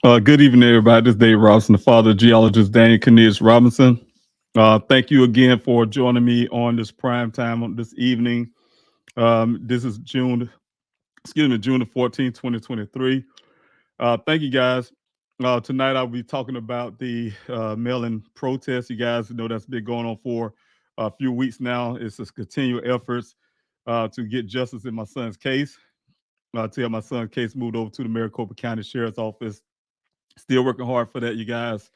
Good evening, everybody. This is Dave Robinson, the father of geologist Daniel C. Robinson. Thank you again for joining me on this prime time on this evening. This is June the 14th, 2023. Thank you guys. Tonight I'll be talking about the mail-in protest. You guys know that's been going on for a few weeks now. It's a continual efforts to get justice in my son's case. To have my son's case moved over to the Maricopa County Sheriff's Office. Still working hard for that, you guys.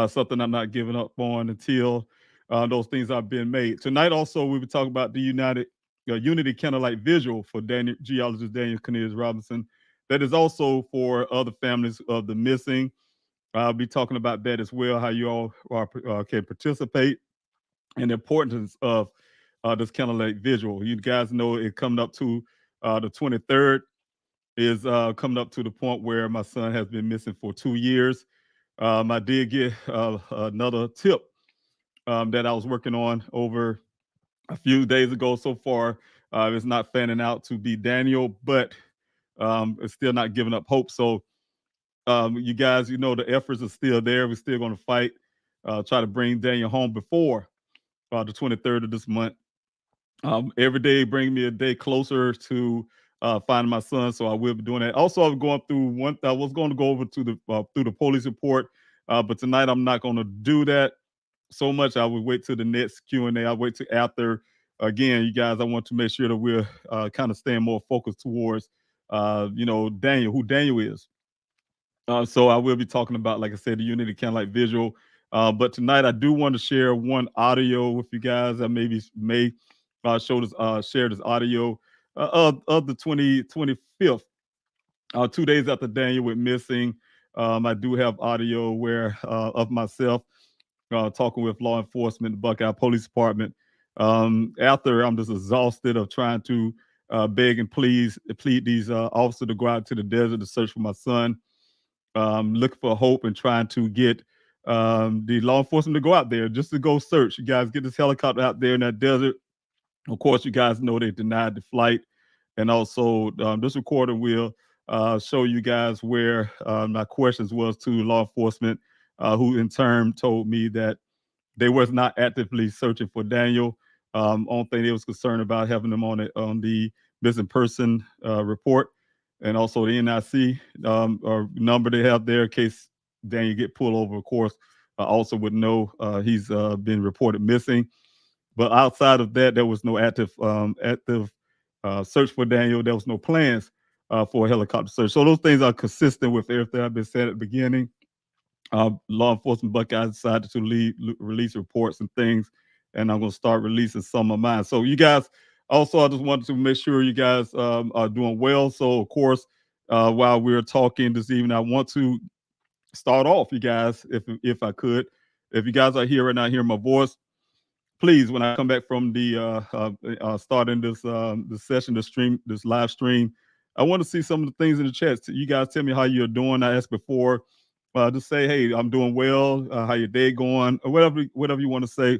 Something I'm not giving up on until those things are being made. Tonight, also, we will talk about the Unity Candlelight Vigil for geologist Daniel C. Robinson. That is also for other families of the missing. I'll be talking about that as well, how you all can participate, and the importance of this Candlelight Vigil. You guys know it coming up to the 23rd is coming up to the point where my son has been missing for 2 years. I did get another tip that I was working on over a few days ago. So far, it's not fanning out to be Daniel, but it's still not giving up hope. So, you guys, the efforts are still there. We're still going to fight, try to bring Daniel home before the 23rd of this month. Every day bring me a day closer to finding my son, so I will be doing that. Also, I'm going through one. I was going to go over to the through the police report, but tonight I'm not going to do that so much. I will wait till the next Q&A. I'll wait till after. Again, you guys, I want to make sure that we're kind of staying more focused towards, Daniel, who Daniel is. So I will be talking about, like I said, the Unity Candlelight Visual. But tonight I do want to share one audio with you guys. I may share this audio of the 25th, 2 days after Daniel went missing. I do have audio where of myself talking with law enforcement, the Buckeye Police Department. After I'm just exhausted of trying to beg and plead these officers to go out to the desert to search for my son, looking for hope and trying to get the law enforcement to go out there just to go search. You guys get this helicopter out there in that desert. Of course, you guys know they denied the flight. And also, this recording will show you guys where my questions was to law enforcement, who in turn told me that they was not actively searching for Daniel. Only thing they was concerned about having them on the missing person report, and also the NIC or number they have there in case Daniel get pulled over. Of course, I also would know he's been reported missing. But outside of that, there was no active search for Daniel. There was no plans for a helicopter search. So those things are consistent with everything I've been said at the beginning. Law enforcement Buckeye decided to release reports and things, and I'm going to start releasing some of mine. So you guys, also, I just wanted to make sure you guys are doing well. So of course, while we're talking this evening, I want to start off, you guys, if I could. If you guys are here right now, hear my voice, please, when I come back from the starting this session, this live stream, I want to see some of the things in the chat. You guys tell me how you're doing. I asked before, just say, hey, I'm doing well. How your day going? Or whatever you want to say.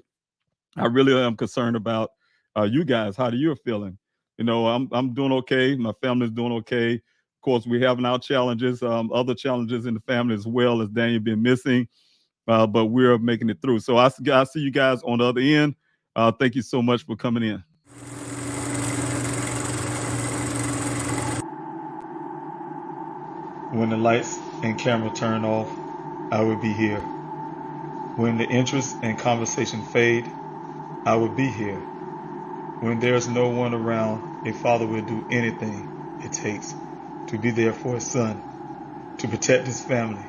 I really am concerned about you guys. How do you feeling? I'm doing okay. My family's doing okay. Of course, we're having our challenges, other challenges in the family as well, as Daniel been missing. But we're making it through. So I see you guys on the other end. Thank you so much for coming in. When the lights and camera turn off, I will be here. When the interest and conversation fade, I will be here. When there's no one around, a father will do anything it takes to be there for his son, to protect his family.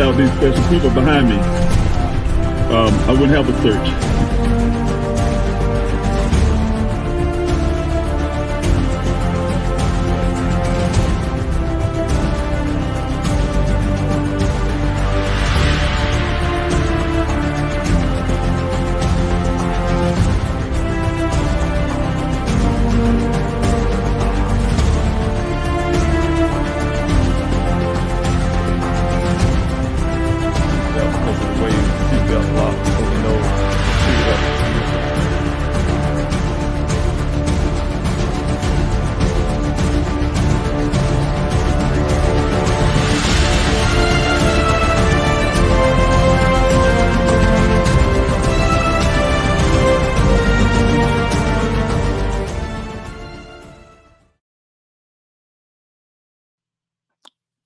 without these special people behind me, I wouldn't have a search.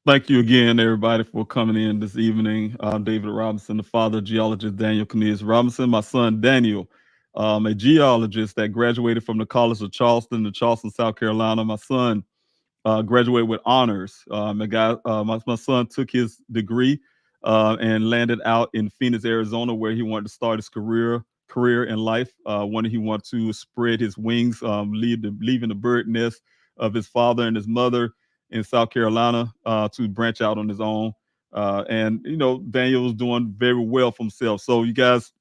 Thank you again, everybody, for coming in this evening. David Robinson, the father of geologist Daniel C. Robinson, my son Daniel, a geologist that graduated from the College of Charleston in Charleston, South Carolina. My son graduated with honors. My son took his degree and landed out in Phoenix, Arizona, where he wanted to start his career in life. When he wanted to spread his wings, leaving the bird nest of his father and his mother in South Carolina to branch out on his own. And Daniel was doing very well for himself. So you guys,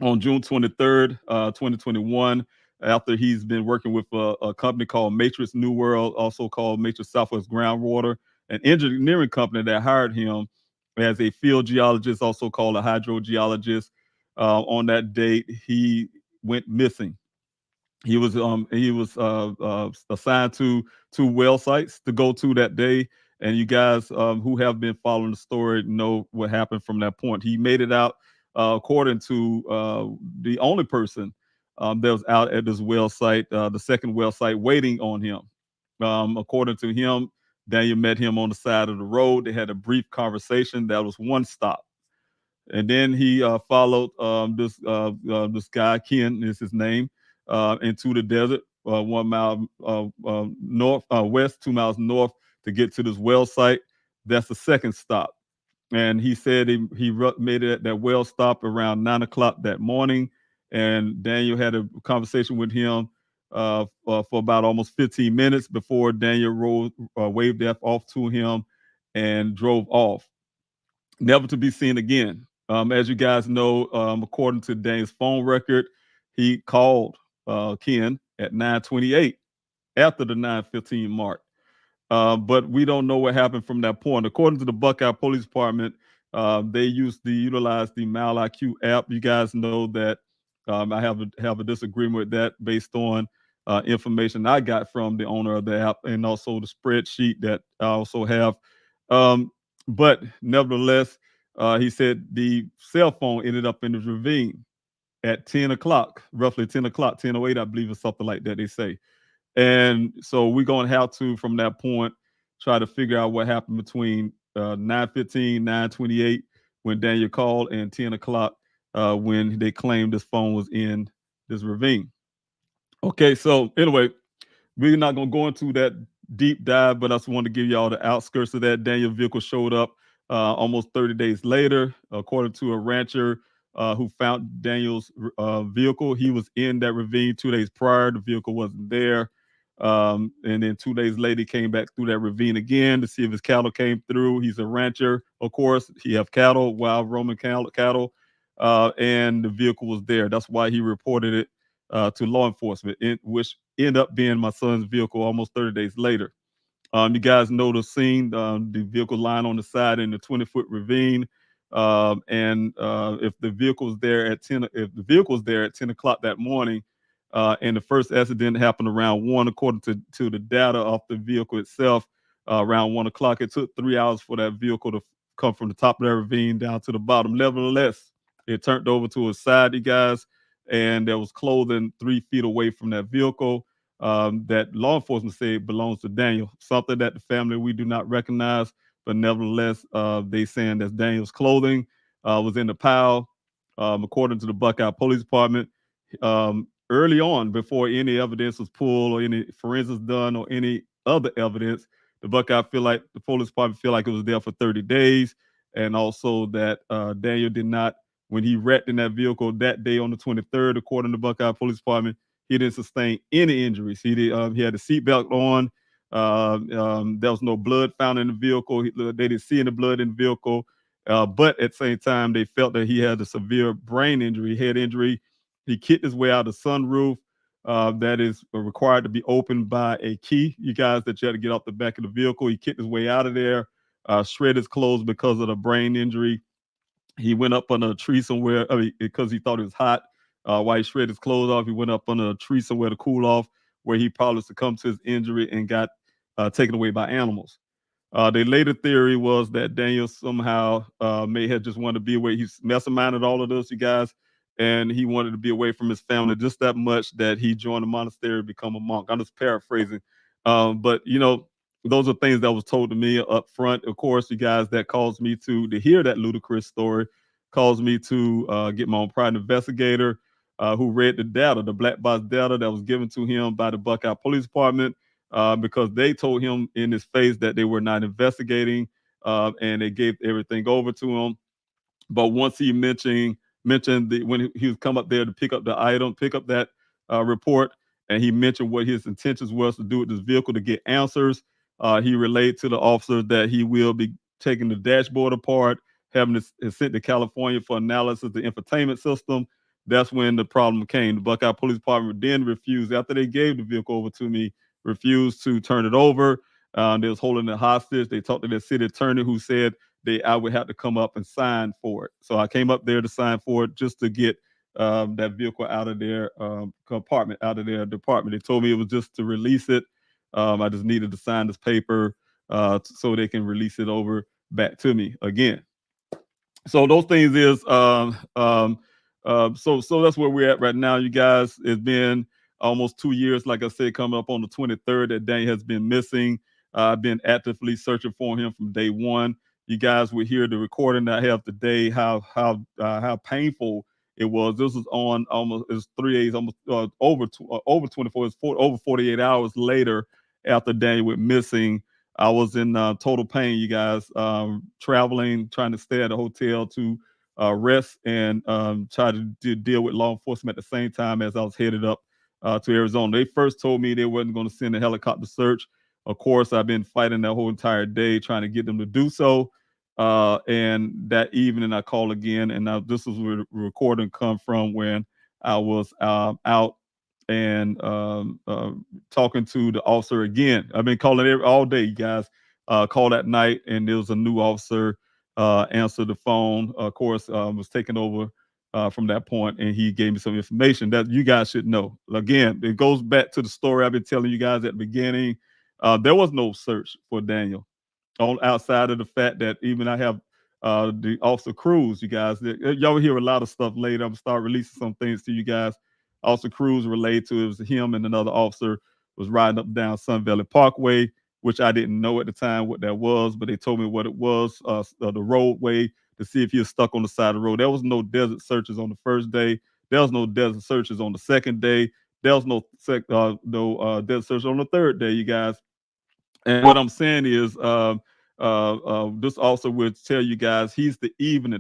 on June 23rd, 2021, after he's been working with a company called Matrix New World, also called Matrix Southwest Groundwater, an engineering company that hired him as a field geologist, also called a hydrogeologist. On that date, he went missing. He was assigned to two well sites to go to that day, and you guys who have been following the story know what happened from that point. He made it out, according to the only person that was out at this well site, the second well site, waiting on him. According to him, Daniel met him on the side of the road. They had a brief conversation. That was one stop. And then he followed this guy, Ken is his name, into the desert, 1 mile north, west, 2 miles north, to get to this well site. That's the second stop. And he said he made it at that well stop around 9 o'clock that morning. And Daniel had a conversation with him for about almost 15 minutes before Daniel waved that off to him and drove off, never to be seen again. As you guys know, according to Dane's phone record, he called Ken at 9:28 after the 9:15 mark. But we don't know what happened from that point. According to the Buckeye Police Department, they utilize the Mile IQ app. You guys know that I have a disagreement with that based on information I got from the owner of the app and also the spreadsheet that I also have. Um, but nevertheless, he said the cell phone ended up in the ravine at 10 o'clock, roughly 10 o'clock, 10:08, I believe, or something like that, they say. And so we're going to have to, from that point, try to figure out what happened between 9:15, 9:28, when Daniel called, and 10 o'clock when they claimed this phone was in this ravine. Okay, so anyway, we're not going to go into that deep dive, but I just wanted to give y'all the outskirts of that. Daniel's vehicle showed up almost 30 days later, according to a rancher who found Daniel's vehicle. He was in that ravine 2 days prior. The vehicle wasn't there. And then 2 days later, he came back through that ravine again to see if his cattle came through. He's a rancher, of course. He have cattle, wild Roman cattle, and the vehicle was there. That's why he reported it to law enforcement, which ended up being my son's vehicle almost 30 days later. You guys know the scene, the vehicle lying on the side in the 20-foot ravine. And if the vehicle was there at 10 o'clock that morning, and the first accident happened around 1, according to the data of the vehicle itself, around 1 o'clock. It took 3 hours for that vehicle to come from the top of that ravine down to the bottom. Nevertheless, it turned over to its side, you guys, and there was clothing 3 feet away from that vehicle that law enforcement said belongs to Daniel, something that the family we do not recognize, but nevertheless, they saying that Daniel's clothing was in the pile. According to the Buckeye Police Department, early on, before any evidence was pulled or any forensics done or any other evidence, the police department feel like it was there for 30 days. and also that Daniel did not, when he wrecked in that vehicle that day on the 23rd, according to Buckeye Police Department, he didn't sustain any injuries. He had a seatbelt on. There was no blood found in the vehicle. They didn't see any blood in the vehicle. But at the same time, they felt that he had a severe brain injury, head injury. He kicked his way out of the sunroof that is required to be opened by a key, you guys, that you had to get off the back of the vehicle. He kicked his way out of there, shredded his clothes because of the brain injury. He went up under a tree somewhere, because he thought it was hot. While he shredded his clothes off, he went up under a tree somewhere to cool off, where he probably succumbed to his injury and got taken away by animals. The later theory was that Daniel somehow may have just wanted to be away. He's masterminded all of this, you guys, and he wanted to be away from his family just that much that he joined the monastery to become a monk. I'm just paraphrasing, but those are things that was told to me up front. Of course, you guys, that caused me to hear that ludicrous story, caused me to get my own private investigator who read the data, the black box data that was given to him by the Buckeye Police Department, because they told him in his face that they were not investigating, and they gave everything over to him. But once he mentioned when he was come up there to pick up the item, pick up that report, and he mentioned what his intentions was to do with this vehicle to get answers. He relayed to the officers that he will be taking the dashboard apart, having it sent to California for analysis of the infotainment system. That's when the problem came. The Buckeye Police Department then refused, after they gave the vehicle over to me, refused to turn it over. They was holding it hostage. They talked to their city attorney, who said I would have to come up and sign for it. So I came up there to sign for it just to get that vehicle out of their compartment, out of their department. They told me it was just to release it. I just needed to sign this paper so they can release it over back to me again. So those things is so that's where we're at right now, you guys. It's been almost 2 years, like I said, coming up on the 23rd, that Daniel has been missing. I've been actively searching for him from day one. You guys will hear the recording that I have today, how painful it was. This was on almost, it's 3 days, almost over 24, over 48 hours later after Daniel went missing. I was in total pain, you guys, traveling, trying to stay at a hotel to rest and try to deal with law enforcement at the same time as I was headed up to Arizona. They first told me they wasn't going to send a helicopter search. Of course, I've been fighting that whole entire day trying to get them to do so. And that evening, I called again, and this is where the recording come from, when I was out and talking to the officer again. I've been calling all day, you guys. Called at night, and there was a new officer answered the phone. Of course, was taking over from that point, and he gave me some information that you guys should know. Again, it goes back to the story I've been telling you guys at the beginning. There was no search for Daniel, on outside of the fact that even I have the Officer Cruz, you guys. Y'all will hear a lot of stuff later. I'm gonna start releasing some things to you guys. Officer Cruz related to, it was him and another officer was riding up down Sun Valley Parkway, which I didn't know at the time what that was, but they told me what it was, the roadway, to see if he was stuck on the side of the road. There was no desert searches on the first day. There was no desert searches on the second day. There was no desert search on the third day, you guys. And what I'm saying is, this also would tell you guys he's the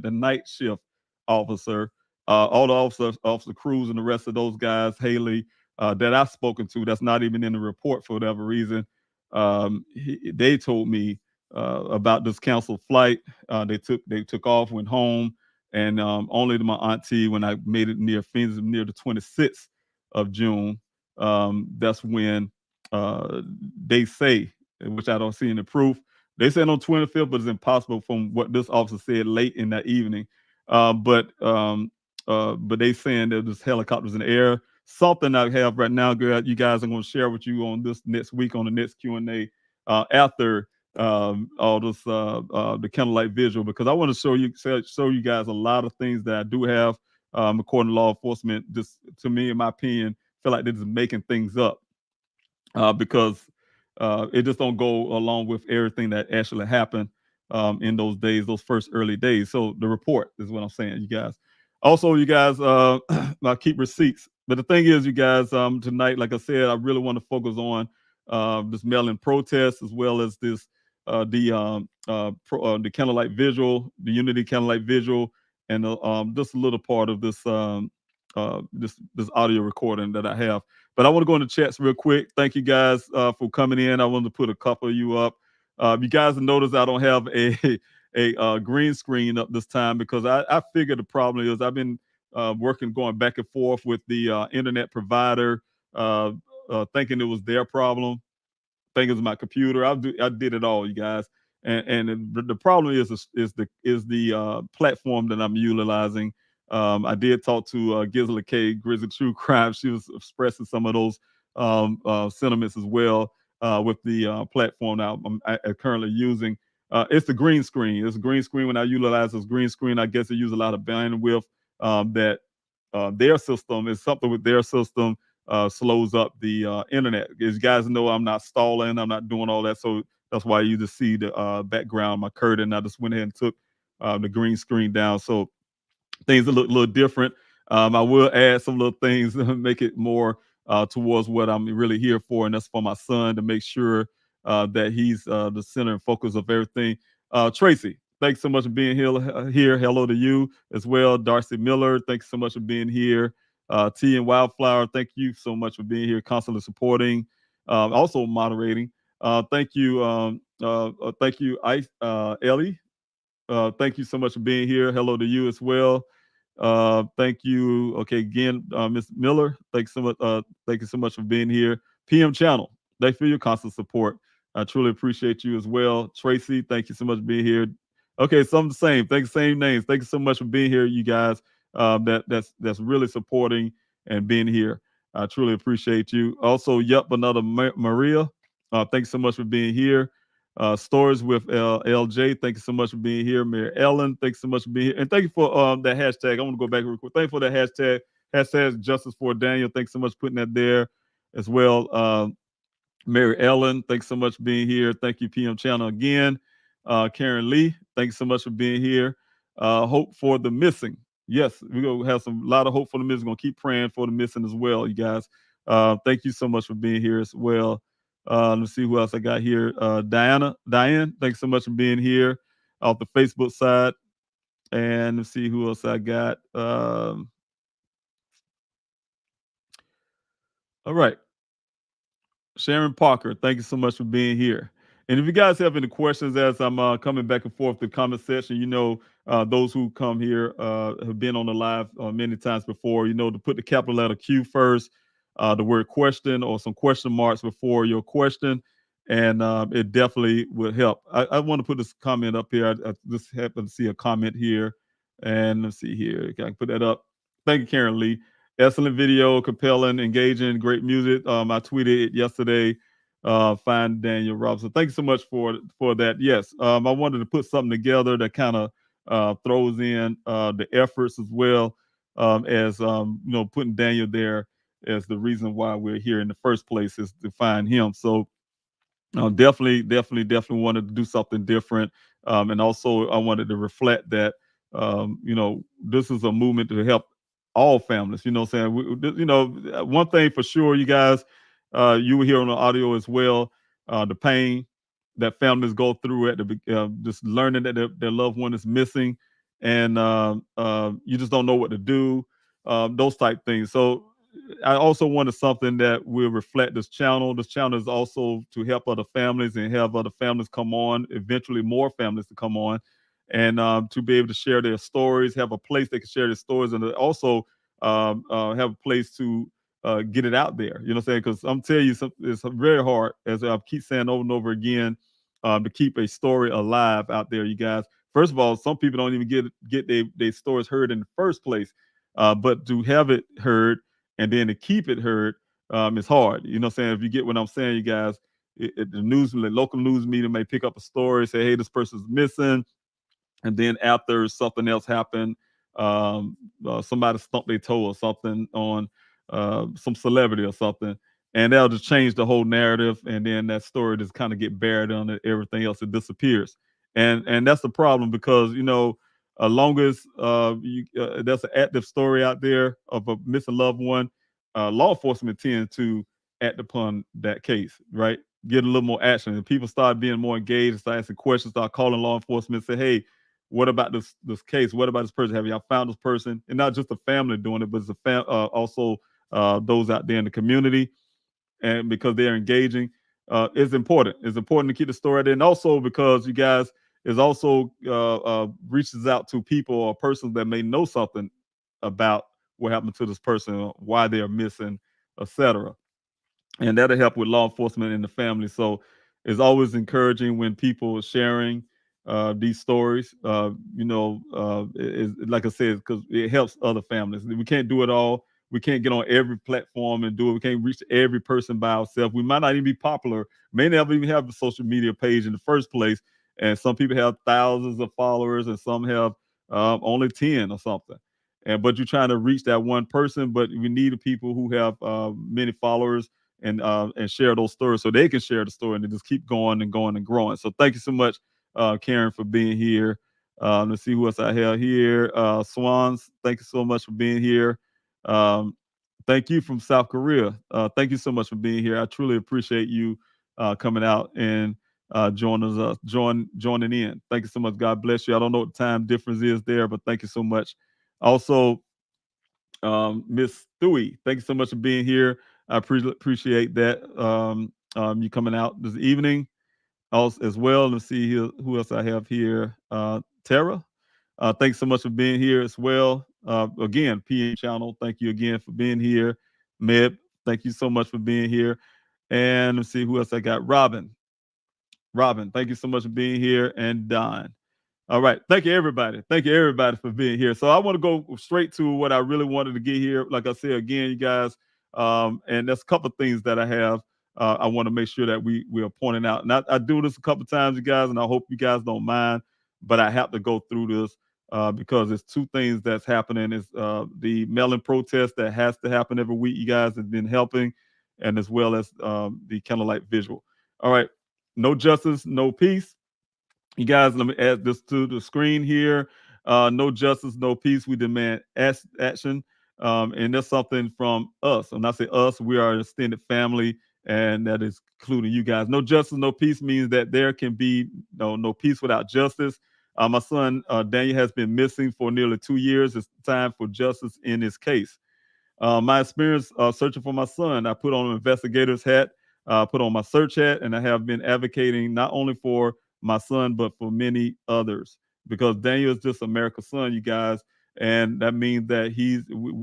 night shift officer. All the officers, Officer Cruz and the rest of those guys, Haley, that I've spoken to, that's not even in the report for whatever reason. They told me about this canceled flight. They took off, went home, and only to my auntie, when I made it near Phoenix, near the 26th of June. That's when they say, which I don't see any proof. They said on 25th, but it's impossible from what this officer said late in that evening. But they saying that this helicopter's in the air. Something I have right now, girl, you guys, I'm going to share with you on this next week on the next Q&A after all this the Candlelight Vigil, because I want to show you guys a lot of things that I do have according to law enforcement. Just, to me, in my opinion, feel like they're just making things up because it just don't go along with everything that actually happened in those days, those first early days. So the report is what I'm saying, you guys. Also, you guys, I keep receipts. But the thing is, you guys, tonight, like I said, I really want to focus on this mail-in protest, as well as this the Candlelight Vigil, the Unity Candlelight Vigil, and just a little part of this audio recording that I have. But I want to go in the chats real quick. Thank you guys for coming in. I wanted to put a couple of you up. You guys have noticed I don't have a green screen up this time because I figured the problem is I've been working going back and forth with the internet provider, uh, thinking it was their problem, thing is my computer. I did it all, you guys. And the problem is the platform that I'm utilizing. I did talk to Gizla K, Grizzly True Crime. She was expressing some of those sentiments as well with the platform that I'm currently using. It's the green screen. It's a green screen. When I utilize this green screen, I guess it uses a lot of bandwidth that their system is something with their system slows up the internet. As you guys know, I'm not stalling, I'm not doing all that. So that's why you just see the background, my curtain. I just went ahead and took the green screen down. So things look a little different. I will add some little things to make it more towards what I'm really here for, and that's for my son to make sure that he's the center and focus of everything. Tracy, thanks so much for being here. Hello to you as well. Darcy Miller, thanks so much for being here. T and Wildflower, thank you so much for being here, constantly supporting, also moderating. Thank you, Ellie. Thank you so much for being here. Hello to you as well. Thank you. Okay, again, Ms. Miller, thanks so much. Thank you so much for being here. PM Channel, thanks for your constant support. I truly appreciate you as well. Tracy, thank you so much for being here. Okay, some the same. Thanks, same names. Thank you so much for being here, you guys. That's really supporting and being here. I truly appreciate you. Also, yep, another Maria. Thanks so much for being here. Stories with LJ. Thank you so much for being here. Mary Ellen, thanks so much for being here. And thank you for that hashtag. I want to go back real quick. Thank you for that hashtag. Hashtag justice for Daniel. Thanks so much for putting that there as well. Mary Ellen, thanks so much for being here. Thank you, PM Channel again. Karen Lee, thanks so much for being here. Hope for the missing. Yes, we're gonna have a lot of hope for the missing. We're gonna keep praying for the missing as well, you guys. Thank you so much for being here as well. Let's see who else I got here. Diane, thanks so much for being here off the Facebook side. And let's see who else I got. All right. Sharon Parker, thank you so much for being here. And if you guys have any questions as I'm coming back and forth the comment section, those who come here have been on the live many times before, to put the capital letter Q first, the word question or some question marks before your question. And it definitely would help. I want to put this comment up here. I just happen to see a comment here. And let's see here. Can I put that up? Thank you, Karen Lee. Excellent video, compelling, engaging, great music. I tweeted it yesterday. Find Daniel Robinson. Thank you so much for that. Yes, I wanted to put something together that kind of throws in the efforts as well as putting Daniel there as the reason why we're here in the first place is to find him. So definitely wanted to do something different, and also I wanted to reflect that this is a movement to help all families. Saying one thing for sure, you guys, you will hear on the audio as well, the pain that families go through at the just learning that their loved one is missing, and you just don't know what to do, those type things. So I also wanted something that will reflect this channel. This channel is also to help other families and have other families come on, eventually more families to come on, and to be able to share their stories, have a place they can share their stories, and also have a place to get it out there. You know what I'm saying? Because I'm telling you, it's very hard, as I keep saying over and over again, to keep a story alive out there, you guys. First of all, some people don't even get their stories heard in the first place, but to have it heard and then to keep it heard is hard. You know what I'm saying? If you get what I'm saying, you guys, the local news media may pick up a story, say, hey, this person's missing. And then after something else happened, somebody stumped their toe or something on some celebrity or something. And that'll just change the whole narrative. And then that story just kind of get buried under everything else. It disappears. And that's the problem because, as long as there's an active story out there of a missing loved one, law enforcement tend to act upon that case, right? get a little more action. And people start being more engaged, start asking questions, start calling law enforcement, say, hey, what about this case? What about this person? Have y'all found this person? And not just the family doing it, but it's also those out there in the community, and because they're engaging, it's important. It's important to keep the story there, and also because you guys is also reaches out to people or persons that may know something about what happened to this person, or why they are missing, etc. And that'll help with law enforcement and the family. So it's always encouraging when people are sharing these stories. Like I said, because it helps other families. We can't do it all. We can't get on every platform and do it. We can't reach every person by ourselves. We might not even be popular. May never even have a social media page in the first place. And some people have thousands of followers, and some have only 10 or something. But you're trying to reach that one person. But we need people who have many followers, and share those stories so they can share the story and just keep going and going and growing. So thank you so much, Karen, for being here. Let's see who else I have here. Swans, thank you so much for being here. Um, Thank you from South Korea. Thank you so much for being here. I truly appreciate you coming out and joining in. Thank you so much. God bless you. I don't know what the time difference is there, but thank you so much. Also, Miss Stewie, thank you so much for being here. I appreciate that. You coming out this evening also as well. Let's see here, who else I have here. Tara, thanks so much for being here as well. Again, PM channel, thank you again for being here. Meb, thank you so much for being here. And let's see who else I got. Robin, thank you so much for being here. And Don. All right. Thank you, everybody. Thank you, everybody, for being here. So I want to go straight to what I really wanted to get here. Like I said, again, you guys, and there's a couple of things that I have. I want to make sure that we are pointing out. And I do this a couple of times, you guys, and I hope you guys don't mind. But I have to go through this because it's two things that's happening. It's the melon protest that has to happen every week. You guys have been helping, and as well as the Candlelight Vigil. All right. No justice, no peace. You guys, let me add this to the screen here. No justice, no peace. We demand action. And that's something from us. And I say us, we are an extended family, and that is including you guys. No justice, no peace means that there can be no peace without justice. My son, Daniel, has been missing for nearly 2 years. It's time for justice in his case. My experience searching for my son, I put on an investigator's hat, put on my search hat, and I have been advocating not only for my son, but for many others, because Daniel is just America's son, you guys. And that means that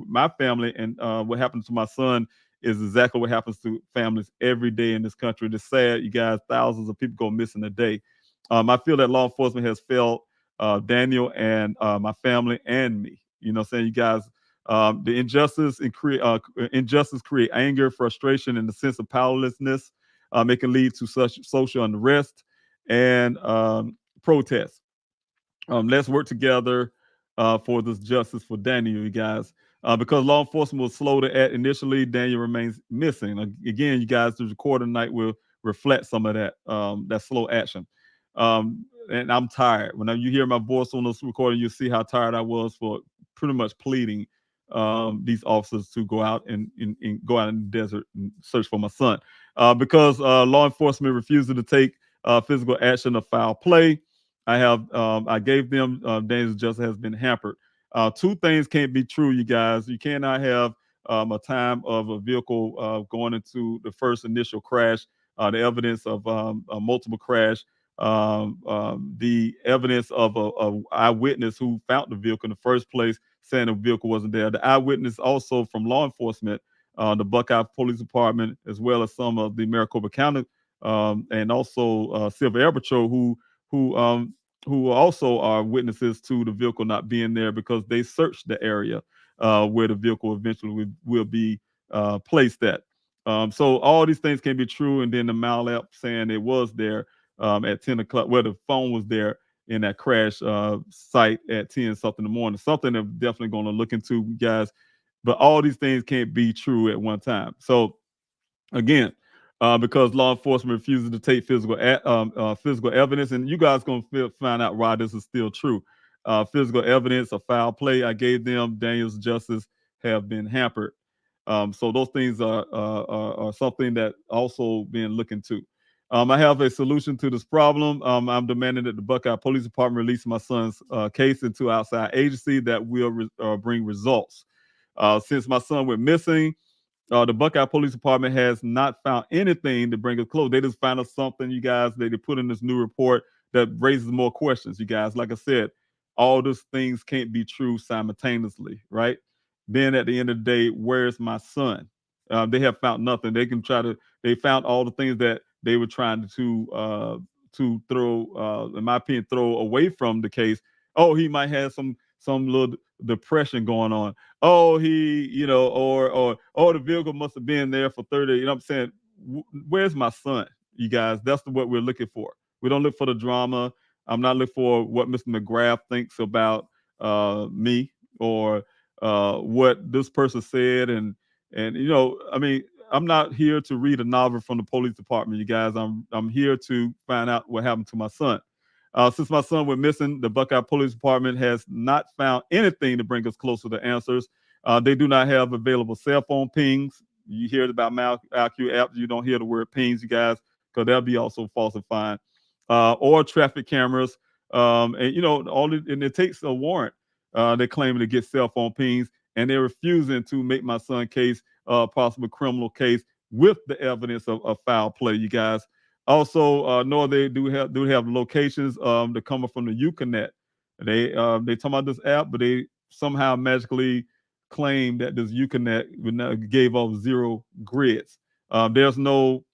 my family, and what happens to my son is exactly what happens to families every day in this country. It's sad, you guys, thousands of people go missing a day. I feel that law enforcement has failed Daniel and my family and me. You know what I'm saying? You guys, the injustice create anger, frustration, and a sense of powerlessness. It can lead to such social unrest and protest. Let's work together for this justice for Daniel, you guys. Because law enforcement was slow to act initially, Daniel remains missing. Again, you guys, the recording tonight will reflect some of that slow action. And I'm tired. When you hear my voice on this recording, you see how tired I was for pretty much pleading these officers to go out and go out in the desert and search for my son. Because law enforcement refuses to take physical action of foul play. I gave them Daniel's justice has been hampered. Two things can't be true, you guys. You cannot have a time of a vehicle going into the first initial crash, the evidence of a multiple crash, the evidence of a eyewitness who found the vehicle in the first place, saying the vehicle wasn't there. The eyewitness also from law enforcement, the Buckeye Police Department, as well as some of the Maricopa County and also Silver Air Patrol, who also are witnesses to the vehicle not being there because they searched the area where the vehicle eventually will be placed at. So all these things can be true, and then the Mal saying it was there at 10 o'clock, where the phone was there in that crash site at 10 something in the morning. Something I'm definitely going to look into, guys. But all these things can't be true at one time. So again, because law enforcement refuses to take physical evidence, and you guys gonna find out why this is still true. Physical evidence of foul play I gave them, Daniel's justice have been hampered. So those things are something that also been looked into. I have a solution to this problem. I'm demanding that the Buckeye Police Department release my son's case into outside agency that will bring results. Since my son went missing, the Buckeye Police Department has not found anything to bring us close. They just found us something, you guys, they put in this new report that raises more questions, you guys. Like I said, all those things can't be true simultaneously, right? Then at the end of the day, where's my son? They have found nothing. They found all the things that they were trying to throw, in my opinion, throw away from the case. Oh, he might have some little depression going on. Oh, he, or oh, the vehicle must have been there for 30. You know what I'm saying? Where's my son? You guys, that's what we're looking for. We don't look for the drama. I'm not looking for what Mr. McGrath thinks about me, or what this person said, and I mean, I'm not here to read a novel from the police department, you guys. I'm here to find out what happened to my son. Since my son went missing, the Buckeye Police Department has not found anything to bring us closer to answers. They do not have available cell phone pings. You hear about IQ apps, you don't hear the word pings, you guys, because they'll be also falsifying. Or traffic cameras. And and it takes a warrant. They're claiming to get cell phone pings, and they're refusing to make my son case possible criminal case with the evidence of foul play, you guys. Also, no, they do have locations that come from the Uconnect. They talk about this app, but they somehow magically claim that this Uconnect gave off zero grids. There's no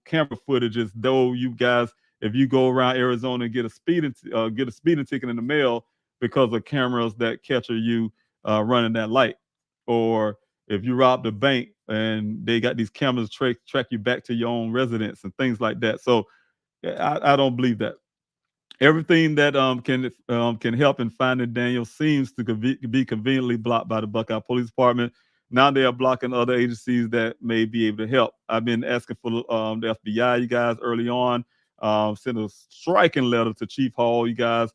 camera footages, though. You guys, if you go around Arizona and get a speeding ticket in the mail because of cameras that capture you running that light, or if you robbed a bank and they got these cameras track you back to your own residence and things like that. So I don't believe that. Everything that can help in finding Daniel seems to be conveniently blocked by the Buckeye Police Department. Now they are blocking other agencies that may be able to help. I've been asking for the FBI, you guys, early on. Sent a striking letter to Chief Hall, you guys,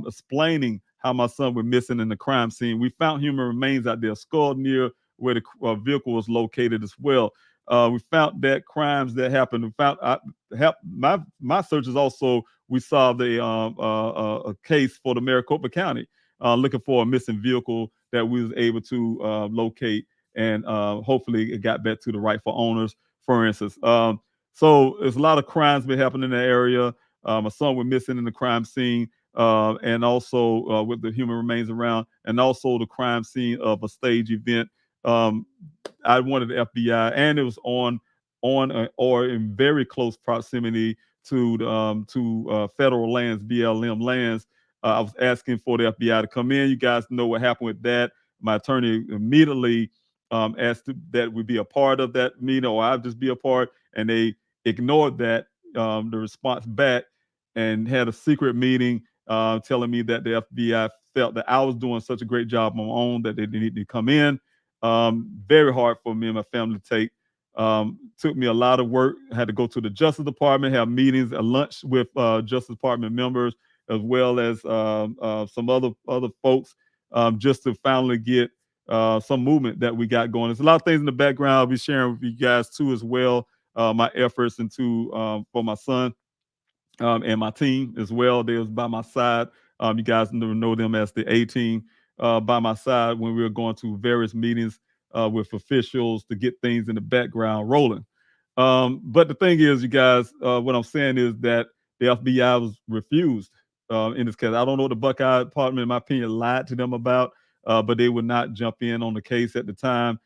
explaining how my son was missing in the crime scene. We found human remains out there, skull near where the vehicle was located as well. We found that crimes that happened. We found my searches also. We solved a case for the Maricopa County, looking for a missing vehicle that we was able to locate, and hopefully it got back to the rightful owners. For instance, so there's a lot of crimes been happening in the area. My son was missing in the crime scene, and also with the human remains around, and also the crime scene of a stage event. Um, I wanted the FBI, and it was on or in very close proximity to federal lands, BLM lands. I was asking for the FBI to come in. You guys know what happened with that. My attorney immediately asked that we be a part of that meeting, or I'd just be a part, and they ignored that, the response back, and had a secret meeting telling me that the FBI felt that I was doing such a great job on my own that they needed to come in. Very hard for me and my family to take. Took me a lot of work. I had to go to the Justice Department, have meetings, a lunch with Justice Department members, as well as some other folks, just to finally get some movement that we got going. There's a lot of things in the background I'll be sharing with you guys too, as well. My efforts into for my son, and my team as well. They was by my side. You guys know them as the A team, by my side when we were going to various meetings with officials to get things in the background rolling. But the thing is, you guys, what I'm saying is that the FBI was refused in this case. I don't know what the Buckeye Department, in my opinion, lied to them about, but they would not jump in on the case at the time.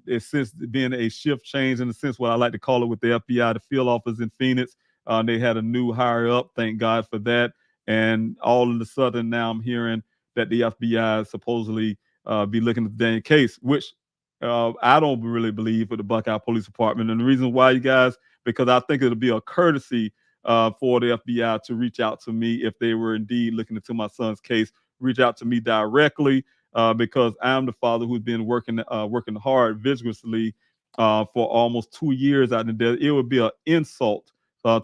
It's since been a shift change, in a sense, what I like to call it, with the FBI, the field office in Phoenix. They had a new higher up. Thank God for that. And all of a sudden, now I'm hearing that the FBI supposedly be looking at the Daniel case, which I don't really believe, for the Buckeye Police Department. And the reason why, you guys, because I think it'll be a courtesy for the FBI to reach out to me if they were indeed looking into my son's case. Reach out to me directly, because I'm the father who's been working hard, vigorously, for almost 2 years out in the desert. It would be an insult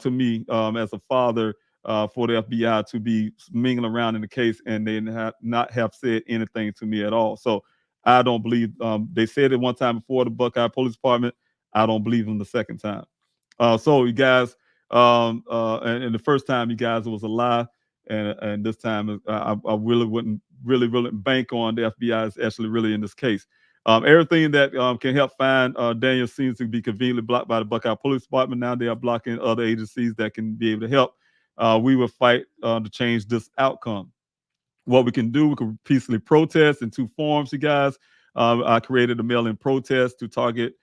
to me, as a father, for the FBI to be mingling around in the case and they not have said anything to me at all. So I don't believe, they said it one time before, the Buckeye Police Department. I don't believe them the second time. So you guys, and the first time you guys it was a lie, and this time I really wouldn't really bank on the FBI is actually really in this case. Everything that can help find Daniel seems to be conveniently blocked by the Buckeye Police Department. Now they are blocking other agencies that can be able to help. We will fight to change this outcome. What we can do, we can peacefully protest in two forms, you guys. I created a mail-in protest to target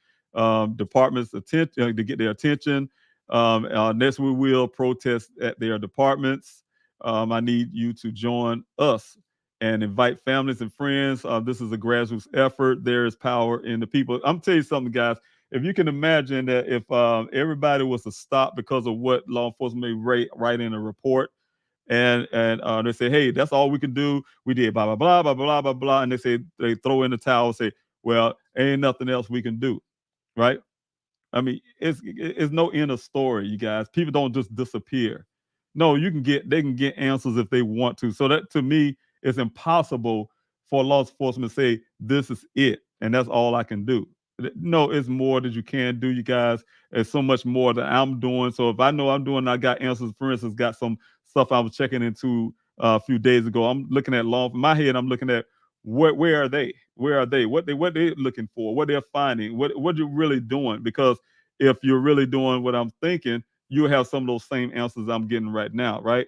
departments' attention to get their attention. Next, we will protest at their departments. I need you to join us and invite families and friends. This is a grassroots effort. There is power in the people. I'm telling you something, guys. If you can imagine that if everybody was to stop because of what law enforcement may write in a report, and they say, hey, that's all we can do. We did blah blah blah blah blah blah blah, and they say they throw in the towel, say, well, ain't nothing else we can do, right? I mean, it's no end of story, you guys. People don't just disappear. No, they can get answers if they want to. So that to me, it's impossible for law enforcement to say this is it and that's all I can do. No, it's more that you can do, you guys. There's so much more that I'm doing. So if I know I'm doing, I got answers. For instance, got some stuff I was checking into a few days ago. I'm looking at law in my head. I'm looking at where are they? Where are they? What they looking for? What they're finding? What you're really doing? Because if you're really doing what I'm thinking, you'll have some of those same answers I'm getting right now, right?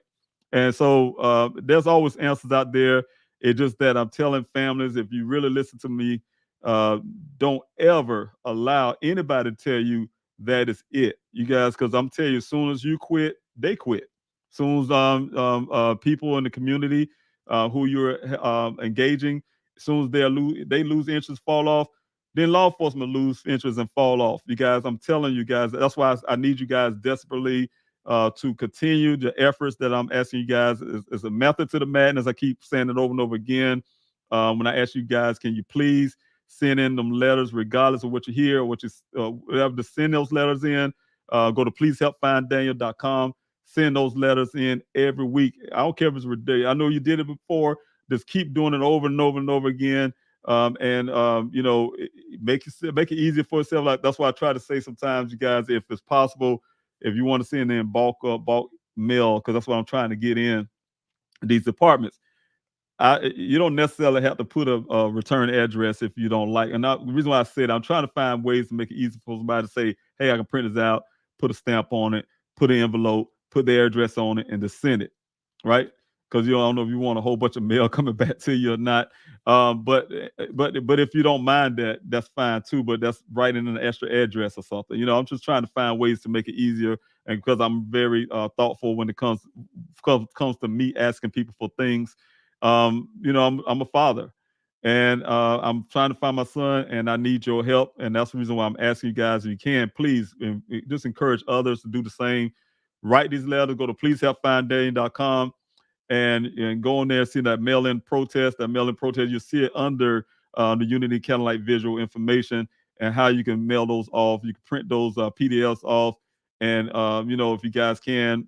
And so there's always answers out there. It's just that I'm telling families, if you really listen to me, uh, don't ever allow anybody to tell you that is it, you guys, because I'm telling you, as soon as you quit, they quit. As soon as people in the community who you're engaging, as soon as they lose interest, fall off, then law enforcement lose interest and fall off. You guys, I'm telling you guys, that's why I need you guys desperately to continue the efforts that I'm asking you guys. Is a method to the madness. I keep saying it over and over again. When I ask you guys, can you please send in them letters, regardless of what you hear or what you whatever to send those letters in. Go to pleasehelpfinddaniel.com. Send those letters in every week. I don't care if it's ridiculous. I know you did it before. Just keep doing it over and over and over again. Make it easier for yourself. Like that's why I try to say sometimes, you guys, if it's possible, if you want to send in bulk mail, because that's what I'm trying to get in these departments. You don't necessarily have to put a return address if you don't like. And the reason why I said I'm trying to find ways to make it easy for somebody to say, hey, I can print this out, put a stamp on it, put an envelope, put their address on it, and just send it, right? Because you don't know if you want a whole bunch of mail coming back to you or not. But if you don't mind that, that's fine too. But that's writing an extra address or something. I'm just trying to find ways to make it easier. And because I'm very thoughtful when it comes to me asking people for things. I'm a father, and I'm trying to find my son, and I need your help. And that's the reason why I'm asking you guys, if you can, please just encourage others to do the same. Write these letters. Go to pleasehelpfinddaniel.com and go on there and see that mail-in protest. That mail-in protest, you see it under the Unity Candlelight Visual information and how you can mail those off. You can print those PDFs off, and if you guys can,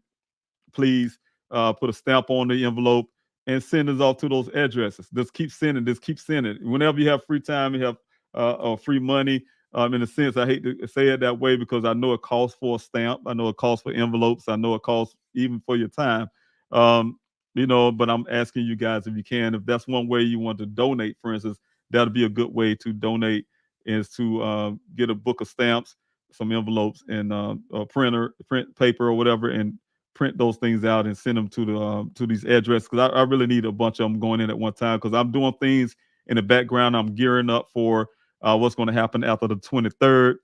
please put a stamp on the envelope and send us off to those addresses. Just keep sending. Just keep sending. Whenever you have free time, you have free money. In a sense, I hate to say it that way because I know it costs for a stamp. I know it costs for envelopes. I know it costs even for your time. Um, but I'm asking you guys if you can, if that's one way you want to donate, for instance, that'll be a good way to donate is to get a book of stamps, some envelopes, and a print paper or whatever, and print those things out and send them to these addresses because I really need a bunch of them going in at one time because I'm doing things in the background. I'm gearing up for what's going to happen after the 23rd.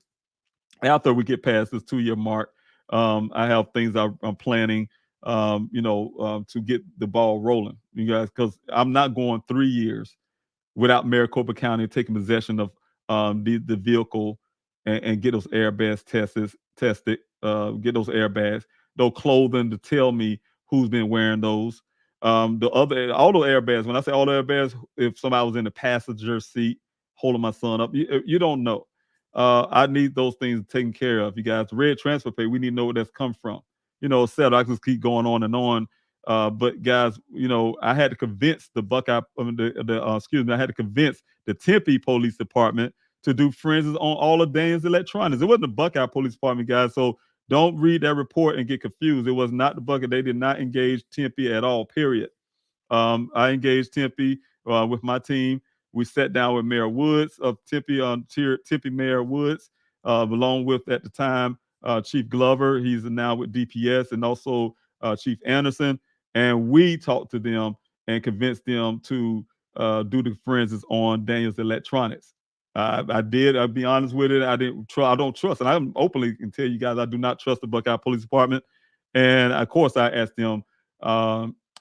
After we get past this 2-year mark, I have things I'm planning, to get the ball rolling, you guys, because I'm not going 3 years without Maricopa County taking possession of the vehicle and get those airbags tested, get those airbags, those clothing to tell me who's been wearing those. All the airbags, when I say all the airbags, if somebody was in the passenger seat holding my son up, you don't know. I need those things taken care of. You guys, red transfer pay, we need to know where that's come from. Etc. I just keep going on and on. But guys, I had to convince the Buckeye, I had to convince the Tempe Police Department to do forensics on all of Daniel's electronics. It wasn't the Buckeye Police Department, guys. So Don't read that report and get confused. It was not the Buckeye. They did not engage Tempe at all, period. I engaged Tempe with my team. We sat down with Mayor Woods of Tempe, Tempe Mayor Woods, along with at the time Chief Glover. He's now with DPS, and also Chief Anderson. And we talked to them and convinced them to do the forensics on Daniel's electronics. I did. I'll be honest with it. I didn't. I don't trust, and I openly can tell you guys I do not trust the Buckeye Police Department. And of course, I asked them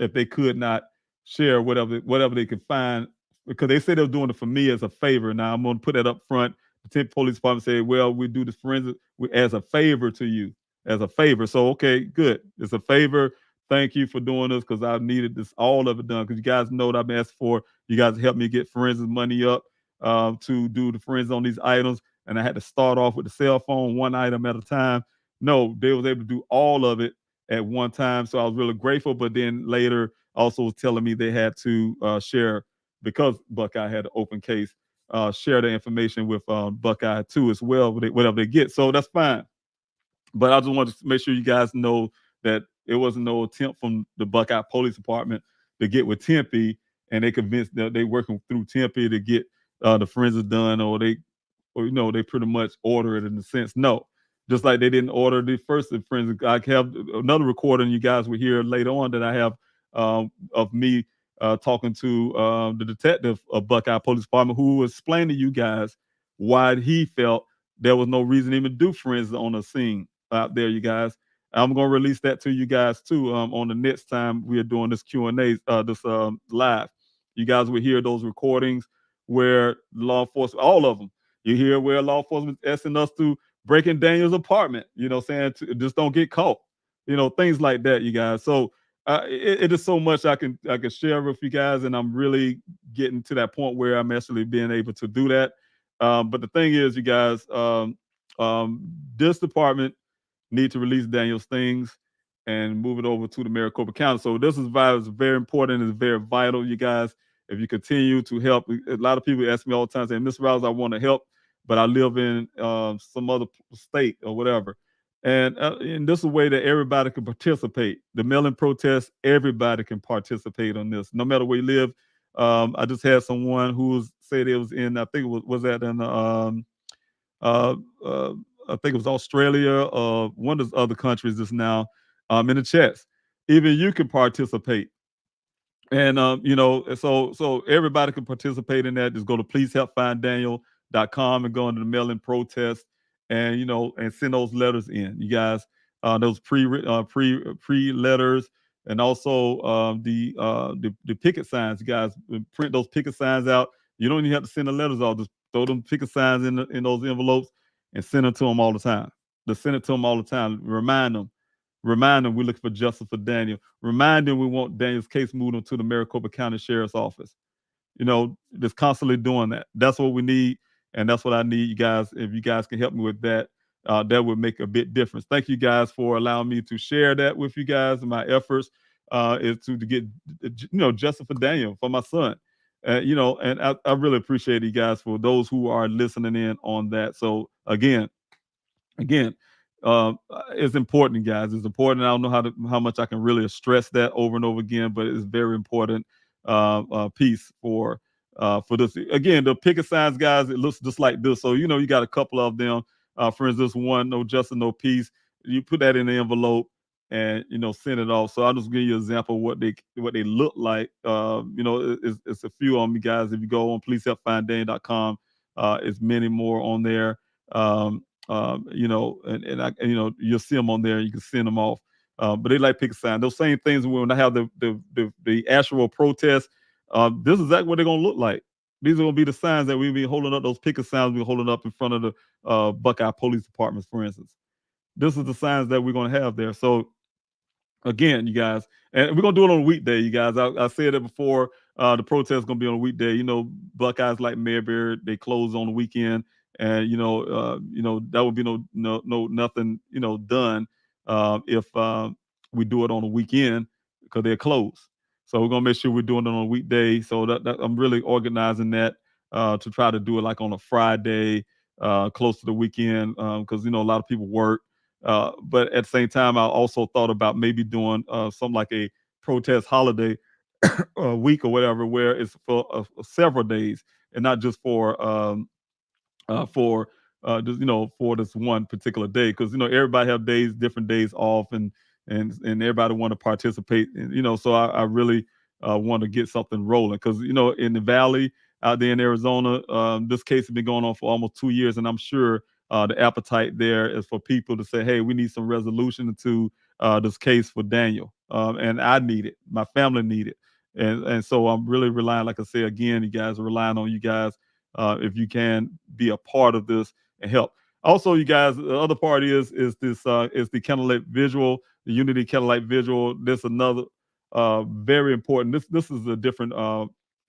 if they could not share whatever they could find, because they said they were doing it for me as a favor. Now I'm going to put that up front. The Tempe Police Department said, "Well, we do this forensic as a favor to you, as a favor." So okay, good. It's a favor. Thank you for doing this, because I needed this all of it done. Because you guys know what I've been asking for. You guys helped me get forensic money up to do the forensics on these items, and I had to start off with the cell phone, one item at a time. No, they was able to do all of it at one time, so I was really grateful. But then later, also was telling me they had to share, because Buckeye had an open case, share the information with Buckeye too as well, whatever they get. So that's fine. But I just wanted to make sure you guys know that it wasn't no attempt from the Buckeye Police Department to get with Tempe, and they convinced that they working through Tempe to get the forensics done, or they pretty much order it in a sense. No, just like they didn't order the first forensic. I have another recording you guys will hear later on that I have of me talking to the detective of Buckeye Police Department, who was explaining to you guys why he felt there was no reason to even do forensics on the scene out there, you guys. I'm gonna release that to you guys too on the next time we are doing this Q&A, this live. You guys will hear those recordings where law enforcement, all of them, you hear where law enforcement asking us to break in Daniel's apartment, saying just don't get caught, things like that, you guys. So it is so much I can share with you guys, and I'm really getting to that point where I'm actually being able to do that. But the thing is, you guys, this department need to release Daniel's things and move it over to the Maricopa County. So this is very important. It's very vital, you guys. If you continue to help, a lot of people ask me all the time, saying, "Mr. Rouse, I want to help, but I live in some other state or whatever." And this is a way that everybody can participate. The mail-in protest, everybody can participate on this, no matter where you live. I just had someone who said it was in, I think it was that in uh, uh, I think it was Australia, one of the other countries just now, in the chats. Even you can participate. And so everybody can participate in that. Just go to pleasehelpfinddaniel.com and go into the mail-in protest, and and send those letters in. You guys, those pre letters, and also the picket signs. You guys print those picket signs out. You don't even have to send the letters off. Just throw them picket signs in those envelopes and send them to them all the time. Just send it to them all the time. Remind them. Remind them we're looking for justice for Daniel. Remind them we want Daniel's case moved on to the Maricopa County Sheriff's Office. Just constantly doing that. That's what we need, and that's what I need, you guys. If you guys can help me with that, that would make a big difference. Thank you guys for allowing me to share that with you guys. And my efforts is to get justice for Daniel, for my son. And I really appreciate you guys for those who are listening in on that. So again, it's important, guys. It's important. I don't know how much I can really stress that over and over again, but it's very important piece for this. Again, the picket signs, guys, it looks just like this. So you got a couple of them. For instance, one, no justice, no peace. You put that in the envelope and send it off. So I'll just give you an example of what they look like. It's a few on me, guys. If you go on pleasehelpfinddaniel.com, it's many more on there. You'll see them on there. You can send them off. But they like picket sign. Those same things when I have the actual protest. This is exactly what they're gonna look like. These are gonna be the signs that we'll be holding up. Those picket signs we're holding up in front of the Buckeye Police Departments, for instance. This is the signs that we're gonna have there. So again, you guys, and we're gonna do it on a weekday, you guys. I said it before. The protest is gonna be on a weekday. Buckeyes like Mayberry, they close on the weekend, and that would be no nothing done if we do it on a weekend, because they're closed. So we're gonna make sure we're doing it on a weekday. So that I'm really organizing that to try to do it like on a Friday, close to the weekend, because a lot of people work. But at the same time, I also thought about maybe doing something like a protest holiday week or whatever, where it's for several days and not just for for this one particular day, because everybody have days, different days off, and everybody want to participate, and, so I really want to get something rolling, because in the valley out there in Arizona, this case has been going on for almost 2 years, and I'm sure the appetite there is for people to say, hey, we need some resolution to this case for Daniel, and I need it, my family need it, and so I'm really relying, like I say again, you guys are relying on you guys, if you can be a part of this and help. Also, you guys, the other part is the Candlelight Visual, the Unity Candlelight Visual. This another very important. This is a different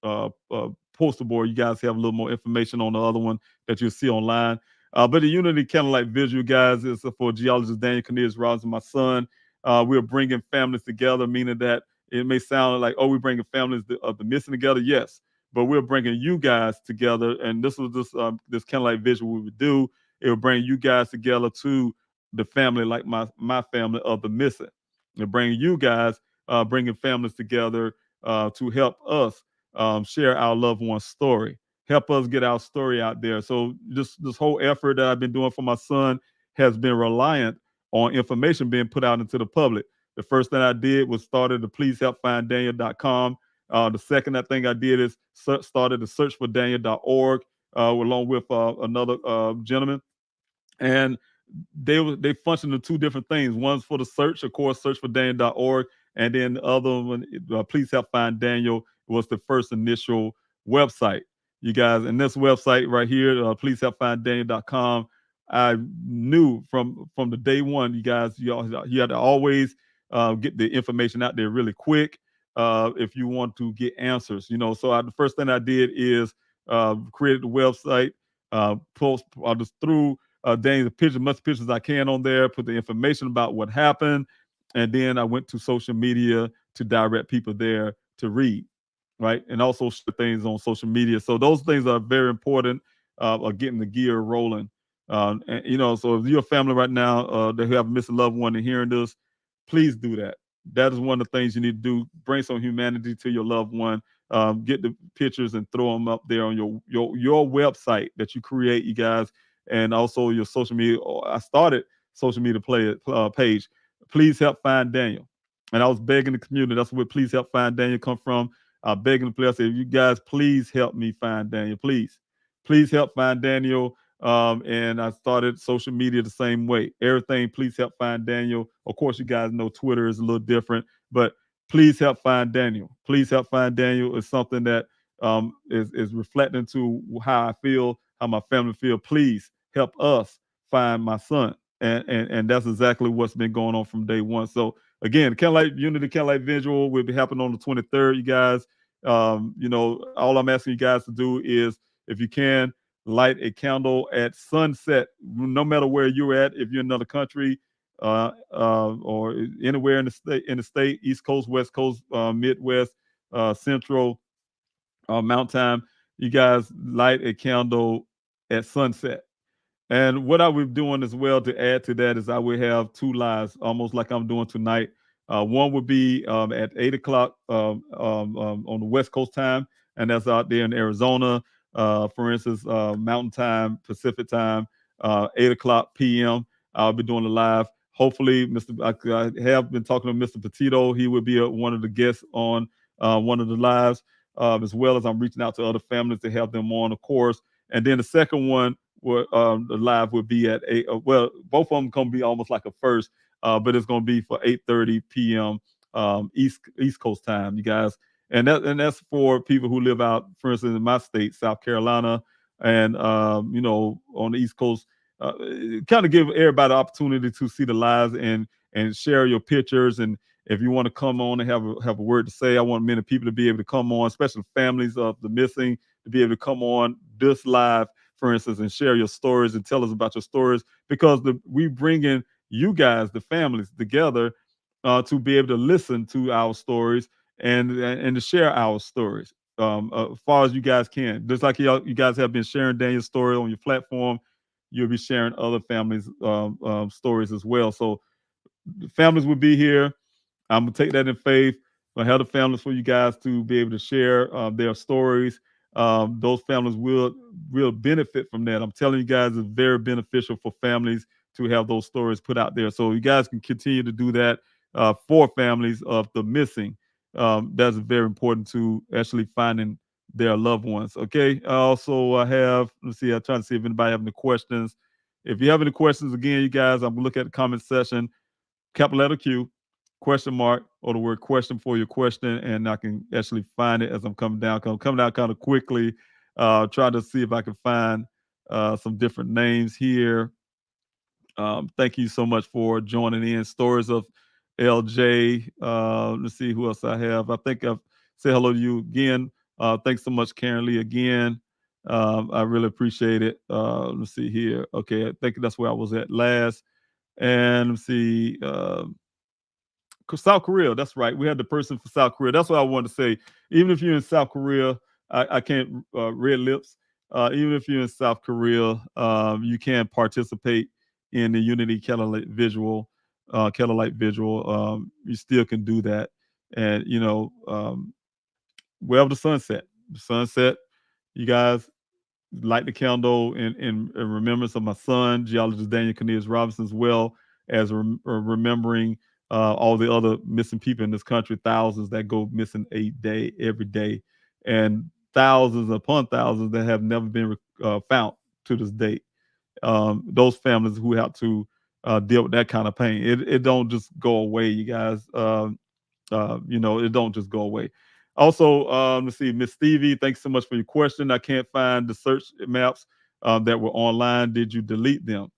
poster board. You guys have a little more information on the other one that you'll see online. But the Unity Candlelight Visual, guys, is for geologist Daniel C, Robinson, my son. We're bringing families together, meaning that it may sound like, oh, we're bringing families of the missing together. Yes, but we're bringing you guys together, and this was this Candlelight Visual we would do. It will bring you guys together to the family, like my family of the missing, and bring you guys, bringing families together to help us share our loved one's story, help us get our story out there. So this whole effort that I've been doing for my son has been reliant on information being put out into the public. The first thing I did was started the pleasehelpfinddaniel.com. The second thing I did is started the searchfordaniel.org, along with another gentleman, and they function in two different things. One's for the search, of course, searchfordaniel.org, and then the other one, Please Help Find Daniel, was the first initial website. You guys, and this website right here, pleasehelpfinddaniel.com, I knew from the day one, you guys, you had to always get the information out there really quick if you want to get answers. So the first thing I did is created the website, post just through Daniel's picture, much pictures I can on there, put the information about what happened, and then I went to social media to direct people there to read, right, and also share things on social media. So those things are very important of getting the gear rolling. And so if you're a family right now that have a missing loved one and hearing this, please do that. That is one of the things you need to do. Bring some humanity to your loved one. Get the pictures and throw them up there on your website that you create, you guys, and also your social media. I started social media page. Please help find Daniel, and I was begging the community. That's where Please Help Find Daniel come from. Begging the players, I said, you guys, please help me find Daniel. Please help find Daniel. And I started social media the same way. Everything, please help find Daniel. Of course, you guys know Twitter is a little different, but please help find Daniel. Please help find Daniel is something that is reflecting to how I feel, how my family feel. Please help us find my son. And that's exactly what's been going on from day one. So again, Unity Candlelight Visual will be happening on the 23rd, you guys. All I'm asking you guys to do is, if you can, light a candle at sunset, no matter where you're at. If you're in another country, or anywhere in the state, East Coast, West Coast, Midwest, Central, Mountain Time, you guys light a candle at sunset. And what I will be doing as well to add to that is I will have two lives, almost like I'm doing tonight. One would be at 8 o'clock on the West Coast time, and that's out there in Arizona. For instance, Mountain Time, Pacific Time, 8 o'clock p.m. I'll be doing the live. Hopefully, I have been talking to Mr. Petito. He will be one of the guests on one of the lives, as well as I'm reaching out to other families to have them on, of course. And then the second one, the live will be at 8. Well, both of them going to be almost like a first, but it's going to be for 8:30 p.m. East Coast time, you guys. And that's for people who live out, for instance, in my state, South Carolina, and on the East Coast. Kind of give everybody the opportunity to see the lives and share your pictures. And if you want to come on and have a word to say, I want many people to be able to come on, especially families of the missing, to be able to come on this live, for instance, and share your stories and tell us about your stories, because we bring in you guys, the families, together to be able to listen to our stories and to share our stories as far as you guys can. Just like you guys have been sharing Daniel's story on your platform, you'll be sharing other families' stories as well. So the families will be here. I'm gonna take that in faith. I have the families for you guys to be able to share their stories. Those families will benefit from that. I'm telling you guys, it's very beneficial for families to have those stories put out there. So you guys can continue to do that for families of the missing. That's very important to actually finding their loved ones. Okay. Also, I have. Let's see. I'm trying to see if anybody have any questions. If you have any questions, again, you guys, I'm gonna look at the comment section, capital letter Q, question mark, or the word question for your question, and I can actually find it as I'm coming down. 'Cause I'm coming down kind of quickly. Try to see if I can find some different names here. Thank you so much for joining in. Stories of LJ. Let's see who else I have. I think I've said hello to you again. Thanks so much, Karen Lee, again. I really appreciate it. Let's see here. Okay, I think that's where I was at last. And let's see. South Korea. That's right. We had the person for South Korea. That's what I wanted to say. Even if you're in South Korea, I can't red lips. Even if you're in South Korea, you can participate in the Unity Candlelight Vigil. You still can do that, and wherever the sunset, you guys light the candle in remembrance of my son, geologist Daniel C. Robinson, as well as remembering all the other missing people in this country, thousands that go missing every day, and thousands upon thousands that have never been found to this date. Those families who have to deal with that kind of pain, it don't just go away, you guys. It don't just go away. Also, let's see, Miss Stevie, thanks so much for your question. I can't find the search maps that were online. Did you delete them?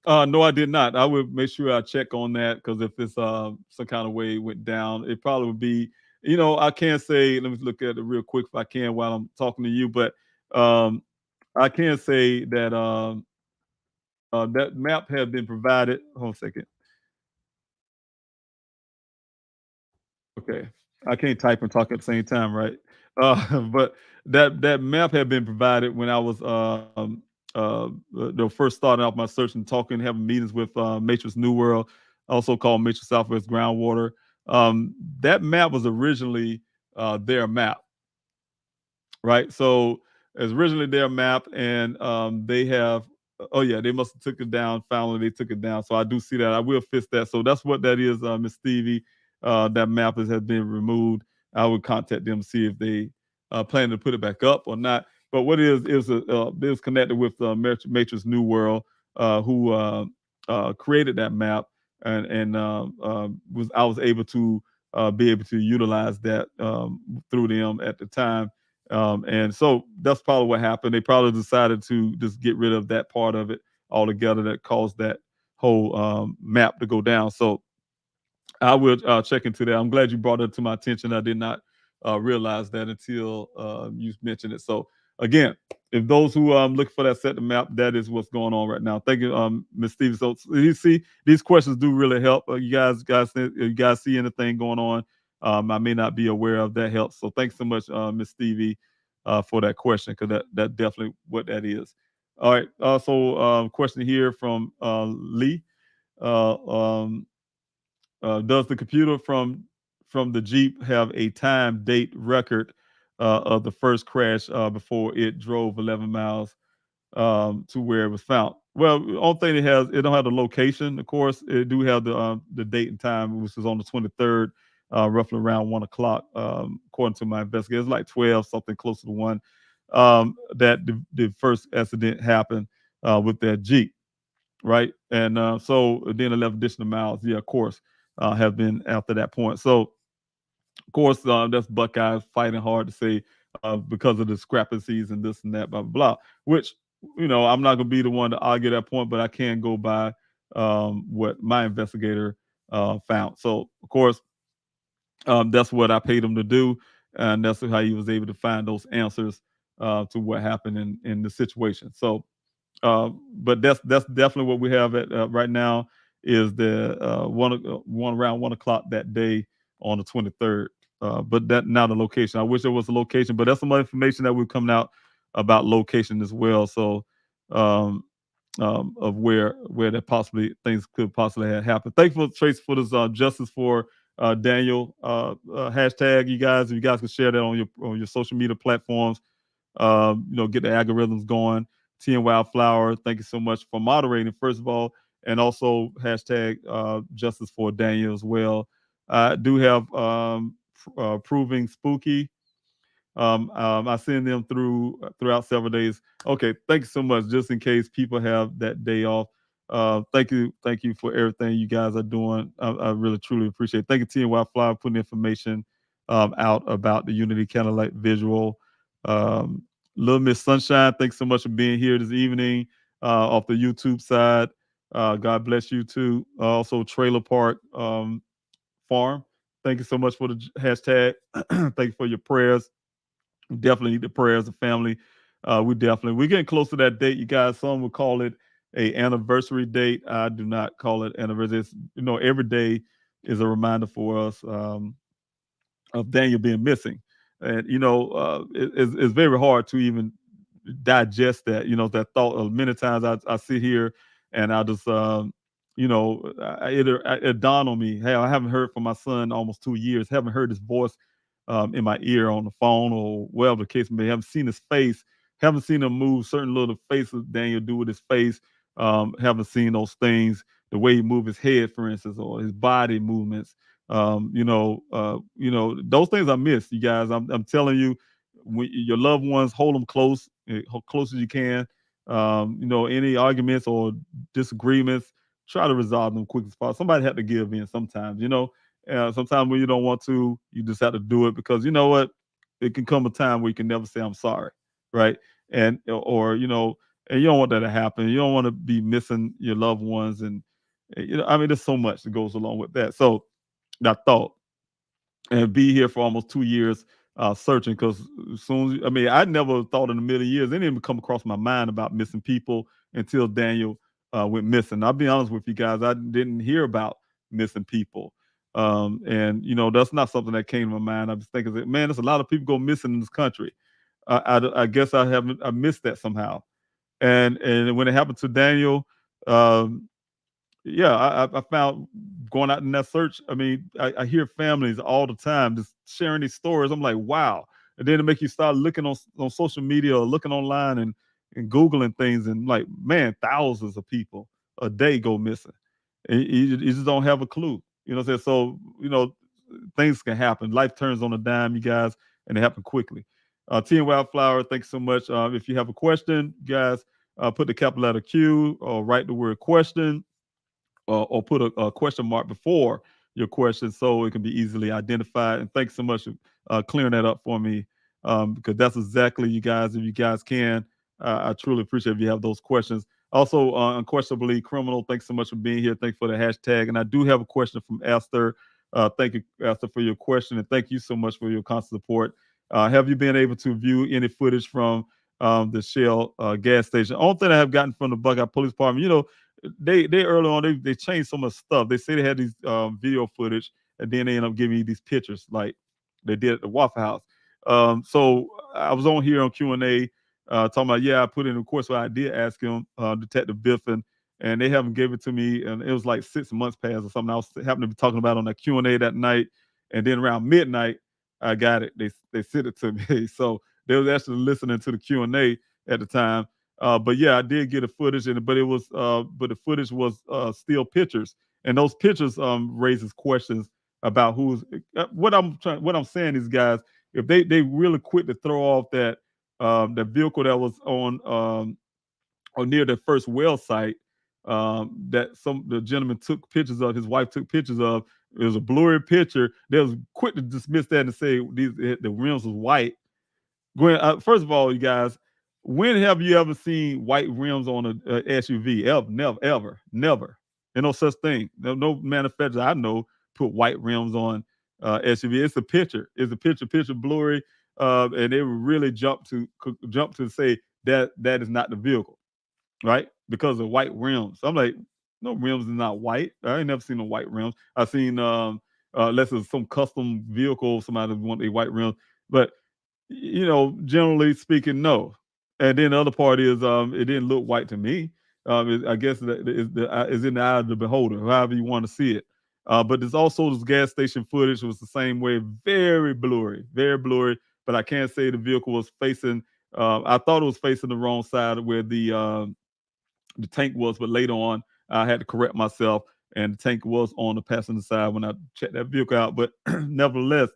No, I did not. I would make sure I check on that, because if it's some kind of way it went down, it probably would be. I can't say. Let me look at it real quick if I can while I'm talking to you. But um, I can say that that map had been provided. Hold on a second. Okay. I can't type and talk at the same time, right? But that map had been provided when I was first starting off my search and talking, having meetings with Matrix New World, also called Matrix Southwest Groundwater. That map was originally their map, right? So it's originally their map, and they have. Oh yeah, they must have took it down. Finally, they took it down. So I do see that. I will fix that. So that's what that is, Miss Stevie. That map has been removed. I would contact them to see if they plan to put it back up or not. But what it is connected with Matrix New World, who created that map, and I was able to be able to utilize that through them at the time. And so that's probably what happened. They probably decided to just get rid of that part of it altogether that caused that whole map to go down. So I will check into that. I'm glad you brought it to my attention. I did not realize that until you mentioned it. So again, if those who looking for that set the map, that is what's going on right now. Thank you, Ms. Stevens. So you see, these questions do really help. You guys see anything going on? I may not be aware of. That helps. So thanks so much, Ms. Stevie, for that question, because that definitely what that is. All right. So question here from Lee. Uh, um, does the computer from the Jeep have a time date record of the first crash before it drove 11 miles to where it was found? Well, the only thing it don't have the location. Of course, it do have the date and time, which is on the 23rd, roughly around 1 o'clock, according to my investigator. It's like 12, something closer to 1. That the first accident happened with that Jeep, right? And so then 11 additional miles, yeah, of course, have been after that point. So, of course, that's Buckeyes fighting hard to say because of the discrepancies and this and that, blah, blah, blah, which, I'm not going to be the one to argue that point, but I can go by what my investigator found. So, of course, that's what I paid him to do. And that's how he was able to find those answers to what happened in the situation. So, but that's definitely what we have at right now is the one around 1 o'clock that day on the 23rd. But that not a location. I wish there was a location, but that's some more information that will come out about location as well. So um, of where that possibly things could possibly have happened. Thank you for Trace for this justice for Daniel hashtag. You guys, if you guys can share that on your social media platforms, get the algorithms going. T and Wildflower, thank you so much for moderating, first of all, and also hashtag justice for Daniel as well. I do have proving spooky. I send them throughout several days. Okay, thank you so much. Just in case people have that day off, thank you for everything you guys are doing. I really truly appreciate it. Thank you, T and Wildflower, putting information out about the Unity Candlelight Visual. Um, Little Miss Sunshine, thanks so much for being here this evening off the YouTube side. God bless you too. Also, Trailer Park Farm. Thank you so much for the hashtag. Thank you for your prayers. We definitely need the prayers of family. We're getting close to that date, you guys. Some would call it a anniversary date. I do not call it anniversary. Every day is a reminder for us of Daniel being missing, and it's very hard to even digest that. That thought. Many times I sit here and I just it dawned on me. Hey, I haven't heard from my son almost 2 years. Haven't heard his voice in my ear on the phone or whatever the case may be. Haven't seen his face. Haven't seen him move certain little faces Daniel do with his face. Haven't seen those things, the way he move his head, for instance, or his body movements. Those things I miss, you guys. I'm telling you, when your loved ones, hold them close, close as you can. Any arguments or disagreements, try to resolve them quick as possible. Somebody had to give in sometimes. Sometimes when you don't want to, you just have to do it because you know what? It can come a time where you can never say I'm sorry, right? And or and you don't want that to happen. You don't want to be missing your loved ones, and I mean, there's so much that goes along with that. So that thought and be here for almost 2 years searching because I never thought in a million years, it didn't even come across my mind about missing people until Daniel went missing. I'll be honest with you guys, I didn't hear about missing people. And that's not something that came to my mind. I was thinking, man, there's a lot of people go missing in this country. I guess I missed that somehow. And when it happened to Daniel, um, yeah, I found going out in that search. I mean, I hear families all the time just sharing these stories. I'm like, wow. And then it make you start looking on social media or looking online and Googling things. And like, man, thousands of people a day go missing. And you just don't have a clue. You know what I'm saying? So, things can happen. Life turns on a dime, you guys, and it happen quickly. T and Wildflower, thanks so much. If you have a question, guys, put the capital letter Q or write the word question or put a question mark before your question so it can be easily identified. And thanks so much for clearing that up for me because that's exactly you guys. If you guys can, I truly appreciate if you have those questions. Also, unquestionably criminal. Thanks so much for being here. Thanks for the hashtag. And I do have a question from Esther. Thank you, Esther, for your question, and thank you so much for your constant support. Have you been able to view any footage from the Shell gas station? Only thing I have gotten from the Buckeye Police Department, they early on they changed so much stuff. They say they had these video footage, and then they end up giving you these pictures like they did at the Waffle House. So I was on here on Q&A talking about I put in, of course, what I did ask him, Detective Biffin, and they haven't given it to me, and it was like 6 months past or something. I was happened to be talking about on that Q&A that night, and then around midnight I got it. They sent it to me, so they was actually listening to the Q&A at the time. But yeah, I did get a footage, but the footage was still pictures, and those pictures raises questions about who's what I'm saying is, guys, if they really quick to throw off that vehicle that was on or near the first well site that the gentleman took pictures of, his wife took pictures of. It was a blurry picture. They was quick to dismiss that and say the rims was white. Gwen, first of all, you guys, when have you ever seen white rims on a SUV? Ever, never, ever, never. There's no such thing. No manufacturer I know put white rims on SUV. It's a picture. It's a picture blurry, and they would really jump to say that is not the vehicle, right? Because of white rims. I'm like, no, rims is not white. I ain't never seen no white rims. I've seen unless it's some custom vehicle, somebody want a white rims, but generally speaking, no. And then the other part is it didn't look white to me. I guess that is in the eye of the beholder, however you want to see it. But there's also this gas station footage was the same way, very blurry, very blurry. But I can't say the vehicle was facing. I thought it was facing the wrong side of where the tank was, but later on I had to correct myself, and the tank was on the passenger side when I checked that vehicle out. But nevertheless,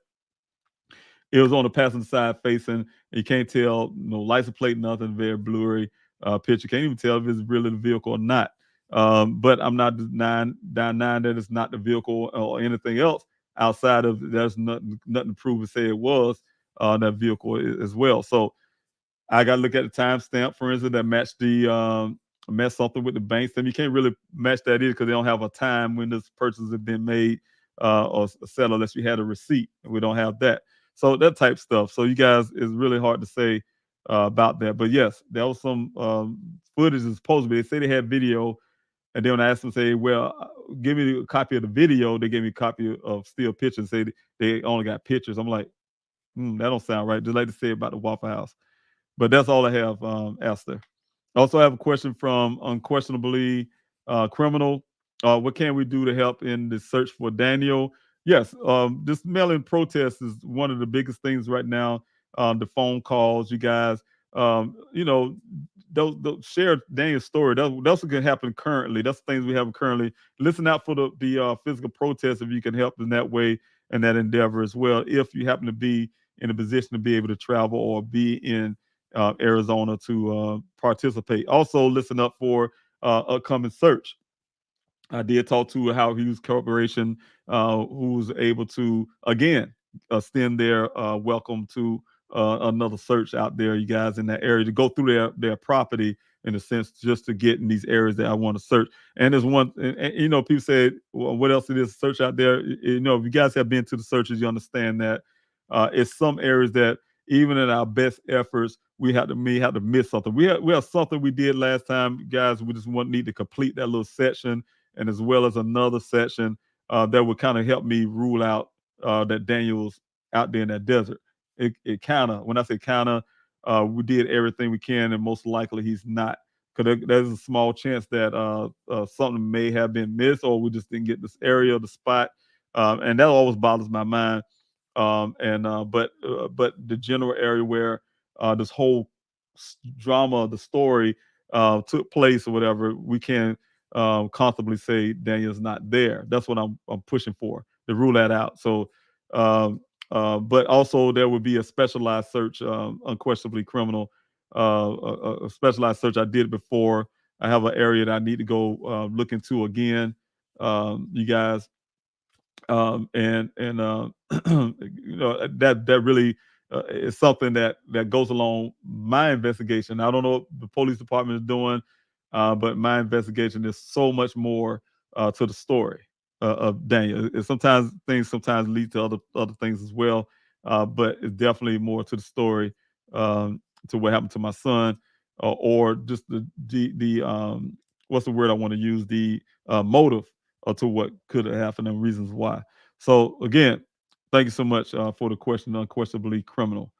it was on the passenger side facing. You can't tell, no license plate, nothing. Very blurry picture. Can't even tell if it's really the vehicle or not. But I'm not denying that it's not the vehicle or anything else outside of there's nothing to prove and say it was that vehicle as well. So I got to look at the timestamp, for instance, that matched the match something with the bank stamp. You can't really match that either because they don't have a time when this purchase has been made or settled unless you had a receipt. And we don't have that. So that type stuff. So you guys, it's really hard to say about that. But yes, there was some footage is supposed to be. They say they had video, and then when I asked them, say, well, give me a copy of the video, they gave me a copy of still pictures. Say they only got pictures. I'm like, that don't sound right. Just like to say about the Waffle House. But that's all I have, Esther. Also, I have a question from Unquestionably Criminal. What can we do to help in the search for Daniel? Yes, this mail-in protest is one of the biggest things right now. The phone calls, you guys. You know, those share Daniel's story. That's what can happen currently. That's the things we have currently. Listen out for the physical protest if you can help in that way and that endeavor as well. If you happen to be in a position to be able to travel or be in Arizona to participate. Also, listen up for upcoming search. I did talk to Howard Hughes Corporation, who's able to again extend their welcome to another search out there, you guys in that area to go through their property in a sense just to get in these areas that I want to search. And there's one, you know, people say, well, what else it is to search out there? You know, if you guys have been to the searches, you understand that it's some areas that even in our best efforts, we have to miss something. We have something we did last time, guys. We just need to complete that little section, and as well as another section that would kind of help me rule out that Daniel's out there in that desert. It kind of, when I say kind of, we did everything we can, and most likely he's not. Because there's a small chance that something may have been missed, or we just didn't get this area, the spot, and that always bothers my mind. But the general area where this whole drama, the story took place or whatever, we can comfortably say Daniel's not there. That's what I'm pushing for to rule that out. So, but also there would be a specialized search, unquestionably criminal, a specialized search. I did before. I have an area that I need to go look into again. You guys, and you know that really is something that goes along my investigation. I don't know what the police department is doing, but my investigation is so much more to the story of Daniel. Sometimes things sometimes lead to other things as well, but it's definitely more to the story, to what happened to my son, or just the what's the word I want to use, the motive to what could have happened and reasons why. So again, thank you so much for the question, unquestionably criminal.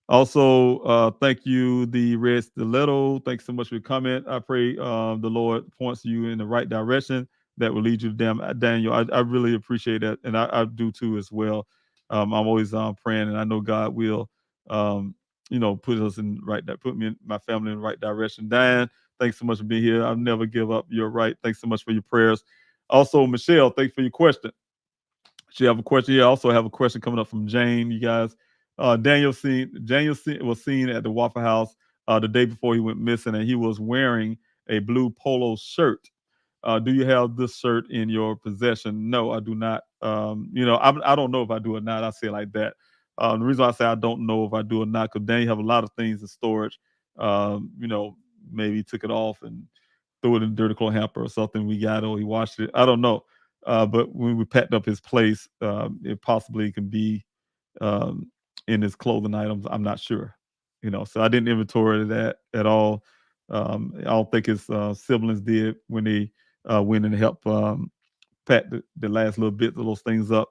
Also, thank you, the Red Stiletto. Thanks so much for your comment. I pray the Lord points you in the right direction that will lead you to Daniel. I really appreciate that, and I do too as well. I'm always praying, and I know God will, you know, put us in right that put me and my family in the right direction. Diane, thanks so much for being here. I'll never give up. You're right. Thanks so much for your prayers. Also, Michelle, thanks for your question. She have a question here. I also have a question coming up from Jane. You guys, was seen at the Waffle House the day before he went missing, and he was wearing a blue polo shirt. Do you have this shirt in your possession? No, I do not. You know, I don't know if I do or not. I say it like that. The reason why I say I don't know if I do or not, because Daniel have a lot of things in storage. You know, maybe he took it off and threw it in a dirty clothes hamper or something. We got it or he washed it. I don't know. But when we packed up his place, it possibly can be um, in his clothing items. I'm not sure. You know, so I didn't inventory that at all. I don't think his siblings did when they went and helped pack the last little bits of those things up.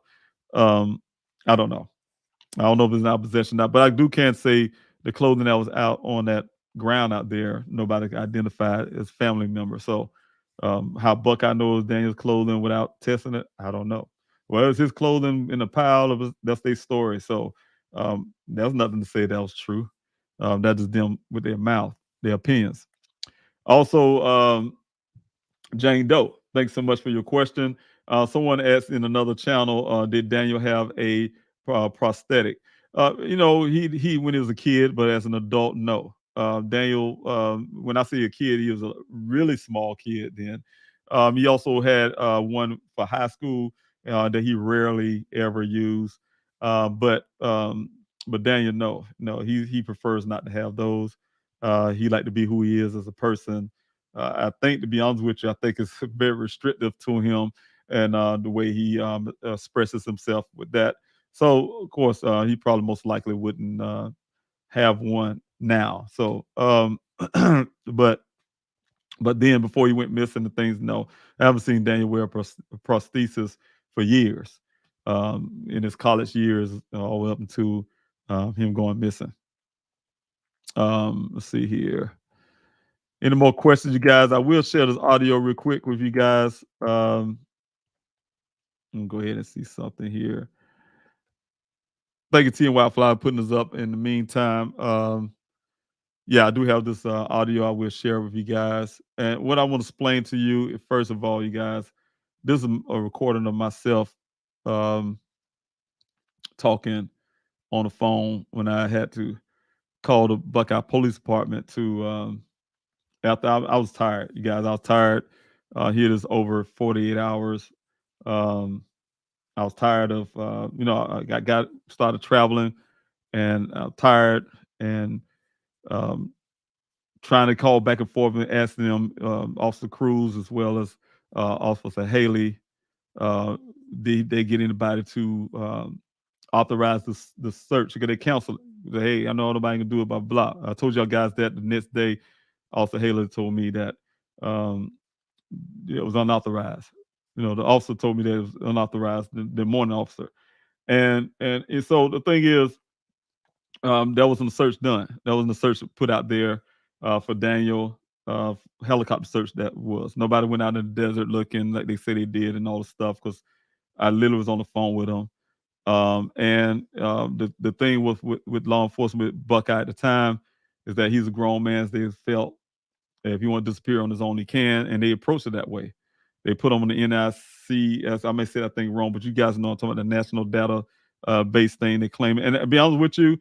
Um, I don't know. I don't know if it's in our possession or not, but I can say the clothing that was out on ground out there. Nobody identified as family member. So how Buckeye knows Daniel's clothing without testing it, I don't know. Well, it's his clothing in a pile of that's their story. So there's nothing to say that was true. That's just them with their mouth, their opinions. Also, Jane Doe, thanks so much for your question. Someone asked in another channel, did Daniel have a prosthetic? He when he was a kid, but as an adult, no. Daniel, when I say a kid, he was a really small kid then. He also had one for high school that he rarely ever used. But Daniel, no, he prefers not to have those. He like to be who he is as a person. I think, to be honest with you, I think it's very restrictive to him and the way he expresses himself with that. So, of course, he probably most likely wouldn't have one now. So, but then before he went missing and things, no, I haven't seen Daniel wear prosthesis for years. In his college years, all the way up until him going missing. Let's see here. Any more questions, you guys? I will share this audio real quick with you guys. I'm gonna go ahead and see something here. Thank you, T and Wildflower, putting this up. In the meantime, yeah, I do have this audio I will share with you guys. And what I want to explain to you, first of all, you guys, this is a recording of myself um, talking on the phone when I had to call the Buckeye Police Department to after I was tired, you guys. I was tired. Here it is over 48 hours. Um, I was tired of, I got started traveling, and I'm tired and um, trying to call back and forth and asking them, Officer Cruz as well as Officer Haley, did they get anybody to authorize the search? Because they canceled it. Hey, I know nobody can do it by blah. I told y'all guys that the next day, Officer Haley told me that um, it was unauthorized. The officer told me that it was unauthorized, the morning officer. And so the thing is, there wasn't a search done. There wasn't a search put out there for Daniel. Helicopter search that was. Nobody went out in the desert looking like they said they did and all the stuff, because I literally was on the phone with them. The thing with law enforcement, with Buckeye at the time, is that he's a grown man. They felt if he want to disappear on his own, he can, and they approach it that way. They put him on the NIC, as I may say that thing wrong, but you guys know I'm talking about the national data base thing. They claim it, and to be honest with you,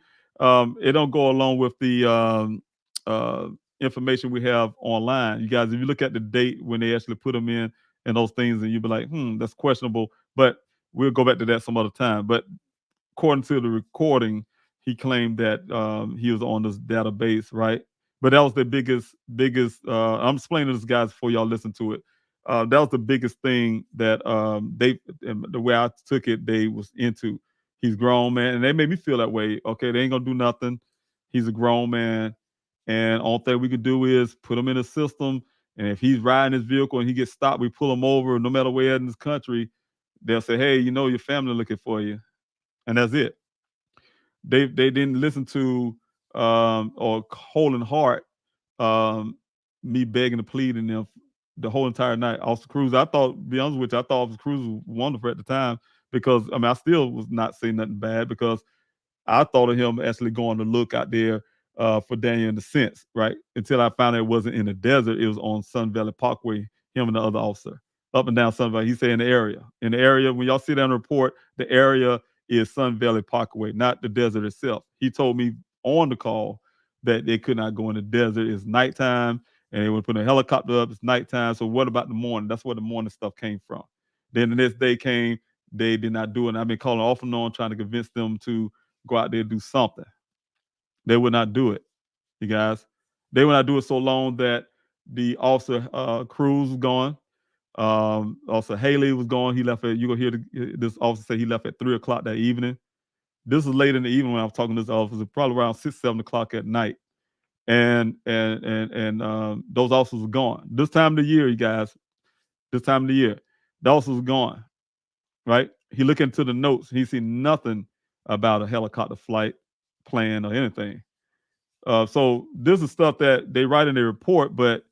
it don't go along with the uh, information we have online. You guys, if you look at the date when they actually put them in and those things, and you be like, that's questionable. But we'll go back to that some other time. But according to the recording, he claimed that he was on this database, right? But that was the biggest. I'm explaining this, guys, before y'all listen to it. That was the biggest thing that the way I took it, they was into. He's grown man, and they made me feel that way. Okay, they ain't gonna do nothing. He's a grown man, and all thing we could do is put him in a system. And if he's riding his vehicle and he gets stopped, we pull him over. No matter where in this country, they'll say, "Hey, your family looking for you," and that's it. They didn't listen to or holding heart um, me begging and pleading them the whole entire night. Officer Cruz, I thought, to be honest with you, I thought Officer Cruz was wonderful at the time, because I mean I still was not saying nothing bad, because I thought of him actually going to look out there for Daniel in a sense, right? Until I found out it wasn't in the desert, it was on Sun Valley Parkway, him and the other officer, up and down Sun Valley. He said in the area. In the area, when y'all see that in the report, the area is Sun Valley Parkway, not the desert itself. He told me on the call that they could not go in the desert. It's nighttime, and they would put a helicopter up. It's nighttime. So what about the morning? That's where the morning stuff came from. Then the next day came, they did not do it. And I've been calling off and on, trying to convince them to go out there and do something. They would not do it, you guys. They would not do it so long that the officer Cruz was gone. Also Haley was gone. He left at, you gonna hear this officer say he left at 3 o'clock that evening. This is late in the evening when I was talking to this officer, probably around 6, 7 o'clock at night. And those officers were gone. This time of the year, you guys, this time of the year, the officers were gone, right? He looked into the notes. He seen nothing about a helicopter flight plan or anything. So this is stuff that they write in their report, but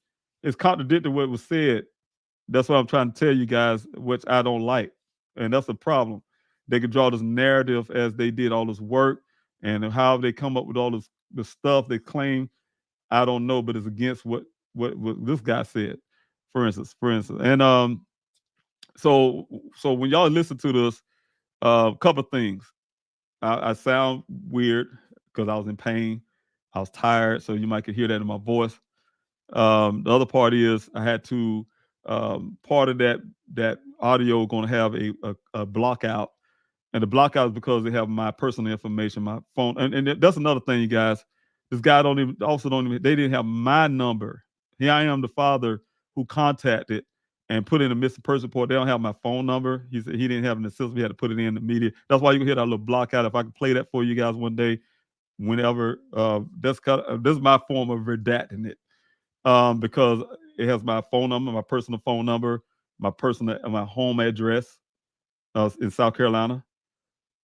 it's contradicting what was said. That's what I'm trying to tell you guys, which I don't like, and that's the problem. They could draw this narrative as they did all this work, and how they come up with all this the stuff they claim. I don't know, but it's against what this guy said, for instance, and so so when y'all listen to this, a couple of things. I sound weird because I was in pain. I was tired, so you might could hear that in my voice. The other part is I had to part of that audio going to have a block out, and the block out is because they have my personal information, my phone, and that's another thing, you guys. This guy don't even they didn't have my number. Here I am, the father who contacted and put in a missing person report. They don't have my phone number. He said he didn't have an assistant. We had to put it in the media. That's why you can hear that little block out. If I could play that for you guys one day, whenever, this is my form of redacting it, because it has my phone number, my personal phone number, my home address in South Carolina,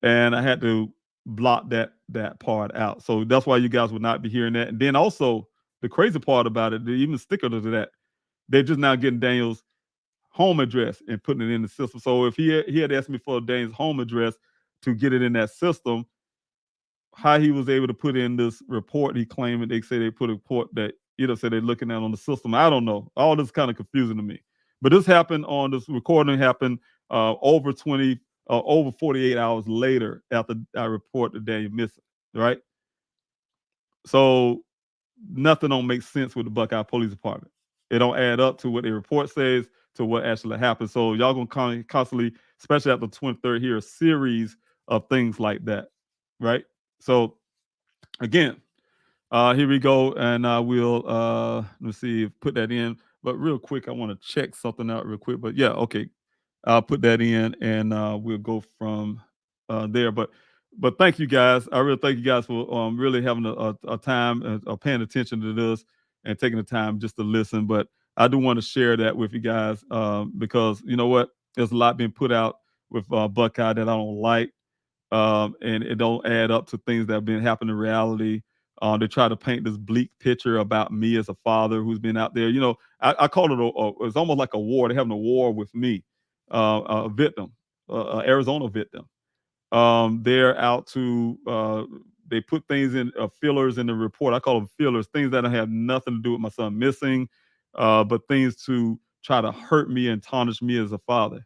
and I had to block that part out. So that's why you guys would not be hearing that. And then also the crazy part about it, even sticker to that, they're just now getting Daniel's home address and putting it in the system. So if he had asked me for Daniel's home address to get it in that system, how he was able to put in this report he claimed, and they say they put a report that say they're looking at on the system. I don't know. All this kind of confusing to me. But this happened on this recording happened over 48 hours later after I reported Daniel missing. Right. So nothing don't make sense with the Buckeye Police Department. It don't add up to what the report says to what actually happened. So y'all gonna constantly, especially after the 23rd, hear a series of things like that, right? So again, here we go, and I will let's see, put that in. But real quick, I want to check something out real quick. But yeah, okay, I'll put that in, and we'll go from there. But thank you guys. I really thank you guys for really having a time paying attention to this and taking the time just to listen. But I do want to share that with you guys, because you know what, there's a lot being put out with Buckeye that I don't like, and it don't add up to things that have been happening in reality. They try to paint this bleak picture about me as a father who's been out there. I call it it's almost like a war. They're having a war with me, a victim, Arizona victim. They're out to they put things in fillers in the report. I call them fillers, things that have nothing to do with my son missing, but things to try to hurt me and tarnish me as a father.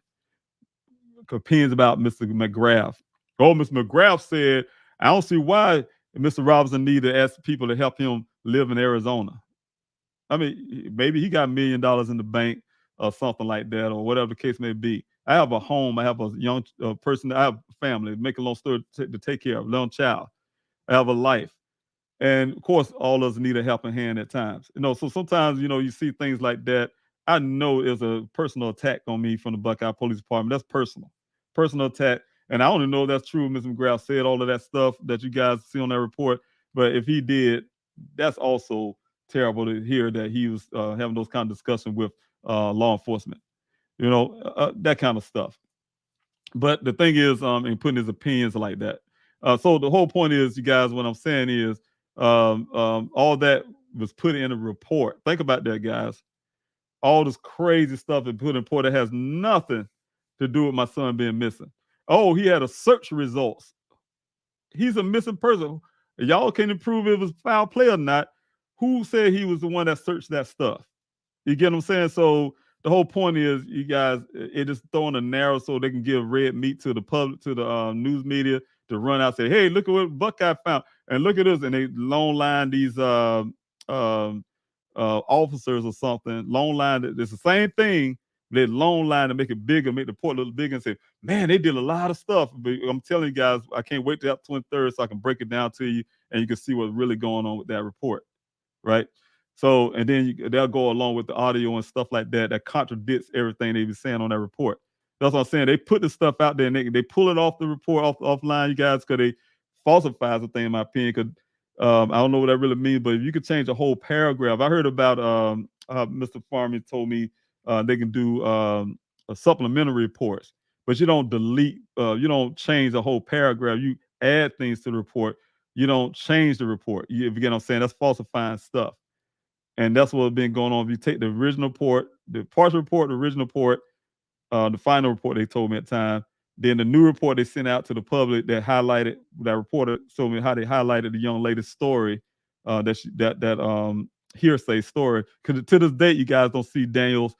Opinions about Mr. McGrath. Oh, Mr. McGrath said, I don't see why Mr. Robinson need to ask people to help him live in Arizona. I mean, maybe he got $1 million in the bank or something like that, or whatever the case may be. I have a home. I have a young person. I have a family. Make a long story to take care of, a young child. I have a life. And of course, all of us need a helping hand at times. So sometimes, you see things like that. I know it's a personal attack on me from the Buckeye Police Department. That's personal attack. And I don't even know if that's true. Mr. McGrath said all of that stuff that you guys see on that report. But if he did, that's also terrible to hear that he was having those kind of discussions with law enforcement, that kind of stuff. But the thing is, in putting his opinions like that. So the whole point is, you guys, what I'm saying is, all that was put in a report. Think about that, guys. All this crazy stuff that put in report that has nothing to do with my son being missing. Oh, he had a search results. He's a missing person. Y'all can't prove it was foul play or not. Who said he was the one that searched that stuff? You get what I'm saying? So the whole point is, you guys, it is throwing a narrow so they can give red meat to the public, to the news media, to run out and say, hey, look at what Buckeye found. And look at this. And they long line these officers or something. Long line, it's the same thing. They long line to make it bigger, make the report a little bigger, and say, man, they did a lot of stuff. But I'm telling you guys, I can't wait till the 23rd so I can break it down to you, and you can see what's really going on with that report. Right? So, and then they'll go along with the audio and stuff like that that contradicts everything they be saying on that report. That's what I'm saying. They put the stuff out there and they pull it off the report, offline, you guys, because they falsifies the thing, in my opinion. Because I don't know what that really means, but if you could change a whole paragraph. I heard about Mr. Farming told me they can do supplementary reports, but you don't delete, you don't change a whole paragraph. You add things to the report. You don't change the report. If you get what I'm saying, that's falsifying stuff. And that's what's been going on. If you take the original report, the partial report, the original report, the final report they told me at the time, then the new report they sent out to the public that highlighted, that reporter told me how they highlighted the young lady's story, that hearsay story. Because to this date, you guys don't see Daniel's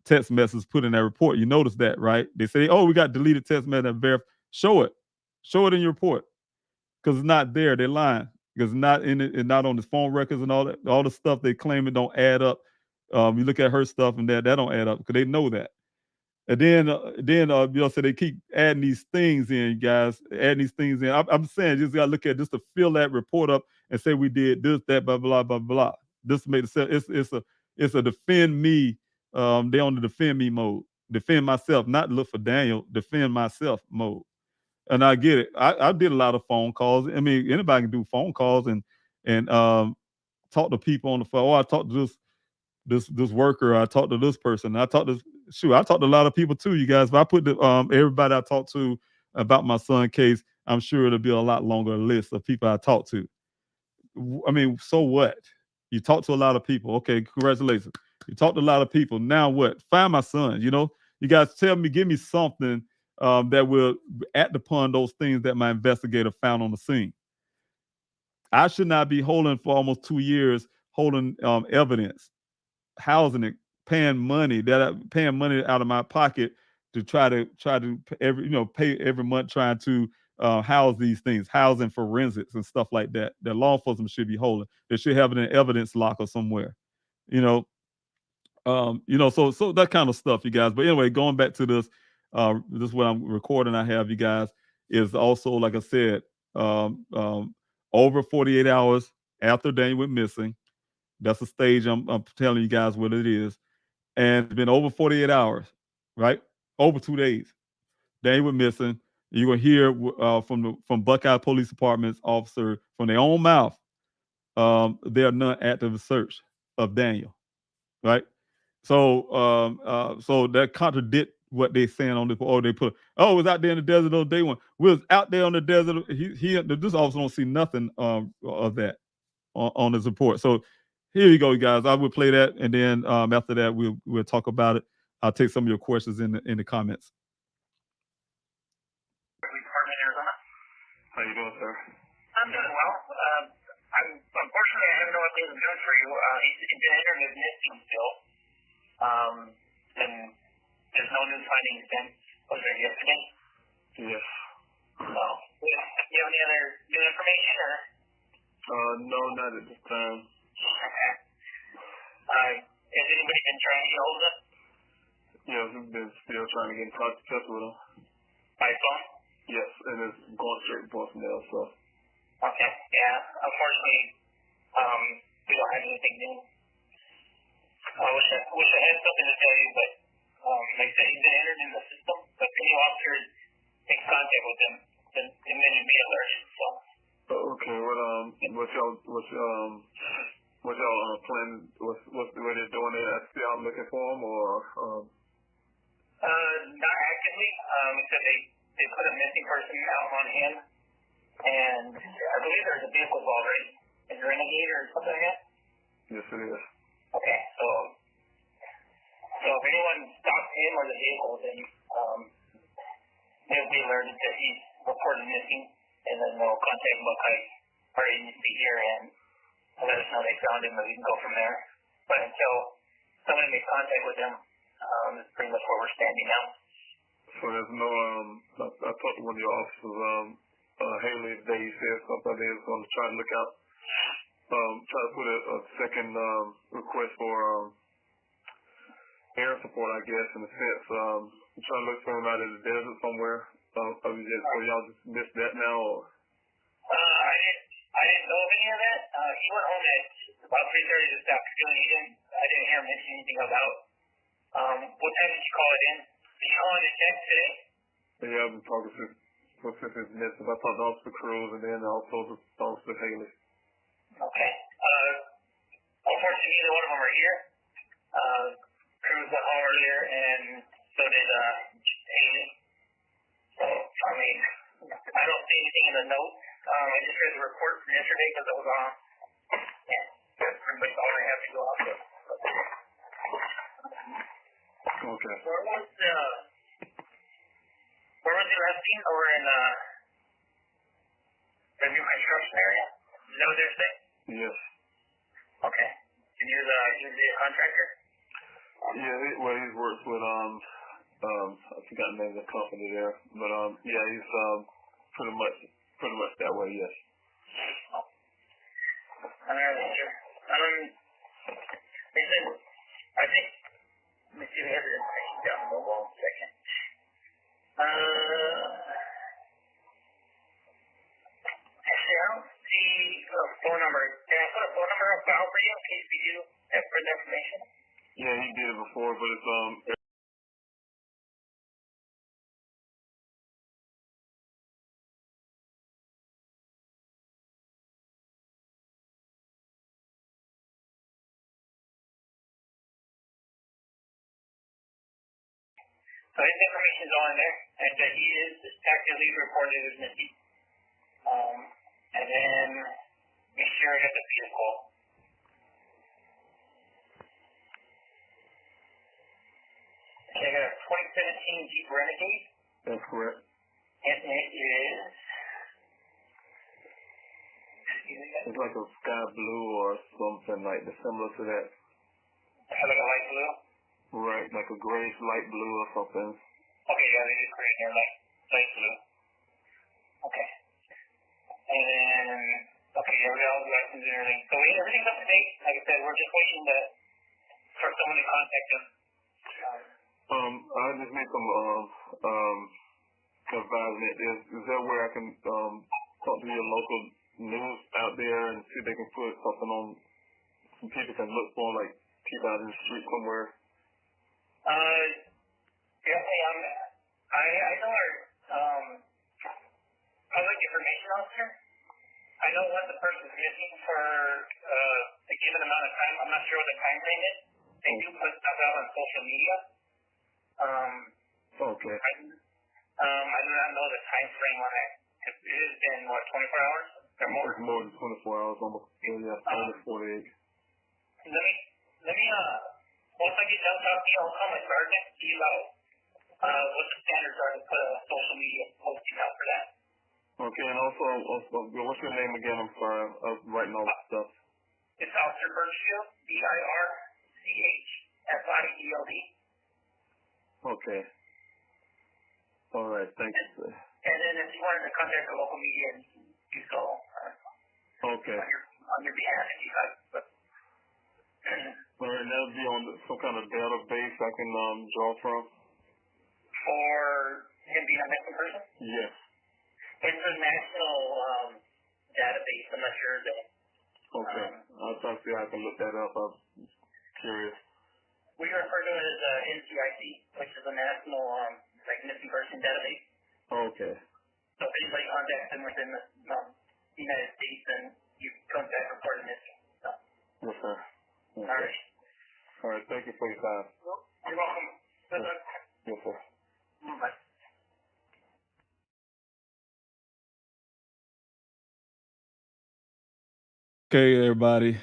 text messages put in that report. You notice that, right? They say, "Oh, we got deleted text message." Show it, show it in your report, because it's not there. They're lying because it's not in it, and not on the phone records and all that. All the stuff they claim it don't add up. You look at her stuff and that don't add up because they know that. And then so they keep adding these things in, guys, adding these things in. I'm saying just gotta look at just to fill that report up and say we did this, that, blah, blah, blah, blah. This makes sense. It's a defend me. They on the defend me mode. Defend myself, not look for Daniel. Defend myself mode. And I get it. I did a lot of phone calls. I mean, anybody can do phone calls and talk to people on the phone. Oh, I talked to this worker. I talked to this person. I talked to a lot of people too, you guys. If I put everybody I talked to about my son case, I'm sure it'll be a lot longer list of people I talked to. I mean, so what? You talk to a lot of people. Okay, congratulations. You talked to a lot of people. Now what? Find my son. You guys tell me, give me something that will act upon those things that my investigator found on the scene. I should not be holding for almost 2 years, holding evidence, housing it, paying money out of my pocket to try to pay every month, trying to house these things, housing forensics and stuff like that. That law enforcement should be holding. They should have it in an evidence locker somewhere. You know, so that kind of stuff, you guys. But anyway, going back to this is what I'm recording. I have you guys is also, like I said, over 48 hours after Daniel went missing. That's the stage I'm telling you guys what it is. And it's been over 48 hours, right? Over 2 days. Daniel went missing. You're gonna hear from Buckeye Police Department's officer from their own mouth. There are none active search of Daniel, right? So that contradict what they saying on this. Oh, they put. Oh, it was out there in the desert on day one. We was out there on the desert. This officer don't see nothing of that on his report. So here you go, guys. I will play that, and then after that, we'll talk about it. I'll take some of your questions in the comments. Department, Arizona. How you doing, sir? I'm doing well. Unfortunately, I have no update on good for you. He's been entered as missing still. And there's no new findings since. Was there yesterday? Yes. No. Do you have any other new information, or? No, not at this time. Okay. Has anybody been trying to get hold of him? Yes, we've been still trying to get in touch with him. By phone? Yes, and it's going straight to voicemail, so. Okay, yeah. Unfortunately, we don't have anything new. I wish I had something to tell you, but like I said, he's been entered in the system. But if any officers make contact with him, then they would be alerted. So. Okay, what's y'all plan? What's the way they're doing it? Still out looking for him, or? Not actively. Except they put a missing person out on him, and I believe there's a vehicle already. Is there a Renegade or something like that? Yes, it is. Okay, so if anyone stops him or the vehicle, then they'll be alerted that he's reported missing, and then they'll contact Buckeye or agency here and let us know they found him, and we can go from there. But until somebody makes contact with him, that's pretty much where we're standing now. So there's no, I talked to one of your officers, Haley, today. He said something they was going to try to look out, try to put a second request for air support, I guess, in a sense. Trying to look for him out in the desert somewhere. So y'all just missed that now, or? I didn't know of any of that. He went home at about 3:30 this afternoon. I didn't hear him mention anything about. What time did you call it in? Did you call in at 10 today? Yeah, I've been talking since his missing. I talked to Officer Cruz and then also to Officer Haley. Okay. Unfortunately, neither one of them are here. Cruz went home earlier, and so did Haley. So, I mean, I don't see anything in the notes I just read the report from yesterday because it was on. Yeah, pretty much all I have to go off of. Okay. Where was the last scene? Over in the new construction area? Is that what they're saying? Yes. Okay. And you're the contractor? Yeah, well, he works with, I forgot the name of the company there, but, yeah, he's, pretty much that way, yes. All right, sure. They said, I think, let me see if we have the information down below. 1 second. Actually, I don't see a phone number. Can I put a phone number on file for you in case we do have further information? Yeah, he did it before, but it's, So his information is on there, and he is actively reported as missing. And then make sure I got the vehicle. Okay, I got a 2017 Jeep Renegade. that's correct. And it is. It's like a sky blue or something like similar to that. Like a light blue? Right, like a grayish light blue or something. Okay, yeah, they just put it in there, light blue. Okay. And then, okay, yeah, we got all the license and everything. So everything's up to date. Like I said, we're just waiting for someone to contact them. I just need some, advisement. Is there where I can, talk to your local news out there and see if they can put something on, some people can look for, like, people out in the street somewhere? Yeah, I know our, public information officer. I know once a person's missing for, a given amount of time, I'm not sure what the time frame is. They do put stuff out on social media. Okay. I do not know the time frame on it. It has been, 24 hours or more? It's more than 24 hours, almost 48. Let me, once I get done talking, I'll call my sergeant, see about, what the standards are to put a social media posting out for that. Okay, and also, what's your name again? I'm sorry, I was writing all this stuff. It's Officer Birchfield, Birchfield. Okay. All right, thank you, sir. And then if you wanted to contact the local media, you can do so. Okay. On your behalf, if you'd like. But, all right, that'll be on some kind of database I can draw from. for him being a missing person? Yes. It's a national database. I'm not sure that. Okay. I'll try to see how I can look that up. I'm curious. We refer to it as NCIC, which is a national missing person database. Okay. So if anybody contacts them within the United States, then you contact report a missing. So. Yes, sir. All Okay. right. All right. Thank you for your time. You're welcome. Good luck. Yes, sir. Bye. Okay, everybody.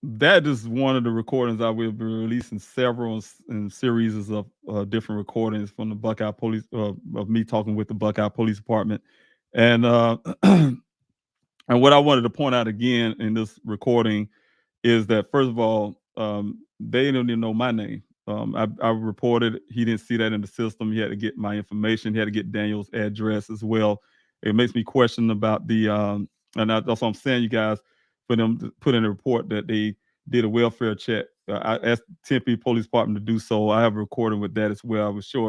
That is one of the recordings I will be releasing several in series of different recordings from the Buckeye Police of me talking with the Buckeye Police Department, and and what I wanted to point out again in this recording is that first of all, they don't even know my name. I reported he didn't see that in the system. He had to get my information. He had to get Daniel's address as well. It makes me question about the that's what I'm saying, you guys, for them to put in a report that they did a welfare check. I asked Tempe Police Department to do so. I have a recording with that as well. I will show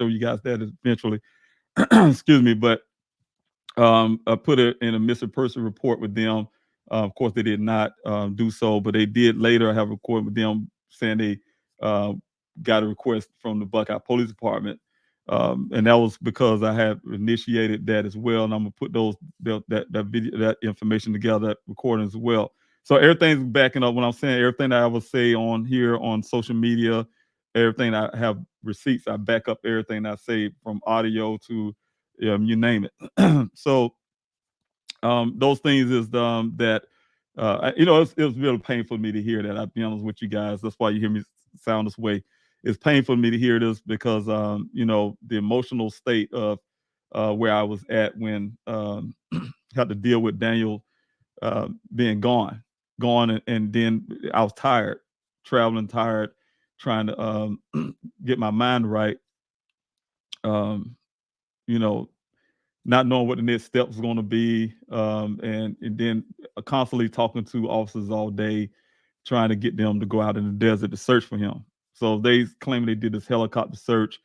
you guys that eventually. Excuse me, but I put it in a missing person report with them. Of course, they did not do so, but they did later have a report with them saying they uh, got a request from the Buckeye Police Department, and that was because I had initiated that as well. And I'm gonna put that video, that information together, that recording as well. So everything's backing up what I'm saying. Everything that I will say on here on social media, everything I have receipts, I back up everything I say from audio to you name it. So those things is that it was really painful for me to hear that. I'll be honest with you guys. That's why you hear me sound this way. It's painful for me to hear this because the emotional state of where I was at when had to deal with Daniel being gone, and then I was tired, traveling tired, trying to get my mind right. Um, you know, not knowing what the next step was going to be, and then constantly talking to officers all day, trying to get them to go out in the desert to search for him. So if they claim they did this helicopter search.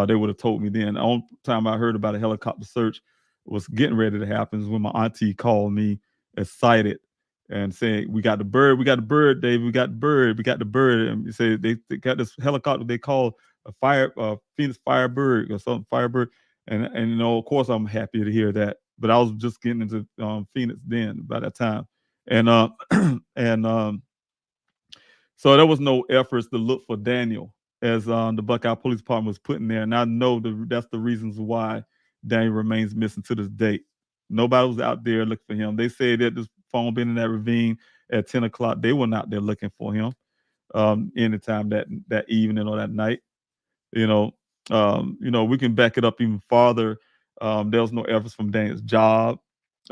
They would have told me then. The only time I heard about a helicopter search was getting ready to happen is when my auntie called me excited and saying, "We got the bird, Dave, we got the bird, we got the bird." And you say they got this helicopter they call a Phoenix Firebird or something, Firebird. And of course I'm happy to hear that. But I was just getting into Phoenix then by that time. And and so there was no efforts to look for Daniel as the Buckeye Police Department was putting there. And I know that's the reasons why Daniel remains missing to this date. Nobody was out there looking for him. They said that this phone been in that ravine at 10 o'clock. They weren't out there looking for him anytime that evening or that night. You know, we can back it up even farther. There was no efforts from Daniel's job,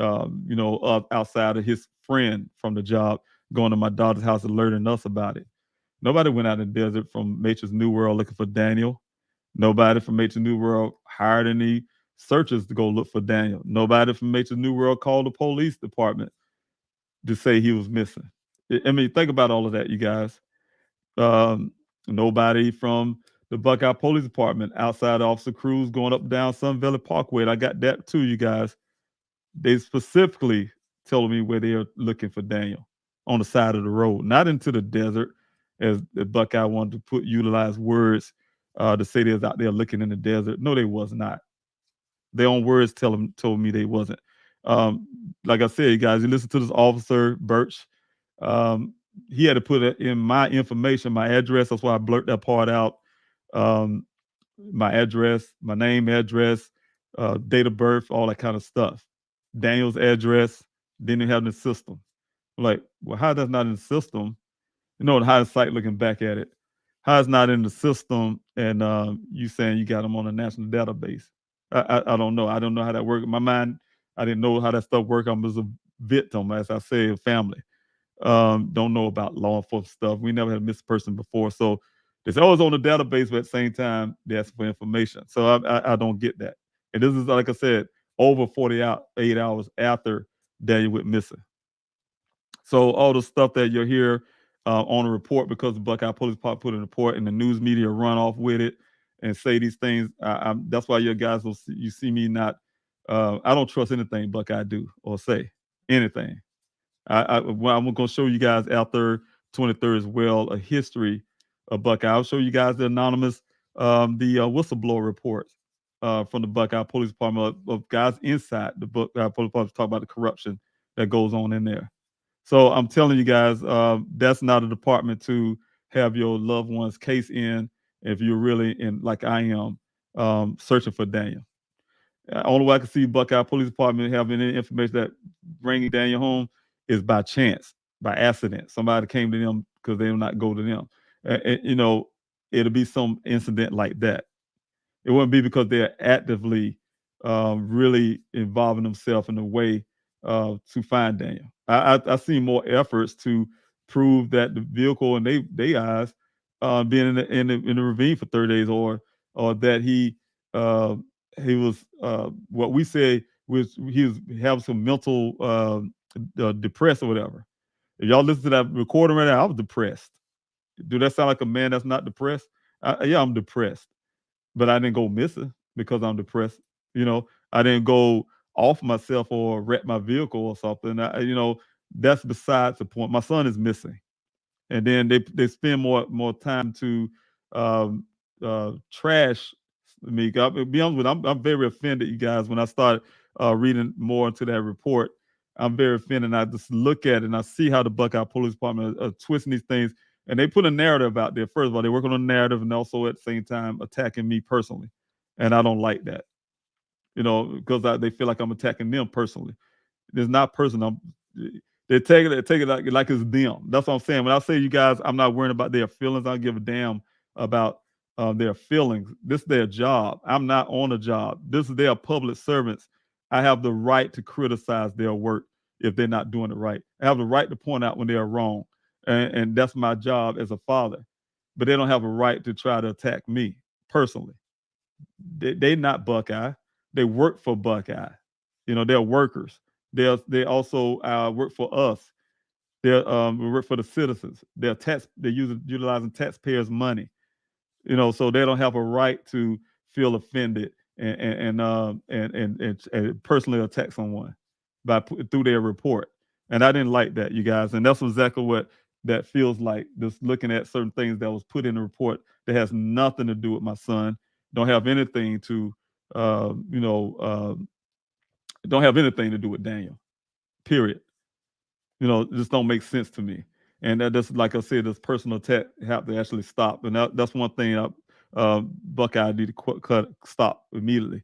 outside of his friend from the job going to my daughter's house alerting us about it. Nobody went out in the desert from Nature's New World looking for Daniel. Nobody from Nature's New World hired any searchers to go look for Daniel. Nobody from Nature's New World called the police department to say he was missing. I mean, think about all of that, you guys. Um, Nobody from the Buckeye Police Department outside Officer Cruz going up and down Sun Valley Parkway. And I got that too, you guys. They specifically telling me where they're looking for Daniel on the side of the road, not into the desert, as the Buckeye wanted to utilize words to say they was out there looking in the desert. No, they was not. Their own words told me they wasn't. Like I said, you guys, you listen to this officer Birch. Um, he had to put it in my information, my address. That's why I blurt that part out. Um, my address, my name, address, date of birth, all that kind of stuff. Daniel's address didn't have in the system. Like, well, how that's not in the system? In hindsight, looking back at it, how it's not in the system, and you saying you got them on a national database. I don't know. I don't know how that works. In my mind, I didn't know how that stuff worked. I was a victim, as I say, of family. Don't know about law enforcement stuff. We never had a missing person before, so it's always on the database, but at the same time, they ask for information. So I don't get that. And this is, like I said, over 48 hours after Daniel went missing. So all the stuff that you'll hear on a report, because the Buckeye Police Department put in a report and the news media run off with it and say these things. That's why you guys you see me not. I don't trust anything Buckeye do or say anything. Well, I'm going to show you guys after 23rd as well a history of Buckeye. I'll show you guys the anonymous, the whistleblower reports from the Buckeye Police Department of guys inside the Buckeye Police Department talk about the corruption that goes on in there. So I'm telling you guys, that's not a department to have your loved one's case in if you're really in, like I am, searching for Daniel. Only way I can see Buckeye Police Department having any information that bringing Daniel home is by chance, by accident. Somebody came to them because they will not go to them. It'll be some incident like that. It wouldn't be because they're actively really involving themselves in a way to find Daniel. I see more efforts to prove that the vehicle in they eyes being in the ravine for 30 days, or that he was what we say was he was having some mental depressed or whatever. If y'all listen to that recording right now, I was depressed. Do that sound like a man that's not depressed? Yeah, I'm depressed, but I didn't go missing because I'm depressed. I didn't go off myself or wreck my vehicle or something. That's besides the point. My son is missing, and then they spend more time to trash me. I'll be honest with you, I'm very offended, you guys. When I started reading more into that report, I'm very offended. I just look at it and I see how the Buckeye Police Department are twisting these things, and they put a narrative out there. First of all, they work on a narrative, and also at the same time attacking me personally, and I don't like that. because they feel like I'm attacking them personally. It's not personal. They take it like it's them. That's what I'm saying. When I say you guys, I'm not worrying about their feelings. I don't give a damn about their feelings. This is their job. I'm not on a job. This is their public servants. I have the right to criticize their work if they're not doing it right. I have the right to point out when they are wrong, and that's my job as a father. But they don't have a right to try to attack me personally. They not Buckeye. They work for Buckeye. They're workers. They also work for us. We work for the citizens. They're utilizing taxpayers' money. So they don't have a right to feel offended and personally attack someone through their report. And I didn't like that, you guys. And that's exactly what that feels like. Just looking at certain things that was put in the report that has nothing to do with my son. Don't have anything to, uh, you know, uh, don't have anything to do with Daniel. Period. Just don't make sense to me. And that's like I said, this personal attack have to actually stop. And that's one thing Buckeye need to stop immediately.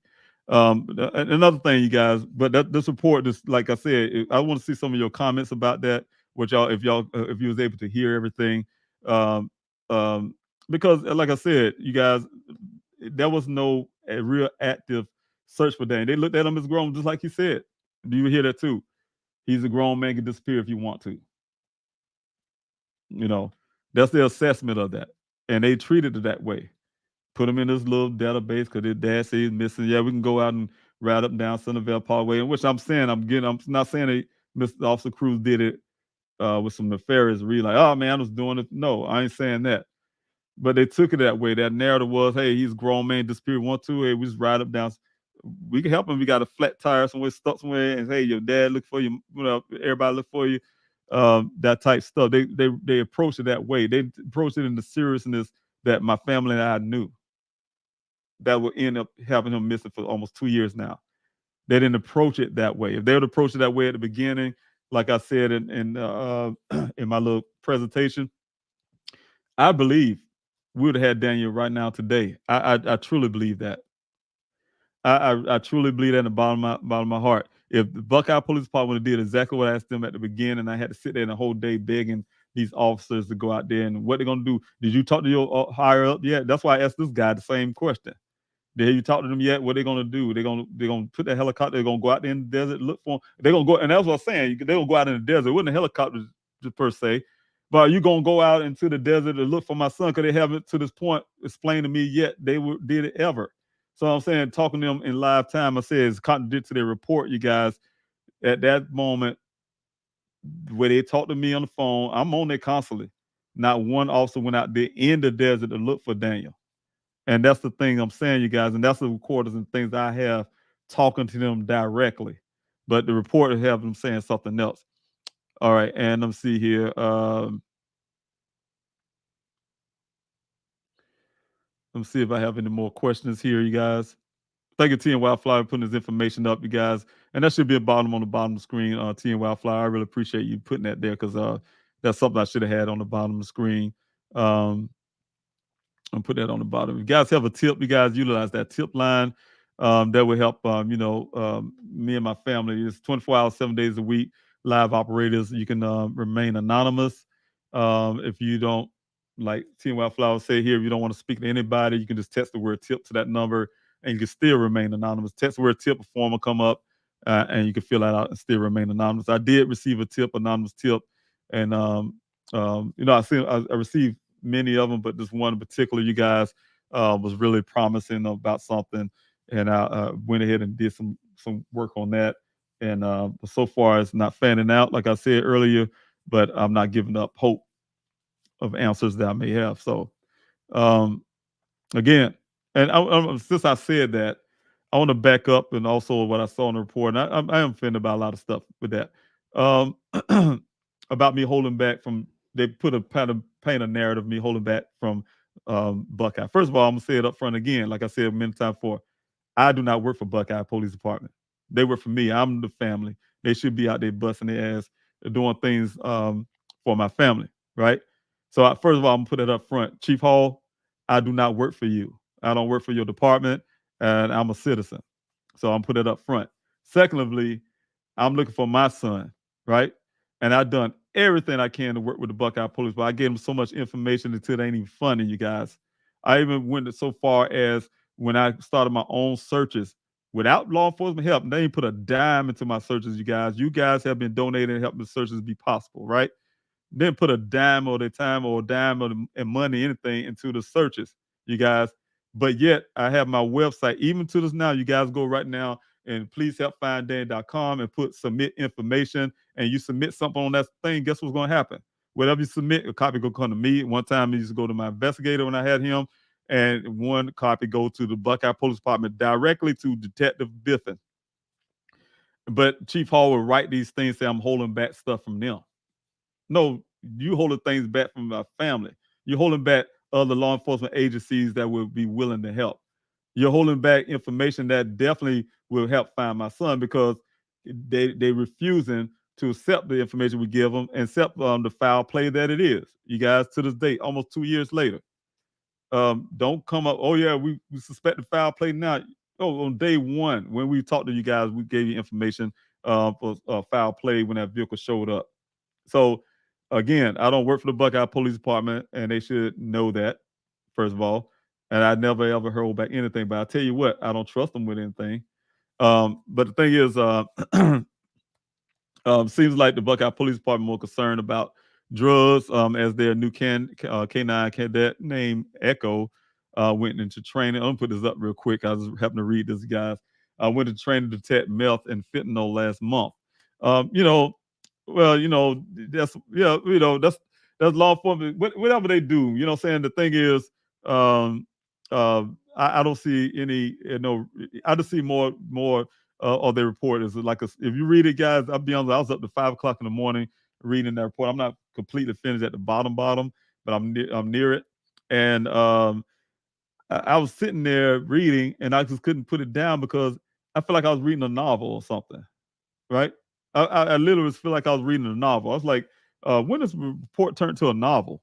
Another thing, you guys, but this report is like I said, I want to see some of your comments about that. Which if you was able to hear everything, um, um, because like I said, you guys, there was no real active search for Daniel. They looked at him as grown, just like he said. Do you hear that too? He's a grown man, can disappear if you want to. You know, that's their assessment of that. And they treated it that way. Put him in this little database because their dad says he's missing. Yeah, we can go out and ride up and down Centerville Parkway, in which I'm not saying that Mr. Officer Cruz did it with some nefarious reason, like, oh man, I was doing it. No, I ain't saying that. But they took it that way. That narrative was, hey, he's a grown man, disappeared, want to, hey, we just ride up down. We can help him. We got a flat tire somewhere, stuck somewhere, and hey, your dad look for you. Everybody look for you. That type stuff. They approached it that way. They approached it in the seriousness that my family and I knew that would end up having him missing for almost 2 years now. They didn't approach it that way. If they would approach it that way at the beginning, like I said in in my little presentation, I believe we would have had Daniel right now today. I truly believe that. I truly believe that in the bottom of my heart. If the Buckeye Police Department did exactly what I asked them at the beginning, I had to sit there the whole day begging these officers to go out there and what they're gonna do. Did you talk to your higher up yet? That's why I asked this guy the same question. Did you talk to them yet? What are they gonna do? They're gonna put that helicopter. They're gonna go out there in the desert, look for them. They're gonna go, and that's what I'm saying. They're gonna go out in the desert. It wasn't a helicopter per se, but are you gonna go out into the desert to look for my son? Because they haven't to this point explained to me yet did it ever. So I'm saying, talking to them in live time, I said it's contradict to their report, you guys. At that moment, where they talked to me on the phone, I'm on there constantly. Not one officer went out there in the desert to look for Daniel. And that's the thing I'm saying, you guys, and that's the recorders and things I have talking to them directly. But the reporter have them saying something else. All right, and let me see here. Let me see if I have any more questions here, you guys. Thank you, T and Wildflower, for putting this information up, you guys. And that should be a bottom on the bottom of the screen, T and Wildflower. I really appreciate you putting that there because that's something I should have had on the bottom of the screen. And put that on the bottom. If you guys have a tip, you guys utilize that tip line. That will help, me and my family. It's 24 hours, 7 days a week. Live operators. You can remain anonymous. If you don't, like Team Wildflower say here, if you don't want to speak to anybody, you can just text the word tip to that number and you can still remain anonymous. Text the word tip, a form will come up and you can fill that out and still remain anonymous. I did receive a tip, anonymous tip. And, I received many of them, but this one in particular, you guys, was really promising about something, and I went ahead and did some work on that. And so far, it's not fanning out, like I said earlier, but I'm not giving up hope of answers that I may have. So, again, and since I said that, I want to back up and also what I saw in the report. And I am offended by a lot of stuff with that. About me holding back from, they put paint a narrative of me holding back from Buckeye. First of all, I'm gonna say it up front again, like I said many times before. I do not work for Buckeye Police Department. They work for me. I'm the family. They should be out there busting their ass, doing things for my family, right? So first of all, I'm gonna put it up front. Chief Hall, I do not work for you. I don't work for your department, and I'm a citizen. So I'm put it up front. Secondly, I'm looking for my son, right? And I've done everything I can to work with the Buckeye Police, but I gave them so much information until it ain't even funny, you guys. I even went so far as when I started my own searches without law enforcement help, they ain't put a dime into my searches, you guys. You guys have been donating and helping the searches be possible, right? Didn't put a dime or their time or a dime or and money, anything into the searches, you guys. But yet I have my website, even to this now, you guys go right now and please help finddan.com and put submit information and you submit something on that thing, guess what's going to happen? Whatever you submit, a copy will come to me. One time I used to go to my investigator when I had him, and one copy go to the Buckeye Police Department directly to Detective Biffin. But Chief Hall would write these things, say I'm holding back stuff from them. No, you holding things back from my family. You're holding back other law enforcement agencies that will be willing to help. You're holding back information that definitely will help find my son because they refusing to accept the information we give them and accept the foul play that it is. You guys, to this day, almost 2 years later, don't come up. Oh yeah, we suspect the foul play now. Oh, on day one when we talked to you guys, we gave you information for foul play when that vehicle showed up. So again, I don't work for the Buckeye Police Department, and they should know that, first of all. And I never ever hold back anything. But I tell you what, I don't trust them with anything. But the thing is, seems like the Buckeye Police Department more concerned about drugs as their new K9 cadet named Echo went into training. I'm going to put this up real quick. I was happened to read this, guys. I went to training to detect meth and fentanyl last month. You know, well, that's that's law enforcement. Whatever they do, you know, what I'm saying the thing is, um, I don't see any, I just see more or their report is like if you read it, guys. I'll be honest, I was up to 5 o'clock in the morning reading that report. I'm not completely finished at the bottom, but I'm near it. And I was sitting there reading, and I just couldn't put it down because I feel like I was reading a novel or something, right? I literally feel like I was reading a novel. I was like, when does the report turn to a novel?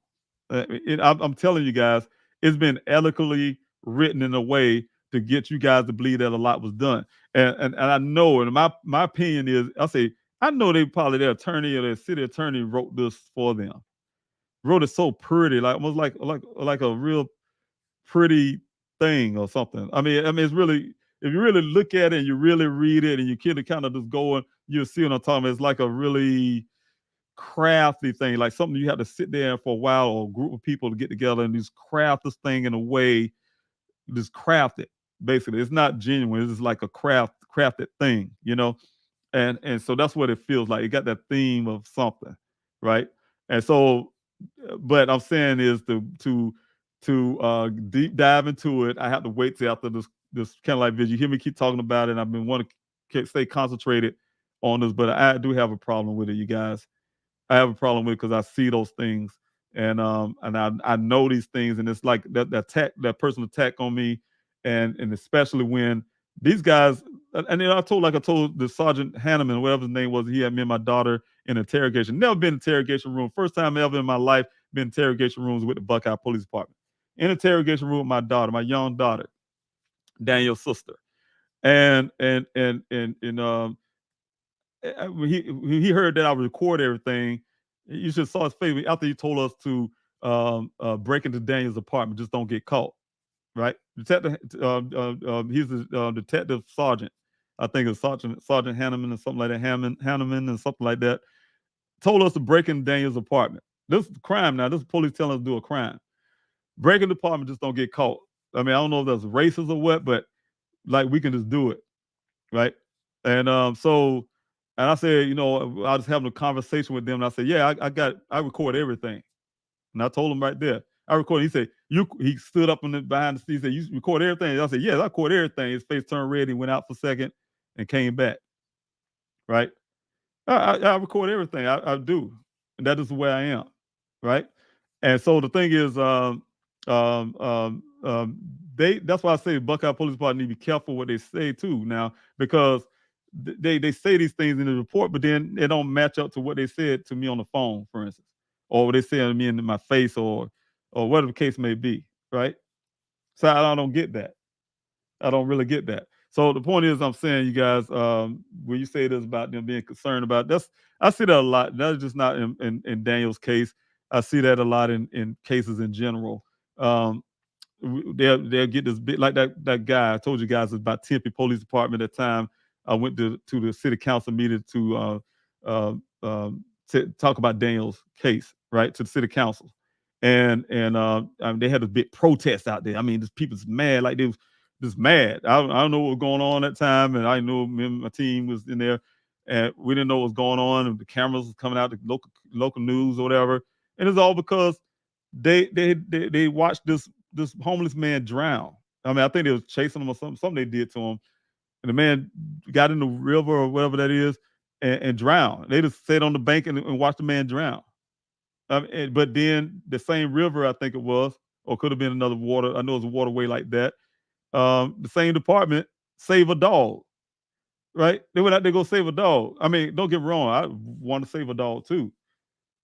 I'm telling you guys, it's been eloquently written in a way to get you guys to believe that a lot was done. And I know, and my opinion is, I know they probably their attorney or their city attorney wrote this for them. Wrote it so pretty, like almost like a real pretty thing or something. I mean, it's really, if you really look at it and you really read it and you kind of just go and you'll see what I'm talking about. It's like a really crafty thing, like something you have to sit there for a while or a group of people to get together and just craft this thing in a way, just craft it. Basically, it's not genuine. It's just like a crafted thing, and so that's what it feels like. It got that theme of something, right? And so, but I'm saying is to deep dive into it. I have to wait till after this Candlelight Vigil. You hear me keep talking about it. And I've been wanting to stay concentrated on this, but I do have a problem with it, you guys. I have a problem with it because I see those things and I know these things, and it's like that person attack on me, and especially when these guys, and then I told the Sergeant Hanneman, whatever his name was, he had me and my daughter in interrogation. Never been in interrogation room. First time ever in my life been in interrogation rooms with the Buckeye Police Department. In interrogation room with my daughter, my young daughter, Daniel's sister, and when he heard that I would record everything, you should saw his face after he told us to break into Daniel's apartment, just don't get caught, right? Detective, he's the detective sergeant. I think it's Sergeant Hanneman or something like that. Hanneman and something like that. Told us to break into Daniel's apartment. This is crime now. This is police telling us to do a crime. Break into the apartment, just don't get caught. I mean, I don't know if that's racist or what, but like we can just do it, right? And and I said, I was having a conversation with them, and I said, yeah, I record everything, and I told him right there, I recorded. He said, he stood up behind the seat, he said, you record everything? And I said, yes, I record everything. His face turned red, he went out for a second and came back, right? I record everything. I do, and that is the way I am, right? And so the thing is, um, um, um, that's why I say Buckeye Police Department need to be careful what they say too now, because they say these things in the report, but then they don't match up to what they said to me on the phone, for instance, or what they said to me in my face, or whatever the case may be, right? So I don't get that. I don't really get that. So the point is, I'm saying, you guys, when you say this about them being concerned about that's, I see that a lot. That's just not in Daniel's case. I see that a lot in cases in general. Um, they'll get this bit like that guy I told you guys about Tempe Police Department at the time. I went to the city council meeting uh, to talk about Daniel's case, right, to the city council, I mean, they had a big protest out there. I mean, just people's mad, like they was just mad. I don't know what was going on at the time, and I knew me and my team was in there, and we didn't know what was going on. And the cameras was coming out, the local news or whatever, and it's all because they watched this homeless man drown. I mean, I think they was chasing him or something they did to him, and the man got in the river or whatever that is and drowned. They just sat on the bank and watched the man drown. But then the same river, I think it was, or could have been another water. I know it's a waterway like that. The same department save a dog, right? They went out there to go save a dog. I mean, don't get me wrong, I want to save a dog too,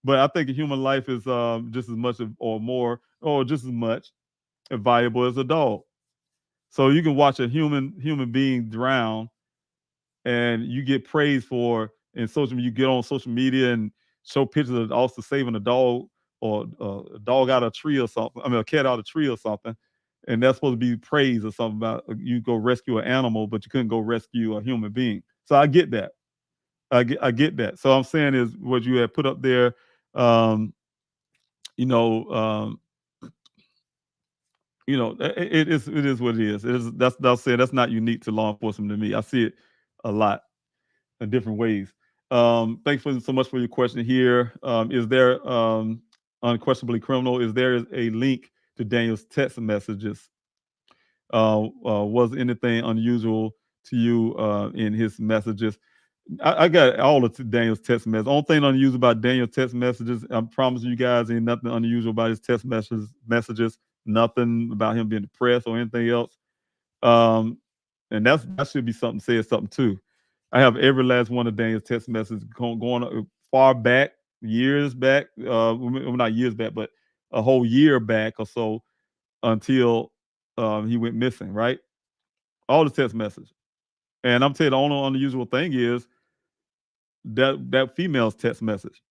but I think a human life is just as much or more or just as much valuable as a dog. So you can watch a human being drown, and you get praise for in social. You get on social media and show pictures of also saving a dog or a dog out of a tree or something. I mean, a cat out of a tree or something, and that's supposed to be praise or something about you go rescue an animal, but you couldn't go rescue a human being. So I get that. I get that. So I'm saying is what you had put up there. Um, you know, um, it is what it is. It is that's I'll say that's not unique to law enforcement to me. I see it a lot in different ways. Thanks so much for your question here. Is there unquestionably criminal? Is there a link to Daniel's text messages? Was anything unusual to you in his messages? I got all of Daniel's text messages. Only thing unusual about Daniel's text messages, I promise you guys, ain't nothing unusual about his text messages. Nothing about him being depressed or anything else. Um, and that should be something said something too. I have every last one of Daniel's text messages going far back, years back. Well, not years back, but a whole year back or so until he went missing. Right, all the text messages. And I'm telling you, the only unusual thing is that female's text message.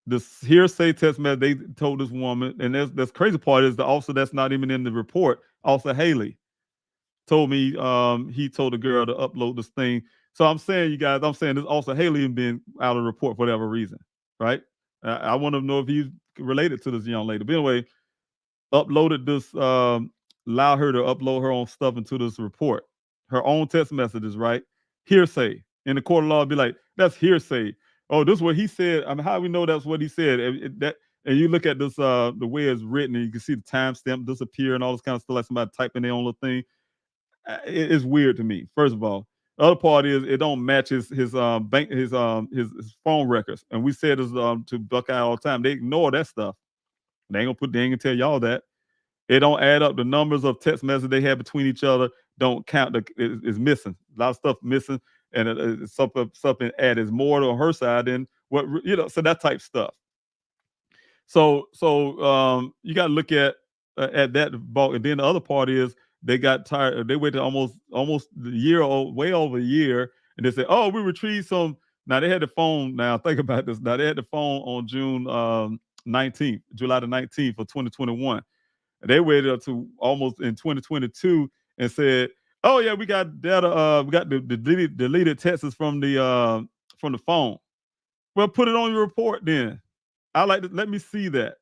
This hearsay text message they told this woman, and that's crazy part is the officer that's not even in the report, Officer Haley, told me he told the girl to upload this thing. So I'm saying, you guys, I'm saying this also Haley been out of report for whatever reason, right? I want to know if he's related to this young lady. But anyway, uploaded this, allow her to upload her own stuff into this report, her own text messages, right? Hearsay. In the court of law, be like, that's hearsay. Oh, this is what he said. I mean, how do we know that's what he said? And you look at this, the way it's written, and you can see the timestamp disappear and all this kind of stuff, like somebody typing their own little thing. It's weird to me. First of all, the other part is it don't match his bank his phone records. And we said this to Buckeye all the time. They ignore that stuff. They ain't gonna tell y'all that. It don't add up. The numbers of text messages they had between each other don't count. Is missing. A lot of stuff missing, and something added is more on her side than what So that type stuff. So you got to look at that bulk, and then the other part is they got tired. They waited almost a year, way over a year, and they said, "Oh, we retrieved some." Now they had the phone. Now think about this. Now they had the phone on June 19th, July the 19th of 2021. And they waited up to almost in 2022 and said, "Oh yeah, we got data. We got the deleted texts from the phone." Well, put it on your report then. I like to let me see that.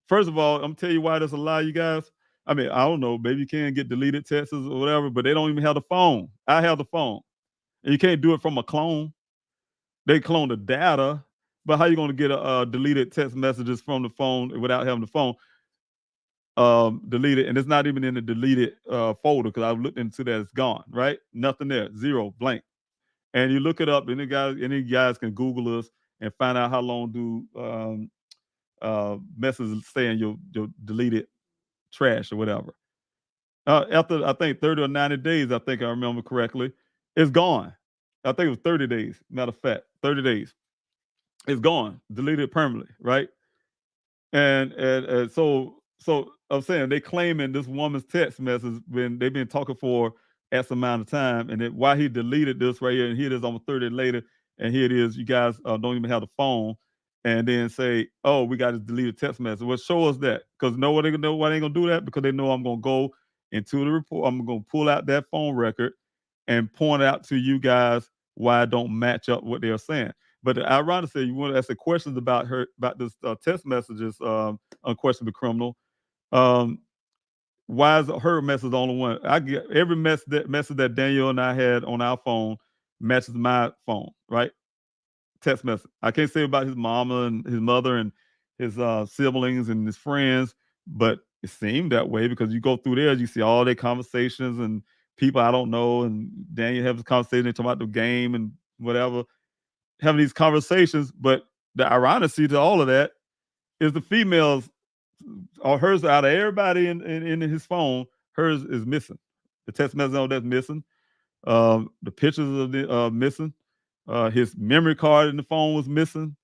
First of all, I'm gonna tell you why that's a lie, you guys. I mean, I don't know, maybe you can get deleted texts or whatever, but they don't even have the phone. I have the phone. And you can't do it from a clone. They clone the data, but how you gonna get a deleted text messages from the phone without having the phone deleted? And it's not even in the deleted folder because I looked into that, it's gone, right? Nothing there, zero, blank. And you look it up, and any guys can Google us and find out how long do messages stay in your deleted trash or whatever. After I think 30 or 90 days, I think I remember correctly, it's gone. I think it was 30 days. Matter of fact, 30 days. It's gone, deleted permanently, right? And so I'm saying they claiming this woman's text message when they've been talking for X amount of time, and then why he deleted this right here, and here it is almost 30 later, and here it is. You guys don't even have the phone, and then say, "Oh, we got to delete a text message." Well, show us that, because why they gonna do that? Because they know I'm gonna go into the report. I'm gonna pull out that phone record and point out to you guys why I don't match up what they're saying. But the ironic say you want to ask the questions about this text messages, unquestionably criminal. Um, why is her message the only one? I get every message that Daniel and I had on our phone matches my phone, right? Text message. I can't say about his mama and his mother and his siblings and his friends, but it seemed that way because you go through there, you see all their conversations and people I don't know, and Daniel has a conversation, they talk about the game and whatever, having these conversations. But the irony to all of that is the females, or hers out of everybody in his phone, hers is missing. The text message on that's missing. The pictures of the missing. His memory card in the phone was missing.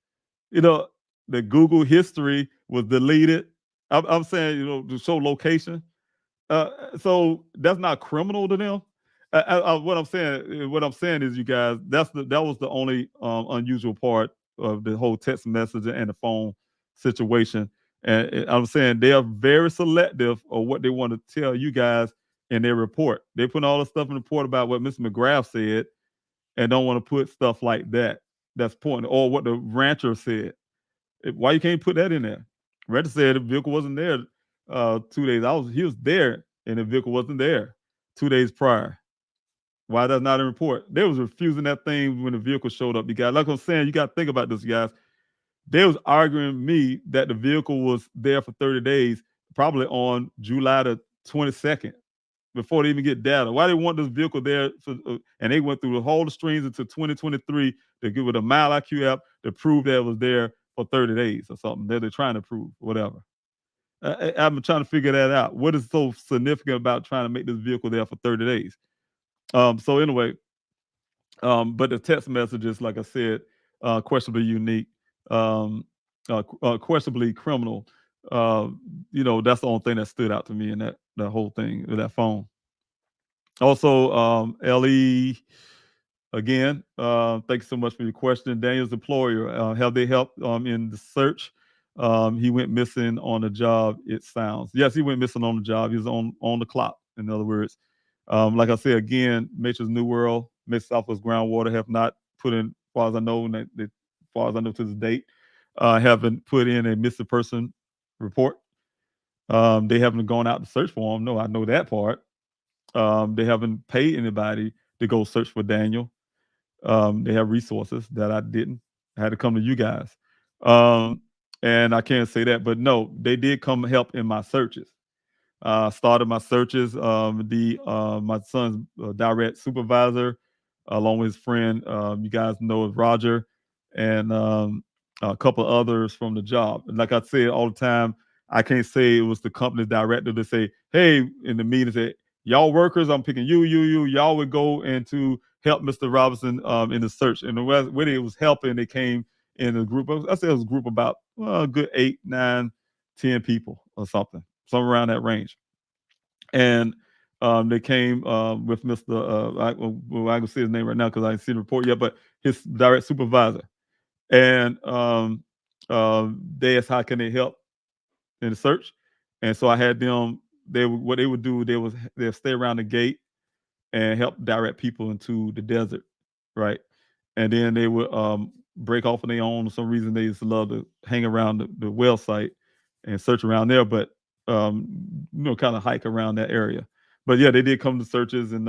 You know, the Google history was deleted. I'm saying, to show location. So that's not criminal to them. What I'm saying is, you guys, that was the only unusual part of the whole text message and the phone situation. And I'm saying they are very selective of what they want to tell you guys in their report. They put all the stuff in the report about what Mr. McGrath said, and don't want to put stuff like that. That's pointing, or what the rancher said. Why you can't put that in there? Rancher said the vehicle wasn't there 2 days. He was there, and the vehicle wasn't there 2 days prior. Why that's not a report? They was refusing that thing when the vehicle showed up. You guys, like I'm saying, you got to think about this, guys. They was arguing me that the vehicle was there for 30 days, probably on July the 22nd, before they even get data. Why they want this vehicle there? And they went through the whole streams until 2023 to give it a mile IQ app to prove that it was there for 30 days or something that they're trying to prove, whatever. I'm trying to figure that out. What is so significant about trying to make this vehicle there for 30 days? So anyway, but the text messages, like I said, questionably unique, questionably criminal. That's the only thing that stood out to me in that whole thing with that phone. Also, Le, again, thank you so much for your question. Daniel's employer, have they helped in the search? He went missing on the job, it sounds. Yes, he went missing on the job. He was on the clock, in other words. Like I said, again, Matrix New World, Miss Southwest Groundwater have not put in, as far as I know, as far as I know to this date, haven't put in a missing person report. They haven't gone out to search for him. No, I know that part. They haven't paid anybody to go search for Daniel. They have resources that I didn't. I had to come to you guys. And I can't say that, but no, they did come help in my searches. Started my searches. My son's direct supervisor, along with his friend, you guys know is Roger, and a couple others from the job. And like I said all the time, I can't say it was the company director to say, "Hey," in the meeting, say, "Y'all workers, I'm picking you. Y'all would go into help Mr. Robinson in the search." And when it was helping, they came in a group. I said it was a group about a good 8, 9, 10 people or somewhere around that range. And they came with Mr. I can say his name right now because I didn't see the report yet, but his direct supervisor. And they asked how can they help in the search. And so I had them. What they would do, they'll stay around the gate and help direct people into the desert, right? And then they would break off on their own. For some reason, they just love to hang around the well site and search around there, but kind of hike around that area. But yeah, they did come to searches, and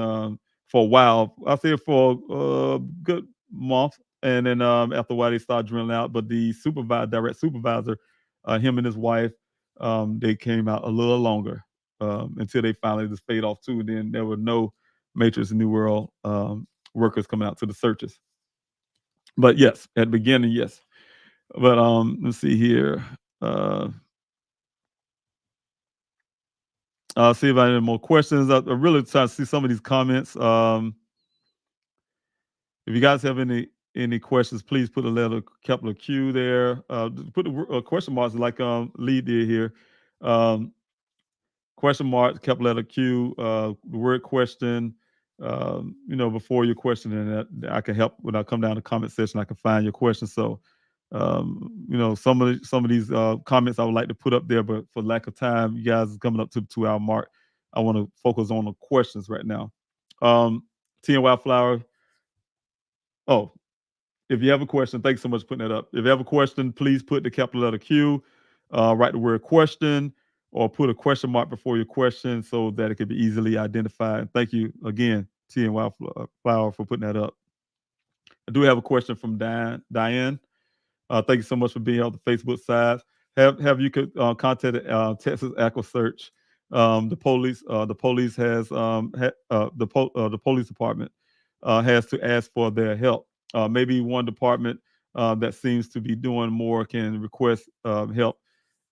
for a while, I say for a good month, and then after a while, they started drilling out. But the direct supervisor, him and his wife, they came out a little longer until they finally just fade off too. And then there were no Matrix New World workers coming out to the searches. But yes, at the beginning, yes. But let's see here. I'll see if I have any more questions. I really try to see some of these comments. If you guys have any questions, please put a letter capital Q there. Put the question marks like Lee did here. Question mark, capital letter Q, the word question, before your question, and that I can help when I come down to the comment section. I can find your question. So, some of these comments I would like to put up there, but for lack of time, you guys is coming up to the 2 hour mark. I want to focus on the questions right now. Tea and Wildflower. Oh, if you have a question, thanks so much for putting that up. If you have a question, please put the capital letter Q, write the word question, or put a question mark before your question so that it can be easily identified. Thank you again, T and Wildflower, for putting that up. I do have a question from Diane. Thank you so much for being on the Facebook side. Have you contacted Texas Aqua Search? The police has the police department has to ask for their help. Maybe one department that seems to be doing more can request help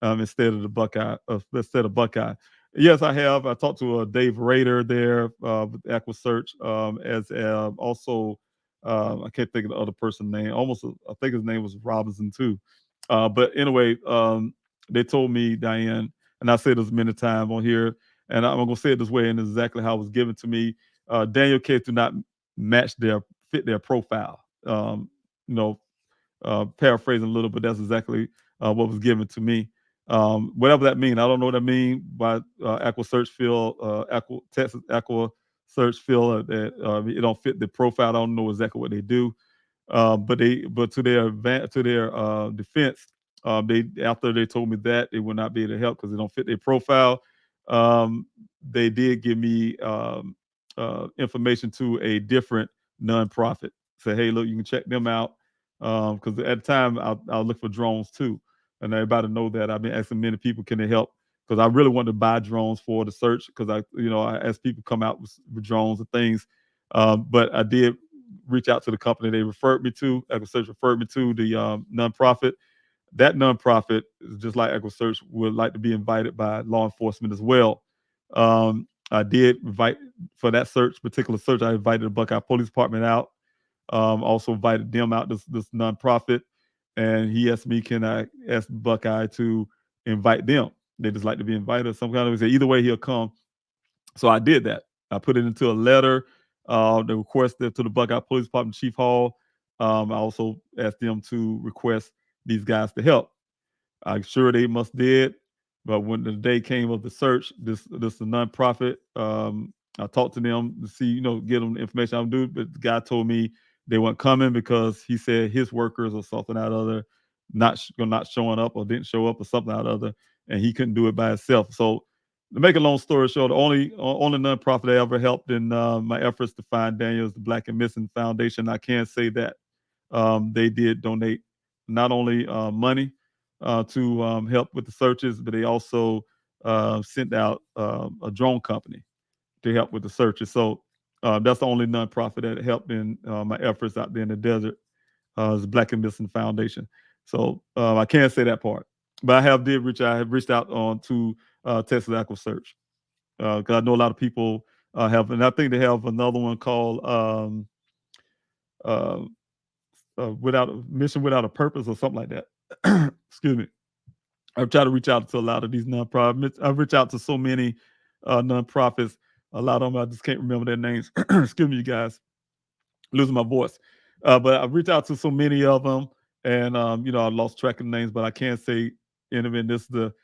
instead of the Buckeye. Instead of Buckeye. Yes, I have. I talked to Dave Rader there with Aqua Search, as also I can't think of the other person's name. I think his name was Robinson too. But anyway, they told me, Diane, and I said this many times on here, and I'm gonna say it this way, and exactly how it was given to me. Daniel case do not fit their profile. You know, paraphrasing a little, but that's exactly what was given to me. Whatever that means, I don't know what that means by Aqua Search field, Texas Aqua Search field that it don't fit the profile. I don't know exactly what they do, but to their defense, they after they told me that they would not be able to help because they don't fit their profile. They did give me information to a different nonprofit. Say, hey, look, you can check them out because at the time I'll look for drones too, and everybody know that I've been asking many people, can they help? Because I really wanted to buy drones for the search because I asked people come out with drones and things, but I did reach out to the company they referred me to. EquiSearch referred me to the nonprofit. That nonprofit, just like EquiSearch, would like to be invited by law enforcement as well. I did invite for that particular search. I invited the Buckeye Police Department out. Also invited them out. This nonprofit, and he asked me, can I ask Buckeye to invite them? They just like to be invited. Some kind of way. Either way, he'll come. So I did that. I put it into a letter. The request to the Buckeye Police Department Chief Hall. I also asked them to request these guys to help. I'm sure they must did, but when the day came of the search, this is a nonprofit. I talked to them to see, get them the information I'm doing, but the guy told me they weren't coming because he said his workers or something out of other not showing up or didn't show up or something out of other, and he couldn't do it by himself. So to make a long story short, the only nonprofit I ever helped in my efforts to find Daniel is the Black and Missing Foundation. I can say that they did donate not only money to help with the searches, but they also sent out a drone company to help with the searches. So that's the only nonprofit that helped in my efforts out there in the desert. Is the Black and Missing Foundation. So I can't say that part, but I have reached out on to Texas Aqua Search because I know a lot of people have, and I think they have another one called Without a Mission Without a Purpose or something like that. Excuse me. I've tried to reach out to a lot of these nonprofits. I've reached out to so many nonprofits. A lot of them I just can't remember their names. Excuse me, you guys. Losing my voice. But I've reached out to so many of them, and I lost track of names. But I can't say any of it. This is the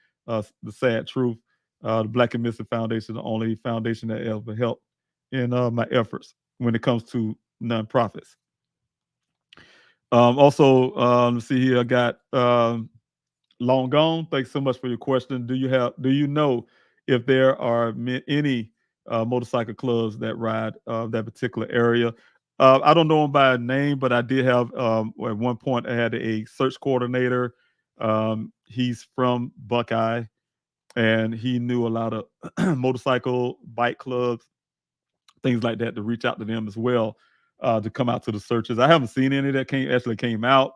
sad truth. The Black and Missing Foundation, the only foundation that ever helped in my efforts when it comes to nonprofits. Also, let's see here. I got Long Gone. Thanks so much for your question. Do you know if there are any motorcycle clubs that ride that particular area? I don't know him by name, but I did have at one point I had a search coordinator. He's from Buckeye, and he knew a lot of motorcycle bike clubs, things like that, to reach out to them as well to come out to the searches. I haven't seen any that came out,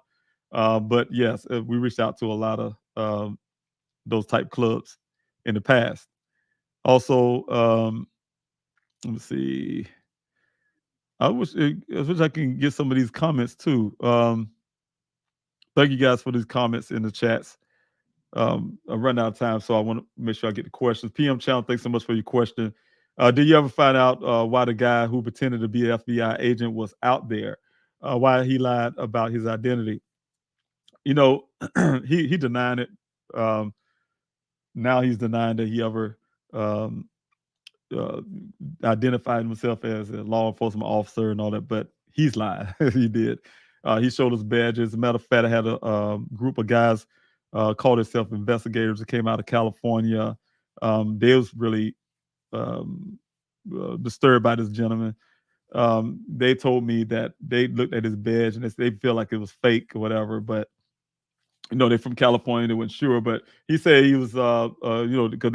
but yes, we reached out to a lot of those type clubs in the past. Also, let me see. I wish I can get some of these comments too. Thank you guys for these comments in the chats. I'm running out of time, so I want to make sure I get the questions. PM Channel, thanks so much for your question. Did you ever find out why the guy who pretended to be an FBI agent was out there? Why he lied about his identity? You know, he denied it. Um, now he's denying that he ever um, uh, identified himself as a law enforcement officer and all that, but he's lying. He did. He showed us badges. As a matter of fact, I had a group of guys called themselves investigators that came out of California. They was really um, disturbed by this gentleman. They told me that they looked at his badge and they feel like it was fake or whatever, but they're from California. They weren't sure, but he said he was, because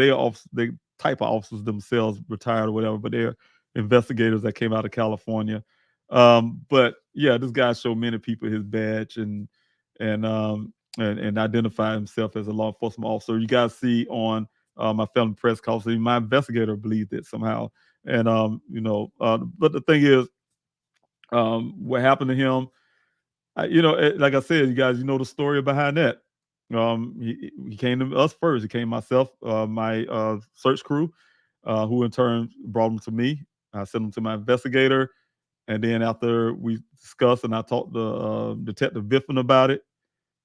they type of officers themselves, retired or whatever, but they're investigators that came out of California. But yeah, this guy showed many people his badge and and identify himself as a law enforcement officer. You guys see on my felon press call, so my investigator believed it somehow. And but the thing is, what happened to him? Like I said, you guys, you know the story behind that. He came to us first. He came myself, my search crew, who in turn brought him to me. I sent him to my investigator, and then after we discussed and I talked to Detective Biffin about it,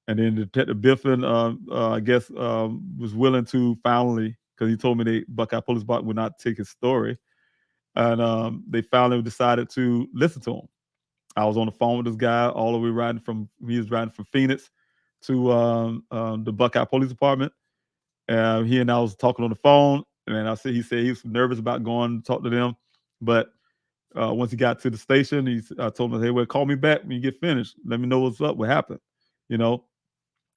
and then Detective Biffin, I guess, was willing to finally, because he told me they Buckeye Police Department would not take his story, and they finally decided to listen to him. I was on the phone with this guy all the way he was riding from Phoenix to the Buckeye Police Department. He and I was talking on the phone, and he said he was nervous about going to talk to them. But once he got to the station, I told him, hey, well, call me back when you get finished. Let me know what's up, what happened. You know,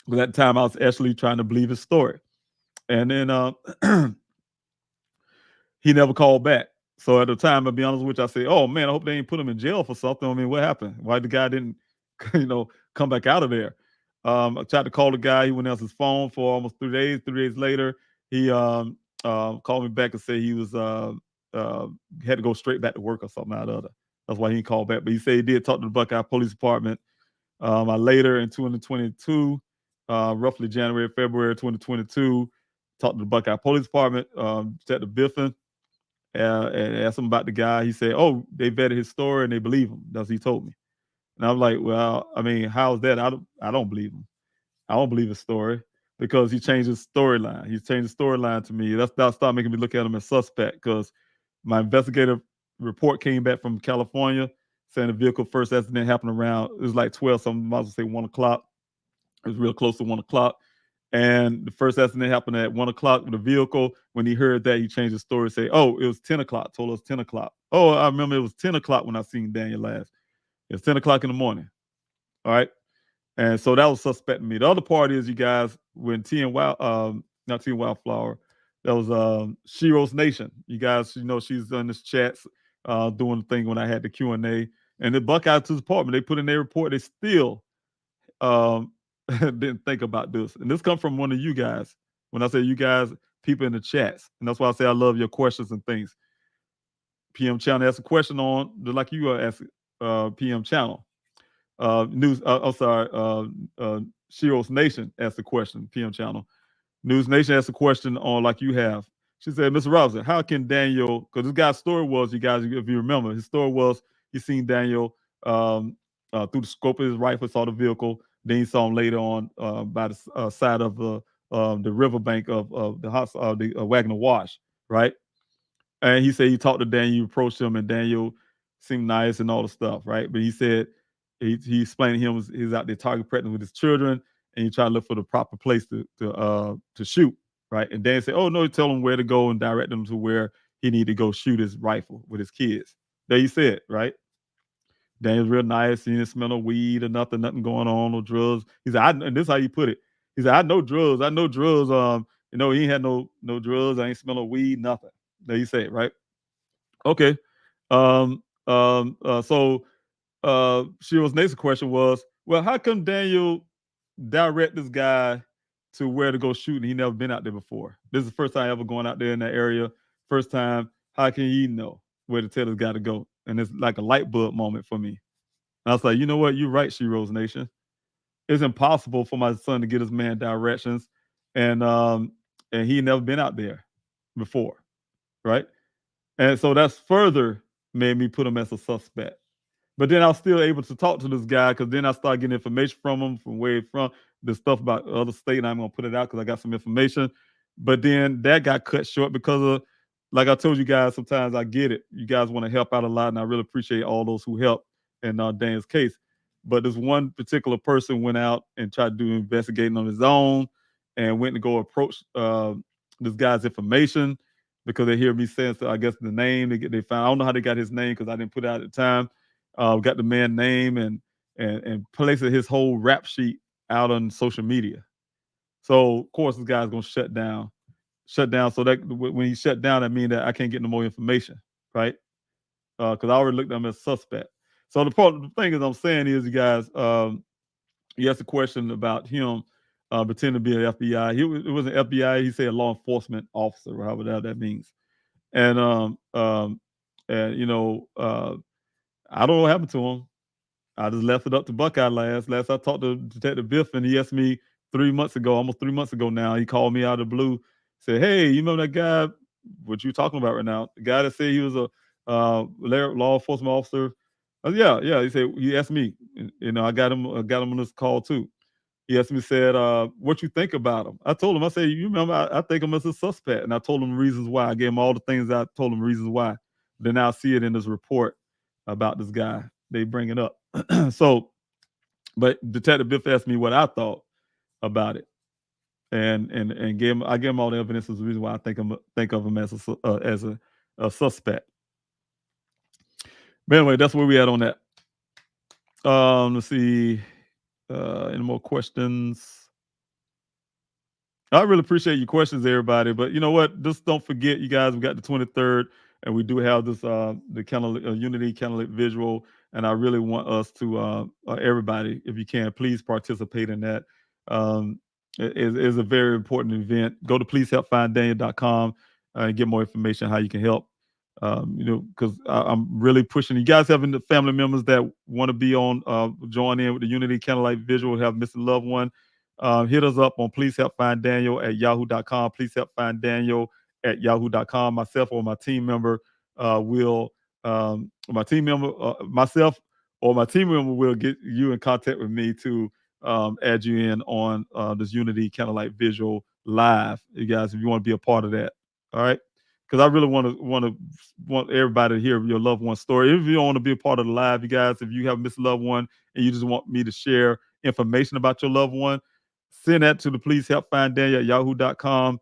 because at the time I was actually trying to believe his story. And then he never called back. So at the time, I'll be honest with you, I say, "Oh man, I hope they ain't put him in jail for something." I mean, what happened? Why the guy didn't, come back out of there? I tried to call the guy. He went on his phone for almost 3 days. 3 days later, he called me back and said he was uh, had to go straight back to work or something out of it. That's why he didn't call back. But he said he did talk to the Buckeye Police Department. I later in 2022, roughly January, February 2022, talked to the Buckeye Police Department, Detective Biffin, and asked him about the guy. He said, "Oh, they vetted his story and they believe him." That's what he told me. And I was like, "Well, I mean, how's that? I don't believe him. I don't believe his story because he changed his storyline. He's changed the storyline to me. That started making me look at him as suspect because my investigative report came back from California saying the vehicle first accident happened around, it was like 12 something, I was gonna say 1 o'clock. It was real close to 1 o'clock. And the first accident happened at 1 o'clock with the vehicle. When he heard that, he changed the story. Say, "Oh, it was 10 o'clock." Told us 10 o'clock. Oh, I remember it was 10 o'clock when I seen Daniel last. It's 10 o'clock in the morning. All right, and so that was suspecting me. The other part is, you guys, when T and Wild, not T and Wildflower, that was Shiro's Nation. You guys, she's on this chat, doing the thing when I had the Q&A, and the Buckeyes Department, they put in their report. They still um, didn't think about this. And this come from one of you guys. When I say you guys, people in the chats. And that's why I say I love your questions and things. PM Channel asked a question on, just like you are asking PM Channel. I'm sorry, Shiro's Nation asked a question, PM Channel. News Nation asked a question on, like you have. She said, "Mr. Robinson, how can Daniel," because this guy's story was, you guys, if you remember, his story was he seen Daniel through the scope of his rifle, saw the vehicle. Then he saw him later on by the side of the riverbank of the house, the Wagner Wash, right? And he said he talked to Daniel, approached him, and Daniel seemed nice and all the stuff, right? But he said he explained to him he's out there target practicing with his children, and he tried to look for the proper place to shoot, right? And Dan said, "Oh no," he told him where to go and direct him to where he needed to go shoot his rifle with his kids. There you said, right? Daniel's real nice. He didn't smell no weed or nothing going on, no drugs. He said, and this is how you put it. He said, "I know drugs. I know drugs. He ain't had no drugs. I ain't smell no weed, nothing." There you say it, right? Okay. So Shiro's next question was, well, how come Daniel direct this guy to where to go shoot and he never been out there before? This is the first time ever going out there in that area. First time, how can he know where to tell this guy to go? And it's like a light bulb moment for me. And I was like, you know what? You're right, Shiro's Nation. It's impossible for my son to get his man directions, and he never been out there before, right? And so that's further made me put him as a suspect. But then I was still able to talk to this guy because then I started getting information from him from where he's from, the stuff about other state. And I'm gonna put it out because I got some information. But then that got cut short because of, like I told you guys, sometimes I get it. You guys want to help out a lot, and I really appreciate all those who helped in Dan's case. But this one particular person went out and tried to do investigating on his own, and went to go approach this guy's information because they hear me saying, so I guess the name they found. I don't know how they got his name because I didn't put it out at the time. Got the man name and placed his whole rap sheet out on social media. So of course this guy's gonna shut down. So that when he shut down, that means that I can't get no more information, right? Because I already looked at him as suspect. So the thing is, I'm saying is, you guys, you asked a question about him pretending to be an FBI. It wasn't FBI. He said law enforcement officer, or however that means. And and you know, I don't know what happened to him. I just left it up to Buckeye last. Last I talked to Detective Biff, and he asked me 3 months ago, almost 3 months ago now. He called me out of the blue, said, "Hey, you remember that guy? What you talking about right now? The guy that said he was a law enforcement officer." I said, yeah. He said he asked me. You know, I got him on this call too. He asked me, said, "What you think about him?" I told him, I said, "You remember, I think him as a suspect," and I told him reasons why. I gave him all the things I told him reasons why. Then I'll see it in this report about this guy. They bring it up. So, but Detective Biff asked me what I thought about it, and I gave him all the evidence as the reason why I think of him as a suspect. But anyway, that's where we at on that. Let's see. Any more questions? I really appreciate your questions, everybody. But you know what? Just don't forget, you guys. We got the 23rd, and we do have this the Unity Candlelight Vigil, and I really want us to everybody, if you can, please participate in that. It is a very important event. Go to pleasehelpfinddaniel.com and get more information how you can help. You know, because I'm really pushing. You guys having the family members that want to be on, join in with the Unity Candlelight Vigil, have missing loved one. Hit us up on please help find Daniel at yahoo.com. Please help find Daniel at yahoo.com. Myself or my team member myself or my team member will get you in contact with me to add you in on this Unity Candlelight Visual live. You guys, if you want to be a part of that. All right. Because I really want everybody to hear your loved one's story. If you don't want to be a part of the live, you guys, if you have missed a loved one and you just want me to share information about your loved one, send that to the please help find Daniel at yahoo.com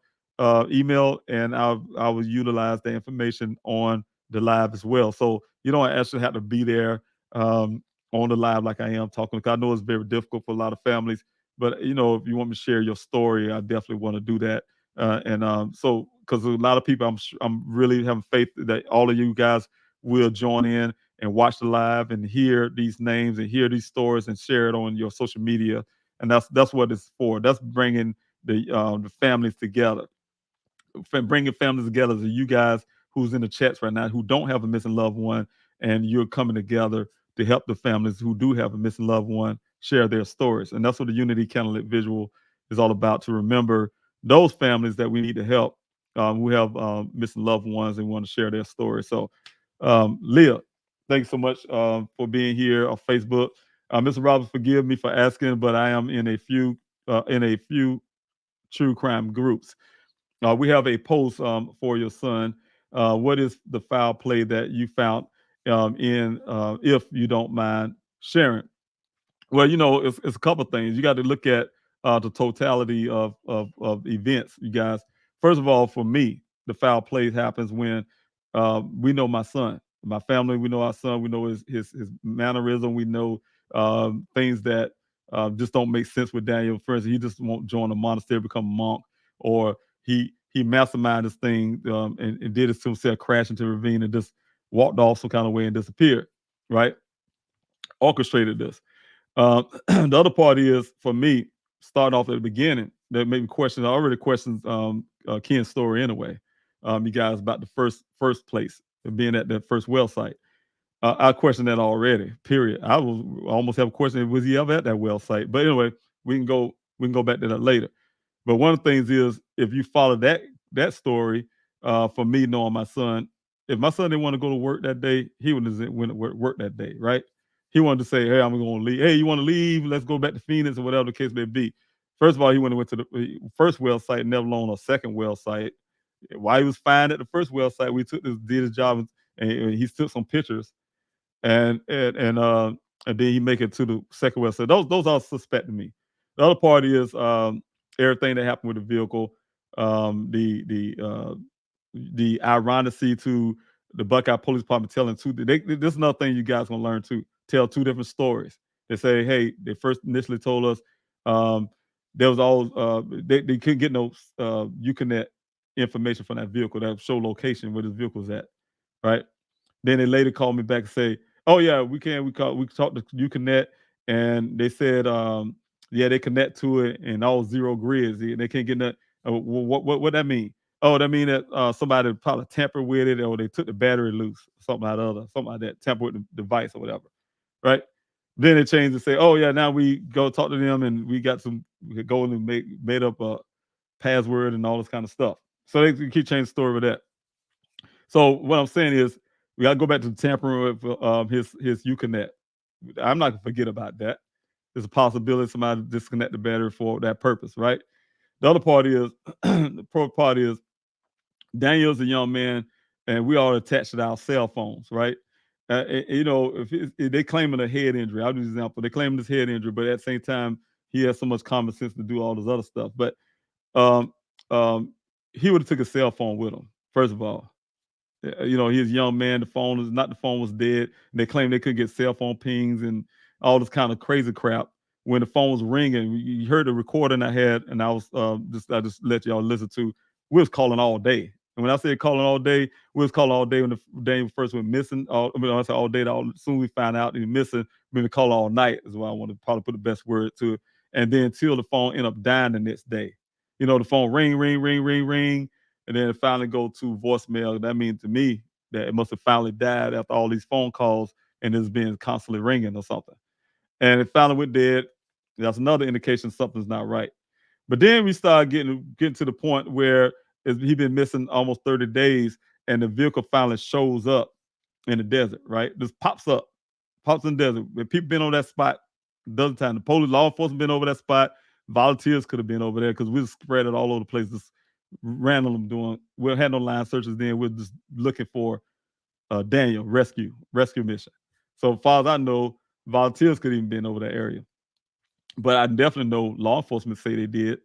email, and I will utilize the information on the live as well. So you don't actually have to be there on the live like I am talking. I know it's very difficult for a lot of families, but you know, if you want me to share your story, I definitely want to do that. So because a lot of people, I'm really having faith that all of you guys will join in and watch the live and hear these names and hear these stories and share it on your social media. And that's what it's for. That's bringing the families together, bringing families together. So you guys who's in the chats right now who don't have a missing loved one, and you're coming together to help the families who do have a missing loved one share their stories. And that's what the Unity Candlelit Visual is all about, to remember those families that we need to help who have missing loved ones and want to share their stories. So, Leah, thanks so much for being here on Facebook. Mr. Roberts, forgive me for asking, but I am in a few true crime groups. We have a post for your son. What is the foul play that you found if you don't mind sharing? Well, you know, it's a couple of things. You got to look at the totality of events, you guys. First of all, for me, the foul play happens when we know my son, my family. We know our son. We know his mannerism. We know things that just don't make sense with Daniel. For instance, he just won't join a monastery, become a monk, or he masterminded this thing and did it to himself, crashed into a ravine and just walked off some kind of way and disappeared. Right, orchestrated this. The other part is, for me, starting off at the beginning, that made me question. I already questioned Ken's story anyway. You guys, about the first place, being at that first well site. I questioned that already. Period. I almost have a question: was he ever at that well site? But anyway, we can go back to that later. But one of the things is, if you follow that story, for me knowing my son, If my son didn't want to go to work that day, he wouldn't have went to work that day, right? He wanted to say, "Hey, I'm going to leave. Hey, you want to leave? Let's go back to Phoenix or whatever the case may be." First of all, he went to the first well site, never alone a second well site. While he was fine at the first well site, we did his job, and he took some pictures, and and and uh, and then he make it to the second well site. Those are suspect to me. The other part is everything that happened with the vehicle, um, the the uh, the irony to the Buckeye Police Department telling two. This is another thing you guys gonna learn too. Tell two different stories. They say, hey, they first initially told us um, there was all they couldn't get no Uconnect information from that vehicle that show location where this vehicle was at, right? Then they later called me back and say, "Oh yeah, we can. We talked to Uconnect, and they said, yeah, they connect to it, and all zero grids. They can't get that. What that mean? Oh, that mean that somebody probably tampered with it, or they took the battery loose, something like other, something like that, tamper with the device or whatever, right? Then they changed and say, oh yeah, now we go talk to them, and we could go and made up a password and all this kind of stuff. So they keep changing the story with that. So what I'm saying is, we got to go back to the tampering with his Uconnect. I'm not gonna forget about that. There's a possibility somebody disconnect the battery for that purpose, right? The other part is the pro part is Daniel's a young man, and we all attached to our cell phones, right? If they claiming a head injury, I'll do an example. They claiming this head injury, but at the same time, he has so much common sense to do all this other stuff. But um, he would have took a cell phone with him, first of all. He's a young man. The phone was dead. They claimed they couldn't get cell phone pings and all this kind of crazy crap. When the phone was ringing, you heard the recording I had, and I just let y'all listen to. We was calling all day, and when I say calling all day, we was calling all day when the day first went missing. I say all day. As soon as we found out he was missing, we've been calling all night. Is why I want to probably put the best word to it. And then until the phone ended up dying the next day. The phone ring, ring, ring, ring, ring, and then it finally go to voicemail. That means to me that it must have finally died after all these phone calls and it's been constantly ringing or something. And it finally went dead. That's another indication something's not right. But then we started getting to the point where he's been missing almost 30 days, and the vehicle finally shows up in the desert. Right, just pops in the desert. When people been on that spot dozen times, the police, law enforcement been over that spot. Volunteers could have been over there because we spread it all over the place, just random doing. We had no line searches then. We're just looking for Daniel rescue mission. So as far as I know, volunteers could even been over that area. But I definitely know law enforcement say they did,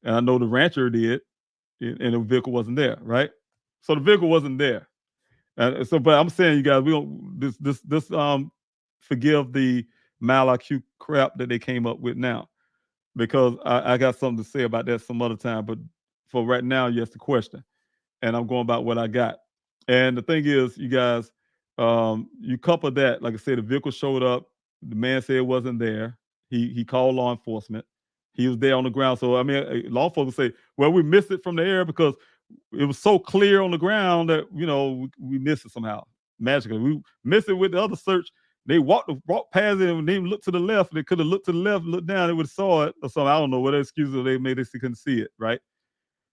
and I know the rancher did, and the vehicle wasn't there, right? So the vehicle wasn't there. But I'm saying, you guys, we don't this forgive the mal-IQ crap that they came up with now, because I got something to say about that some other time. But for right now, yes, the question, and I'm going about what I got. And the thing is, you guys, you couple that, like I said, the vehicle showed up. The man said it wasn't there. He called law enforcement. He was there on the ground. So I mean, law enforcement say, well, we missed it from the air because it was so clear on the ground that we missed it somehow magically. We missed it with the other search. They walked past it and they looked to the left. They could have looked to the left, looked down, they would have saw it or something. I don't know what excuses they made. They couldn't see it, right?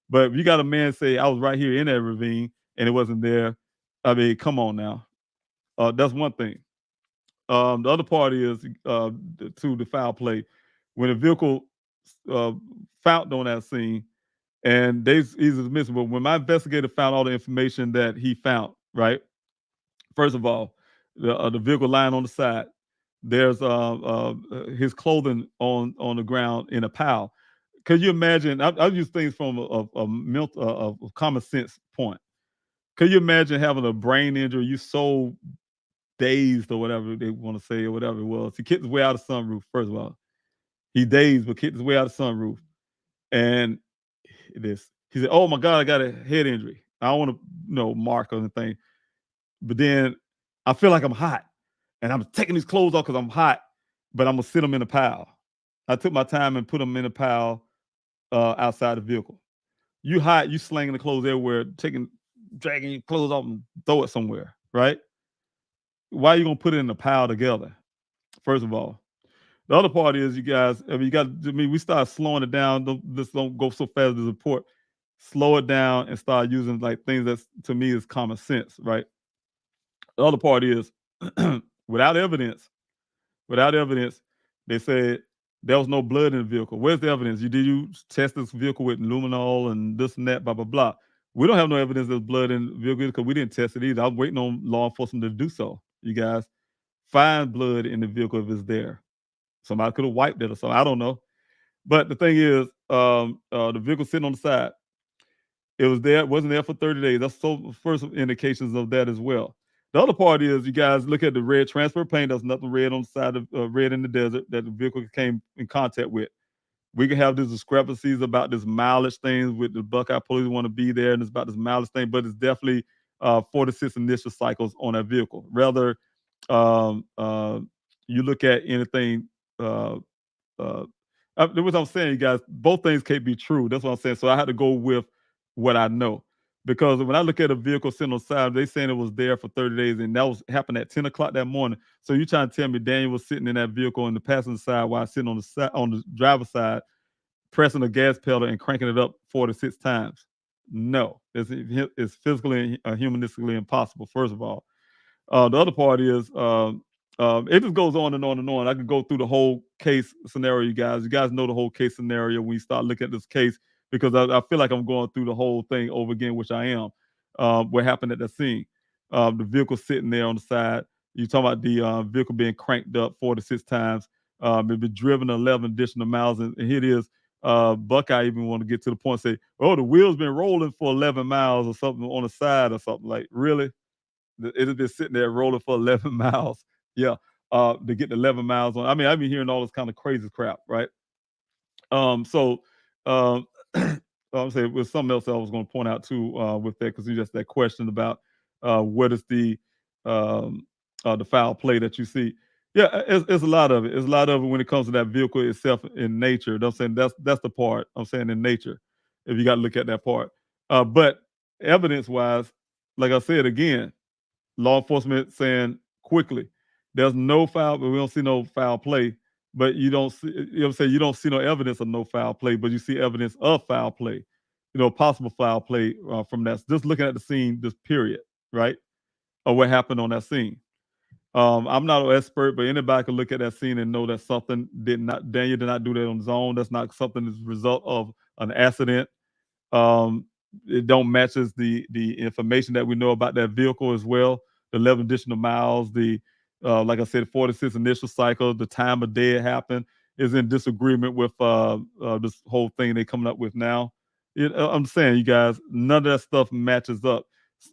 But if you got a man say, I was right here in that ravine and it wasn't there, I mean, come on now. That's one thing. The other part is to the foul play. When a vehicle found on that scene and he's missing, but when my investigator found all the information that he found, right? First of all, the vehicle lying on the side. There's his clothing on the ground in a pile. Could you imagine? I use things from a common sense point. Could you imagine having a brain injury? You so dazed or whatever they want to say or whatever it was. He kicked his way out of the sunroof. First of all, he dazed but kicked his way out of the sunroof, and he said, "Oh my God, I got a head injury. I don't want to mark or anything, but then I feel like I'm hot, and I'm taking these clothes off because I'm hot, but I'm gonna sit them in a pile." I took my time and put them in a pile outside the vehicle. You hot, you slinging the clothes everywhere, dragging your clothes off and throw it somewhere, right? Why are you gonna put it in a pile together? First of all, the other part is, you guys. We start slowing it down. Don't go so fast as the report. Slow it down and start using like things that to me is common sense, right? The other part is without evidence, without evidence, they said there was no blood in the vehicle. Where's the evidence? Did you test this vehicle with luminol and this and that, blah blah blah? We don't have no evidence there's blood in the vehicle because we didn't test it either. I was waiting on law enforcement to do so. You guys find blood in the vehicle if it's there. Somebody could have wiped it or something. I don't know. But the thing is, the vehicle sitting on the side. It was there, wasn't there for 30 days. That's so first indications of that as well. The other part is you guys look at the red transfer plane. There's nothing red on the side of red in the desert that the vehicle came in contact with. We can have these discrepancies about this mileage thing with the Buckeye police want to be there, and it's about this mileage thing, but it's definitely 46 initial cycles on that vehicle. Rather, um, uh, you look at anything. Uh, uh, what I'm saying, you guys, both things can't be true. That's what I'm saying. So I had to go with what I know. Because when I look at a vehicle sitting on the side, they saying it was there for 30 days, and that was happened at 10 o'clock that morning. So you trying to tell me Daniel was sitting in that vehicle on the passenger side while sitting on the side on the driver's side, pressing the gas pedal and cranking it up 46 times? No, it's physically and humanistically impossible. First of all, the other part is it just goes on and on and on. I could go through the whole case scenario, you guys. You guys know the whole case scenario when you start looking at this case because I feel like I'm going through the whole thing over again, which I am. What happened at the scene? The vehicle sitting there on the side. You talking about the vehicle being cranked up 46 times. It been driven 11 additional miles, and here it is. Buckeye even want to get to the point and say, "Oh, the wheel's been rolling for 11 miles or something on the side or something." Like, really? It has been sitting there rolling for 11 miles. Yeah. To get the 11 miles on. I mean, I've been hearing all this kind of crazy crap, right? So um I'm saying with something else I was going to point out too with that because you just that question about what is um the foul play that you see. Yeah, it's a lot of it. It's a lot of it when it comes to that vehicle itself in nature. I'm saying that's the part I'm saying in nature. If you got to look at that part, but evidence wise, like I said again, law enforcement saying quickly, there's no foul, but we don't see no foul play. But you don't see, you know what I'm saying? You don't see no evidence of no foul play, but you see evidence of foul play, possible foul play from that. Just looking at the scene, this period, right? Or what happened on that scene. I'm not an expert, but anybody can look at that scene and know that something Daniel did not do that on his own. That's not something that's a result of an accident. um, it don't matches the information that we know about that vehicle as well. The 11 additional miles, the like I said, 46 initial cycle, the time of day it happened is in disagreement with this whole thing they coming up with now. I'm saying, you guys, none of that stuff matches up.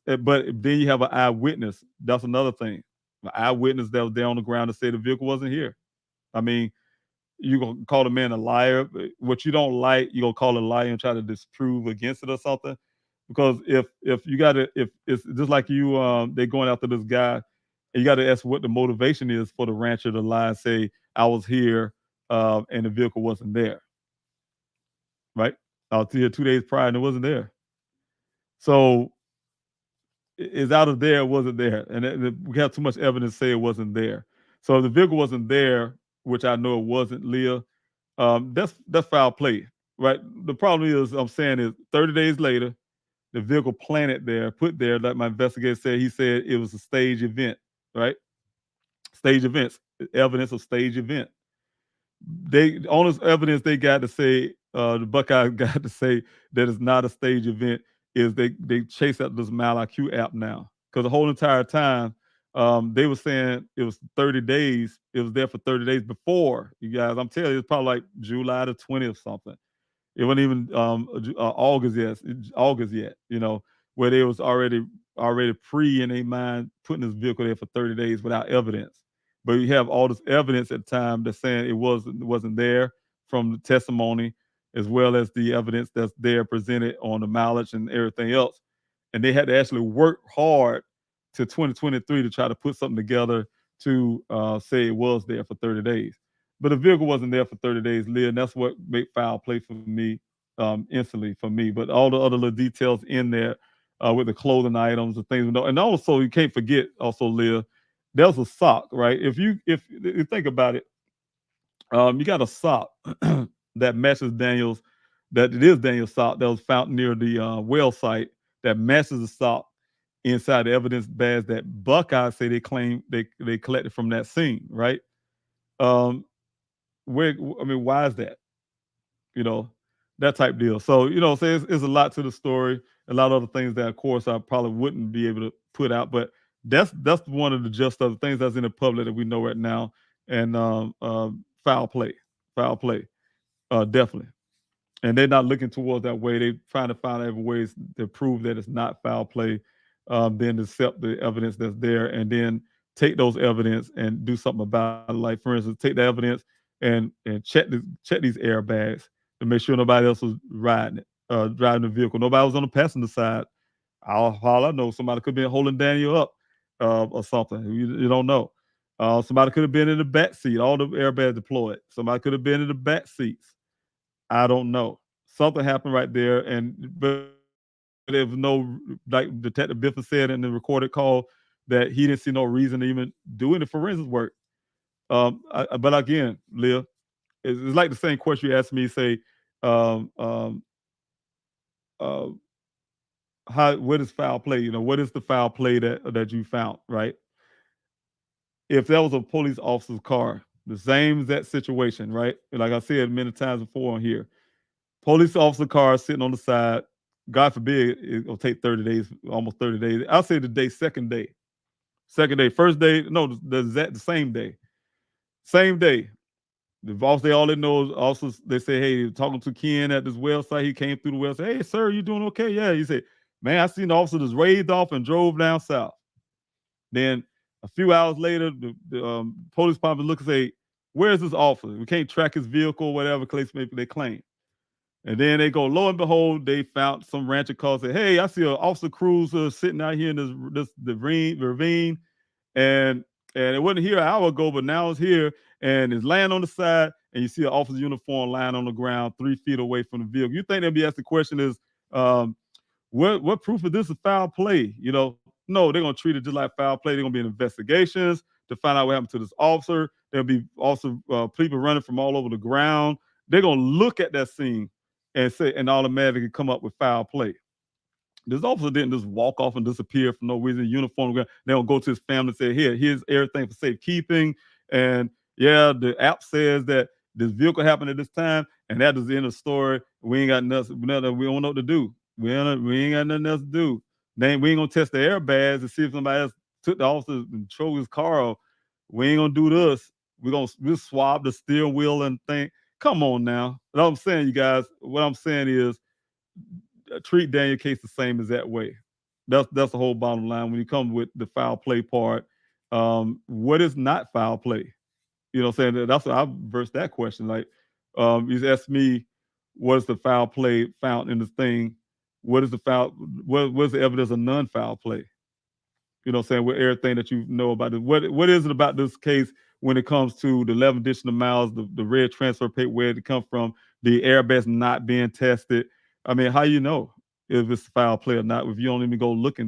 But then you have an eyewitness. That's another thing. An eyewitness that was there on the ground to say the vehicle wasn't here. I mean, you gonna call the man a liar. What you don't like, you gonna call a liar and try to disprove against it or something. Because if you gotta if it's just like you they're going after this guy, and you gotta ask what the motivation is for the rancher to lie and say I was here and the vehicle wasn't there, right? I was here 2 days prior and it wasn't there. So it's out of there, it wasn't there, and we have too much evidence to say it wasn't there. So if the vehicle wasn't there, which I know it wasn't, Leah, that's foul play, right? The problem is, I'm saying is 30 days later, the vehicle planted there, put there, like my investigator said, he said it was a stage event, right? Stage events, evidence of stage event. The only evidence they got to say, the Buckeyes got to say that it's not a stage event is they chase out this MalIQ app now. Because the whole entire time, they were saying it was 30 days. It was there for 30 days before. You guys, I'm telling you, it's probably like July the 20th something. It wasn't even August yet. August yet. Where they was already pre in their mind putting this vehicle there for 30 days without evidence. But you have all this evidence at the time that's saying it wasn't there from the testimony, as well as the evidence that's there presented on the mileage and everything else. And they had to actually work hard to 2023 to try to put something together to say it was there for 30 days. But the vehicle wasn't there for 30 days, Leah, and that's what made foul play for me instantly for me. But all the other little details in there with the clothing items and things, and also you can't forget also, Leah, there's a sock, right? If you think about it, you got a sock that matches that it is Daniel's sock that was found near the well site that matches the sock inside the evidence badge that Buckeye say they claim they collected from that scene, right? Um, where I mean, why is that? You know, that type deal. So, so it's a lot to the story, a lot of other things that, of course, I probably wouldn't be able to put out, but that's one of the just other things that's in the public that we know right now, and foul play, foul play, definitely. And they're not looking towards that way. They're trying to find every ways to prove that it's not foul play, then accept the evidence that's there, and then take those evidence and do something about it. Like, for instance, take the evidence and check these airbags to make sure nobody else was driving the vehicle. Nobody was on the passenger side. All I know, somebody could have been holding Daniel up, or something. You don't know. Somebody could have been in the back seat. All the airbags deployed. Somebody could have been in the back seats. I don't know. Something happened right there, but there was no, like Detective Biffin said in the recorded call, that he didn't see no reason to even do any forensics work. But again, Leah, it's like the same question you asked me. Say, um, um, uh, what is foul play? What is the foul play that you found? Right? If that was a police officer's car, the same exact situation, right? Like I said many times before on here, police officer car sitting on the side. God forbid it'll take 30 days, almost 30 days. I'll say the day, second day, first day, no, the same day. Same day. The boss, they all they know is also, they say, hey, talking to Ken at this well site, he came through the well, say, hey, sir, you doing okay? Yeah. He said, man, I seen the officer just raised off and drove down south. Then a few hours later, the police department look and say, where's this officer? We can't track his vehicle, whatever case maybe they claim. And then they go, lo and behold, they found some rancher call, say, hey, I see an officer cruiser sitting out here in the ravine, and it wasn't here an hour ago, but now it's here, and it's laying on the side, and you see an officer uniform lying on the ground 3 feet away from the vehicle. You think they'll be asked the question is, um, what proof of this is foul play? No, they're gonna treat it just like foul play. They're gonna be in investigations to find out what happened to this officer. There'll be also people running from all over the ground. They're gonna look at that scene and say and automatically come up with foul play. This officer didn't just walk off and disappear for no reason. Uniform. They don't go to his family and say, here's everything for safekeeping. And yeah, the app says that this vehicle happened at this time, and that is the end of the story. We ain't got nothing. We don't know what to do. We ain't got nothing else to do. Then we ain't gonna test the airbags to see if somebody else took the officer and drove his car off. We ain't gonna do this. We'll swab the steering wheel and think. Come on now. What I'm saying, you guys. What I'm saying is, treat Daniel case the same as that way. That's the whole bottom line when you come with the foul play part. What is not foul play? What I'm saying? That's what I versed that question. Like, he's asked me, what is the foul play found in this thing? What is the foul? What's the evidence of non-foul play? What I'm saying? With everything that you know about it. What is it about this case when it comes to the 11 additional miles, the red transfer paper, where it come from, the airbags not being tested? I mean, how you know if it's foul play or not if you don't even go look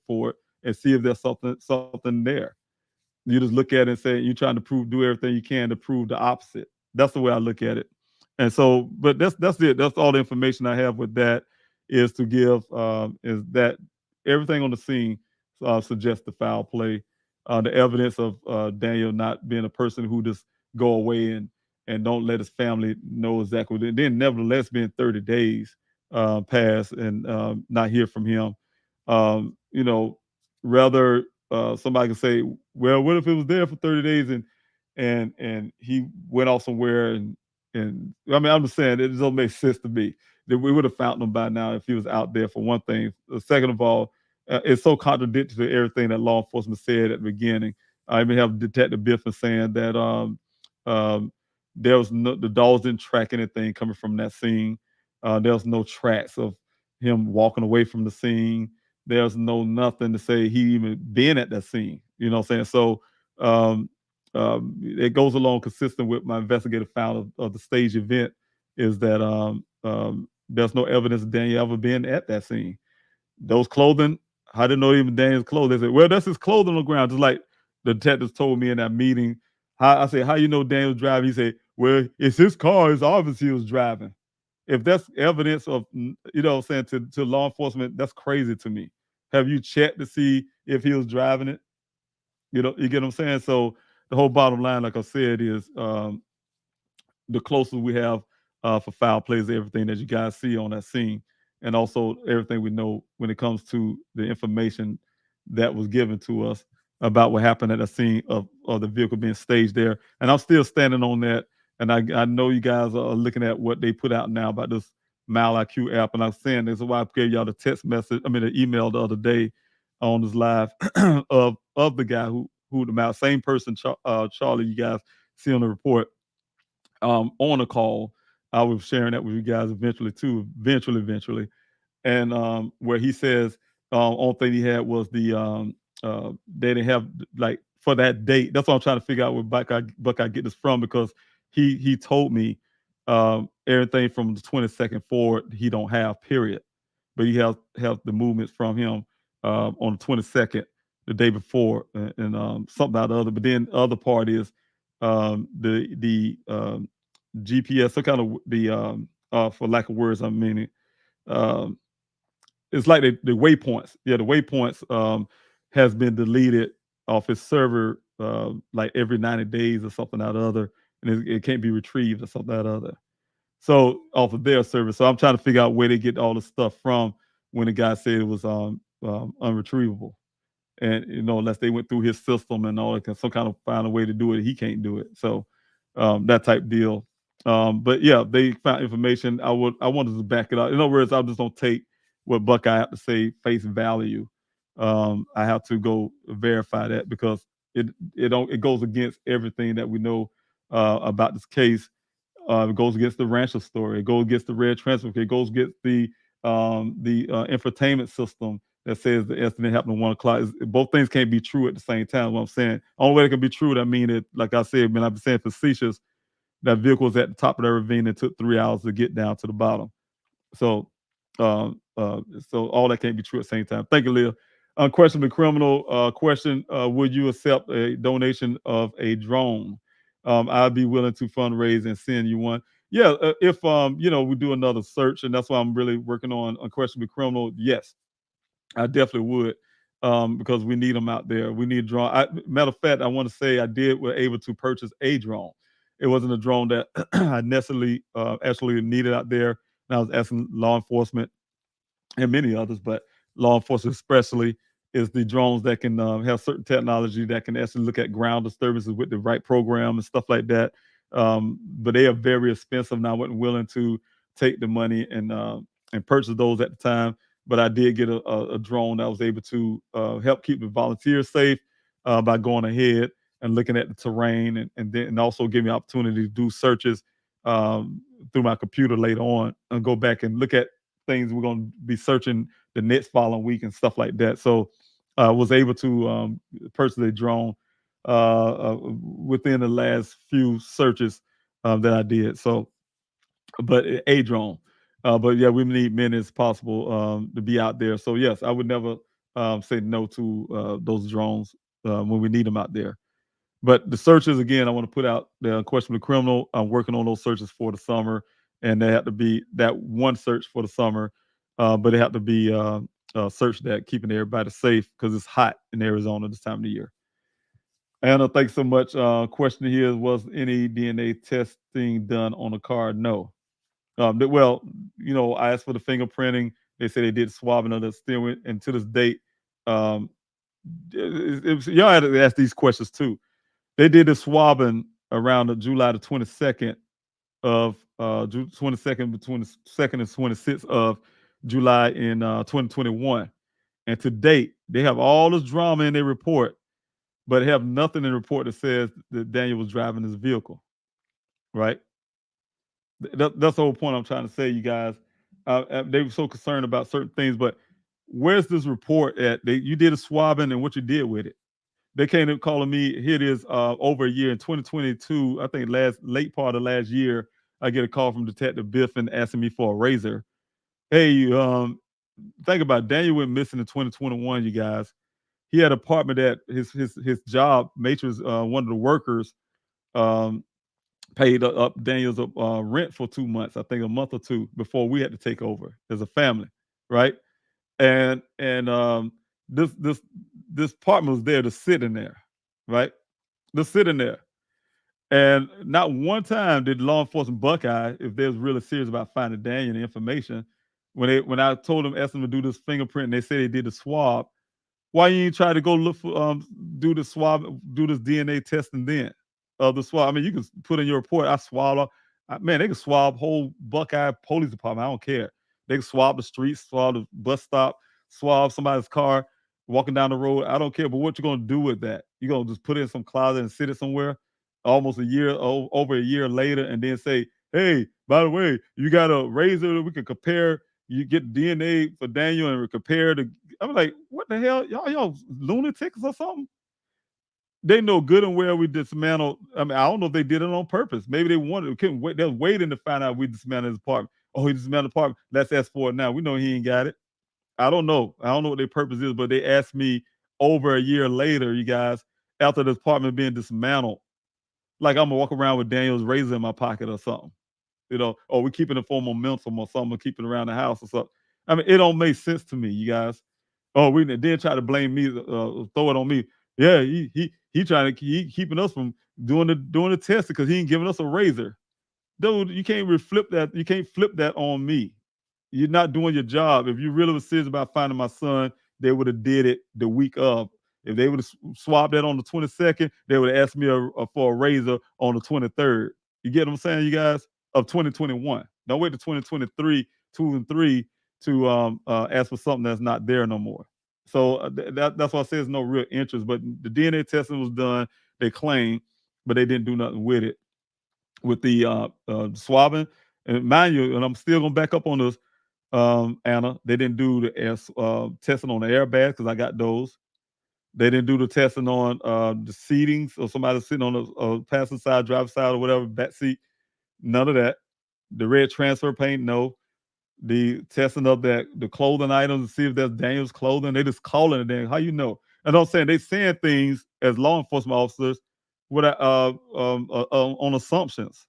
for it and see if there's something there? You just look at it and say you're trying to do everything you can to prove the opposite. That's the way I look at it. And so, but that's it. That's all the information I have with that is to give, is that everything on the scene suggests the foul play. The evidence of Daniel not being a person who just go away and don't let his family know exactly. Then nevertheless being 30 days pass and not hear from him. You know, rather somebody can say, well, what if it was there for 30 days and he went off somewhere and I mean, I'm just saying it doesn't make sense to me that we would have found him by now if he was out there, for one thing. Second of all, it's so contradictory to everything that law enforcement said at the beginning. I even have Detective Biffin saying that um, there was the dogs didn't track anything coming from that scene. There was no tracks of him walking away from the scene. There's no nothing to say he even been at that scene. You know what I'm saying? So um, it goes along consistent with my investigative found of the stage event is that there's no evidence of Daniel ever been at that scene. Those clothing, I didn't know even Daniel's clothes. They said, well, that's his clothing on the ground, just like the detectives told me in that meeting. I said, how you know Daniel's driving? He said, well, it's his car. It's obvious he was driving. If that's evidence of, what I'm saying, to law enforcement, that's crazy to me. Have you checked to see if he was driving it? You get what I'm saying? So the whole bottom line, like I said, is the closer we have for foul plays, everything that you guys see on that scene, and also everything we know when it comes to the information that was given to us about what happened at the scene of the vehicle being staged there. And I'm still standing on that. And I know you guys are looking at what they put out now about this Mal IQ app. And I'm saying this is why I gave y'all the text message, the email the other day on this live of the guy who the Mal, same person, Charlie, you guys see on the report on a call. I was sharing that with you guys eventually too, eventually. And where he says only thing he had was they didn't have like for that date. That's what I'm trying to figure out where Buckeye get this from, because he told me everything from the 22nd forward he don't have, period. But he have the movements from him on the 22nd, the day before, and something about the other. But then the other part is the GPS, some kind of for lack of words, I'm meaning, um, it's like the waypoints. Yeah, the waypoints has been deleted off his server like every 90 days or something or other, and it can't be retrieved or something or other. So off of their server. So I'm trying to figure out where they get all the stuff from when the guy said it was unretrievable. And unless they went through his system and all that, some kind of find a way to do it, he can't do it. So that type deal. But yeah, they found information. I wanted to back it up. In other words, I just don't take what Buckeye have to say face value. I have to go verify that, because it goes against everything that we know about this case. It goes against the rancher story. It goes against the red transfer. It goes against the infotainment system that says the incident happened at 1 o'clock. Both things can't be true at the same time. What I'm saying, only way it can be true, that mean it, like I said, man, I've been saying facetious. That vehicle was at the top of the ravine and took 3 hours to get down to the bottom. So, so all that can't be true at the same time. Thank you, Leah. Unquestionably criminal question: would you accept a donation of a drone? I'd be willing to fundraise and send you one. Yeah, if we do another search, and that's why I'm really working on unquestionably criminal. Yes, I definitely would, because we need them out there. We need a drone. Matter of fact, I want to say were able to purchase a drone. It wasn't a drone that I necessarily actually needed out there. And I was asking law enforcement and many others, but law enforcement especially, is the drones that can have certain technology that can actually look at ground disturbances with the right program and stuff like that. But they are very expensive, and I wasn't willing to take the money and purchase those at the time. But I did get a drone that was able to help keep the volunteers safe by going ahead and looking at the terrain, and also give me opportunity to do searches through my computer later on and go back and look at things we're going to be searching the next following week and stuff like that. So I was able to purchase a drone within the last few searches that I did. So, but a drone. But yeah, we need many as possible to be out there. So yes, I would never say no to those drones when we need them out there. But the searches, again, I want to put out the unquestionably criminal. I'm working on those searches for the summer, and they have to be that one search for the summer, but it have to be a search that keeping everybody safe, because it's hot in Arizona this time of the year. Anna, thanks so much. Question here: was any DNA testing done on the car? No. Well, I asked for the fingerprinting. They said they did swabbing of the steering wheel, and to this date, um, y'all had to ask these questions too. They did the swabbing around the July the 22nd of 22nd, between the 2nd and 26th of July in 2021. And to date, they have all this drama in their report, but they have nothing in the report that says that Daniel was driving his vehicle, right? That's the whole point I'm trying to say, you guys. They were so concerned about certain things, but where's this report at? You did a swabbing, and what you did with it? They came and calling me. Here it is, over a year in 2022. I think late part of last year, I get a call from Detective Biffin asking me for a razor. Hey, think about it, Daniel went missing in 2021. You guys, he had an apartment at his job. Matrix, one of the workers, um, paid up Daniel's rent for 2 months. I think a month or two before we had to take over as a family, right? and this this partner was there to sit in there, right? Just sitting there. And not one time did law enforcement Buckeye, if they was really serious about finding Daniel and the information, when I told them, asked them to do this fingerprint, and they said they did the swab. Why you ain't try to go look for do the swab, do this DNA testing then of the swab? I mean, you can put in your report. I swab. Man, they can swab whole Buckeye police department. I don't care. They can swab the streets, swab the bus stop, swab somebody's car walking down the road. I don't care. But what you gonna do with that? You gonna just put it in some closet and sit it somewhere? Almost a year, over a year later, and then say, "Hey, by the way, you got a razor that we can compare. You get DNA for Daniel and compare the." I'm like, what the hell? Y'all lunatics or something? They know good and well we dismantled. I mean, I don't know if they did it on purpose. Maybe they wanted, couldn't wait. They're waiting to find out we dismantled his apartment. Oh, he dismantled the apartment. Let's ask for it now. We know he ain't got it. I don't know. I don't know what their purpose is, but they asked me over a year later, you guys, after the apartment being dismantled, like I'm gonna walk around with Daniel's razor in my pocket or something. Or we keeping it for momentum or something, keep it around the house or something. I mean, it don't make sense to me, you guys. Oh, we then try to blame me, throw it on me. Yeah, he trying to keeping us from doing the testing because he ain't giving us a razor. Dude, you can't flip that. You can't flip that on me. You're not doing your job. If you really were serious about finding my son, they would have did it the week of. If they would have swapped that on the 22nd, they would have asked me for a razor on the 23rd. You get what I'm saying, you guys? Of 2021. Don't wait to 2023, 2 and 3 to ask for something that's not there no more. So that's why I say there's no real interest. But the DNA testing was done. They claimed, but they didn't do nothing with it. With the swabbing, and mind you, and I'm still gonna back up on this, Anna. They didn't do the testing on the airbags because I got those. They didn't do the testing on the seatings or somebody sitting on the passenger side, driver's side, or whatever, back seat. None of that. The red transfer paint, no. The testing of the clothing items to see if that's Daniel's clothing. They just calling it Daniel. How you know? And I'm saying they saying things as law enforcement officers with on assumptions.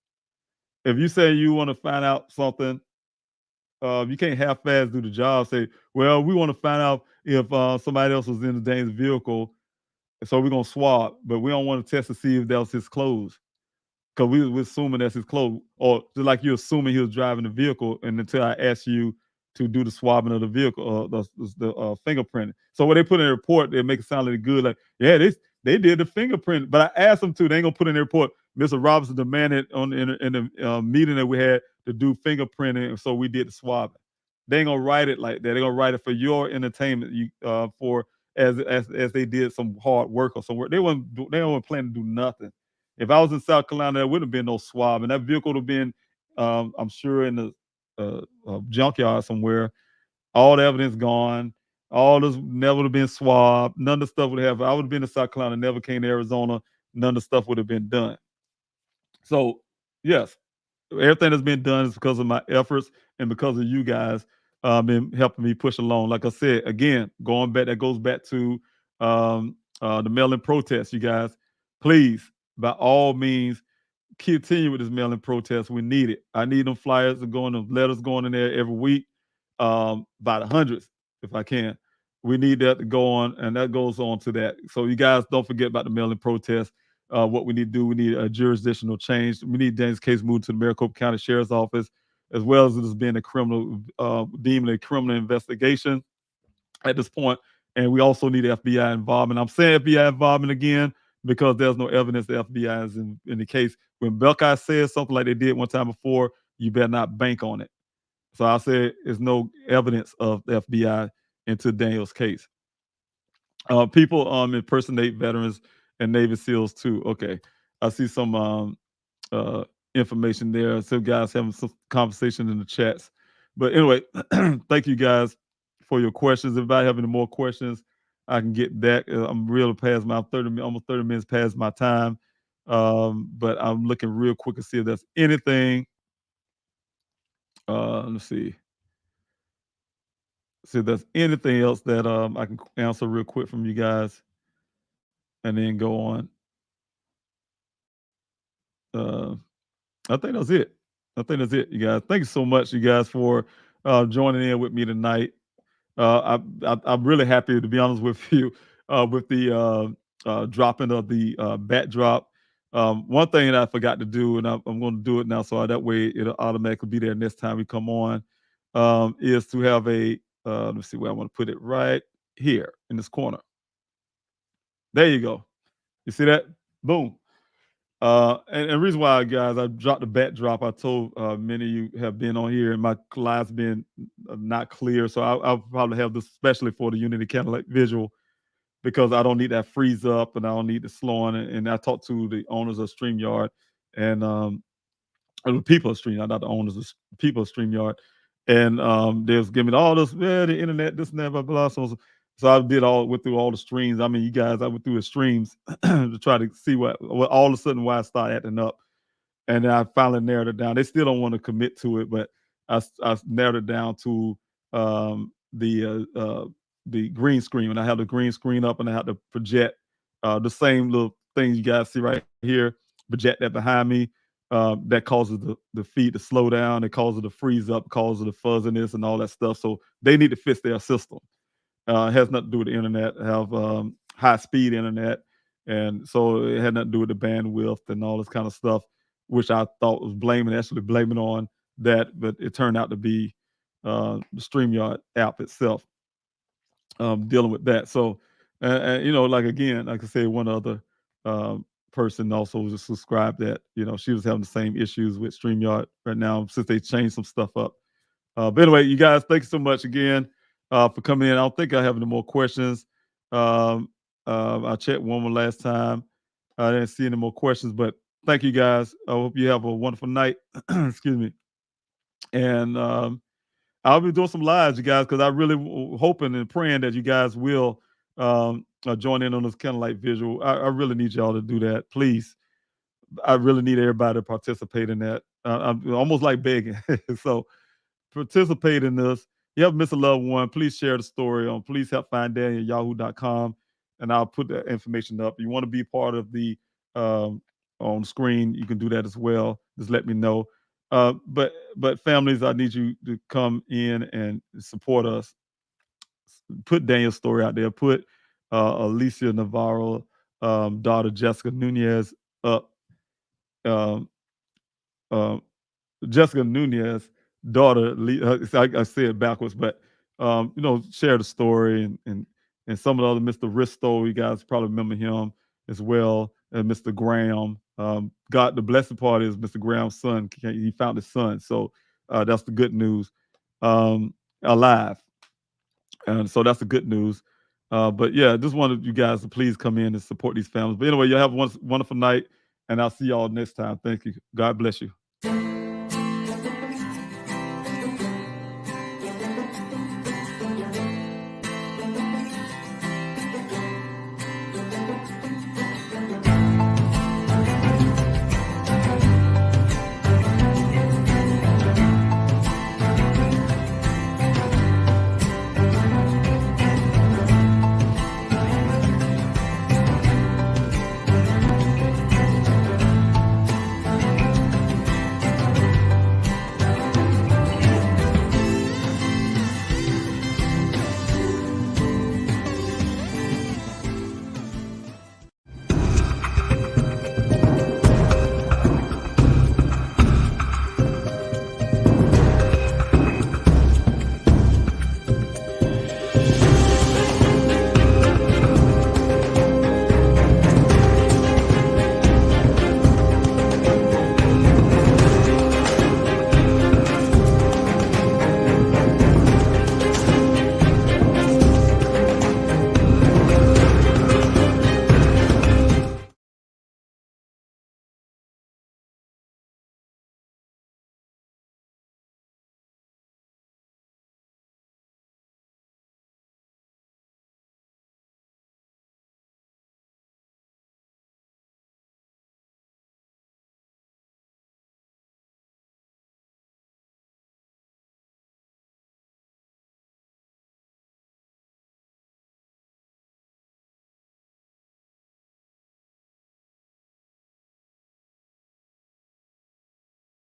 If you say you want to find out something, you can't half-fast do the job. Say, well, we want to find out if somebody else was in the Dane's vehicle, so we're gonna swab, but we don't want to test to see if that was his clothes because we're assuming that's his clothes, or just like you're assuming he was driving the vehicle, and until I ask you to do the swabbing of the vehicle, the fingerprinting. So when they put in a report, they make it sound really good, like yeah, they did the fingerprint, but I asked them to. They ain't gonna put in the report. Mr. Robinson demanded in the meeting that we had to do fingerprinting, so we did the swabbing. They ain't gonna write it like that. They're gonna write it for your entertainment. You for as they did some hard work or some work. They weren't planning to do nothing. If I was in South Carolina, there wouldn't have been no swab, and that vehicle would have been, I'm sure, in the junkyard somewhere. All the evidence gone. All this never would have been swabbed. None of the stuff would have. I would have been in South Carolina, never came to Arizona. None of the stuff would have been done. So, yes, everything that's been done is because of my efforts and because of you guys been helping me push along. Like I said, again, going back, that goes back to the mail-in protest. You guys, please, by all means, continue with this mail-in protest. We need it. I need them flyers and going, them letters going in there every week, by the hundreds, if I can. We need that to go on, and that goes on to that. So you guys don't forget about the mail-in protest. What we need to do, we need a jurisdictional change. We need Daniel's case moved to the Maricopa County Sheriff's Office, as well as it has been a criminal, deemed a criminal investigation at this point. And we also need FBI involvement. I'm saying FBI involvement again because there's no evidence the FBI is in the case. When Buckeye says something like they did one time before, you better not bank on it. So I said there's no evidence of the FBI into Daniel's case. People impersonate veterans and Navy SEALs too. Okay, I see some information there. Some guys having some conversation in the chats. But anyway, thank you guys for your questions. If I have any more questions, I can get that. I'm really past my almost 30 minutes past my time. But I'm looking real quick to see if there's anything. Let's see. See if there's anything else that I can answer real quick from you guys, and then go on. I think that's it. I think that's it, you guys. Thank you so much, you guys, for joining in with me tonight. I'm really happy, to be honest with you, with the dropping of the backdrop. One thing that I forgot to do, and I'm going to do it now, so that way it'll automatically be there next time we come on, is to have a, let's see where I want to put it, right here in this corner. There you go. You see that? Boom. And the reason why, guys, I dropped the backdrop. I told many of you have been on here, and my slides been not clear, so I'll probably have this especially for the Unity Candlelight Vigil, because I don't need that freeze up and I don't need the slowing. And I talked to the owners of StreamYard and the people of StreamYard, not the owners of people of StreamYard, and they was giving me all this, yeah, the internet, this and that, blah blah. So I went through all the streams. I mean, you guys, I went through the streams to try to see what all of a sudden why I started acting up, and then I finally narrowed it down. They still don't want to commit to it, but I narrowed it down to the green screen. And I have the green screen up, and I have to project the same little things you guys see right here. Project that behind me. That causes the feed to slow down. It causes it to freeze up, causes the fuzziness and all that stuff. So they need to fix their system. It has nothing to do with the internet. I have high speed internet, and so it had nothing to do with the bandwidth and all this kind of stuff, which I thought was actually blaming on that, but it turned out to be the StreamYard app itself dealing with that. So, like again, like I say, one other person also just subscribed that she was having the same issues with StreamYard right now since they changed some stuff up. But anyway, you guys, thanks so much again for coming in. I don't think I have any more questions. I checked one more last time. I didn't see any more questions, but thank you guys. I hope you have a wonderful night. Excuse me. And I'll be doing some lives, you guys, because I really hoping and praying that you guys will join in on this Candlelight Vigil. I really need y'all to do that, please. I really need everybody to participate in that. I'm almost like begging. So participate in this. You have missed a loved one, please share the story on Please Help Find Daniel yahoo.com, and I'll put that information up. You want to be part of the on screen, you can do that as well. Just let me know. But families, I need you to come in and support us. Put Daniel's story out there. Put Alicia Navarro, daughter Jessica Nunez up. Jessica Nunez, daughter, I say it backwards, but share the story, and some of the other Mr. Risto, you guys probably remember him as well, and Mr. Graham. God, the blessed part is Mr. Graham's son. He found his son, so that's the good news. Alive, and so that's the good news. But yeah, just wanted you guys to please come in and support these families. But anyway, you have one wonderful night, and I'll see y'all next time. Thank you. God bless you.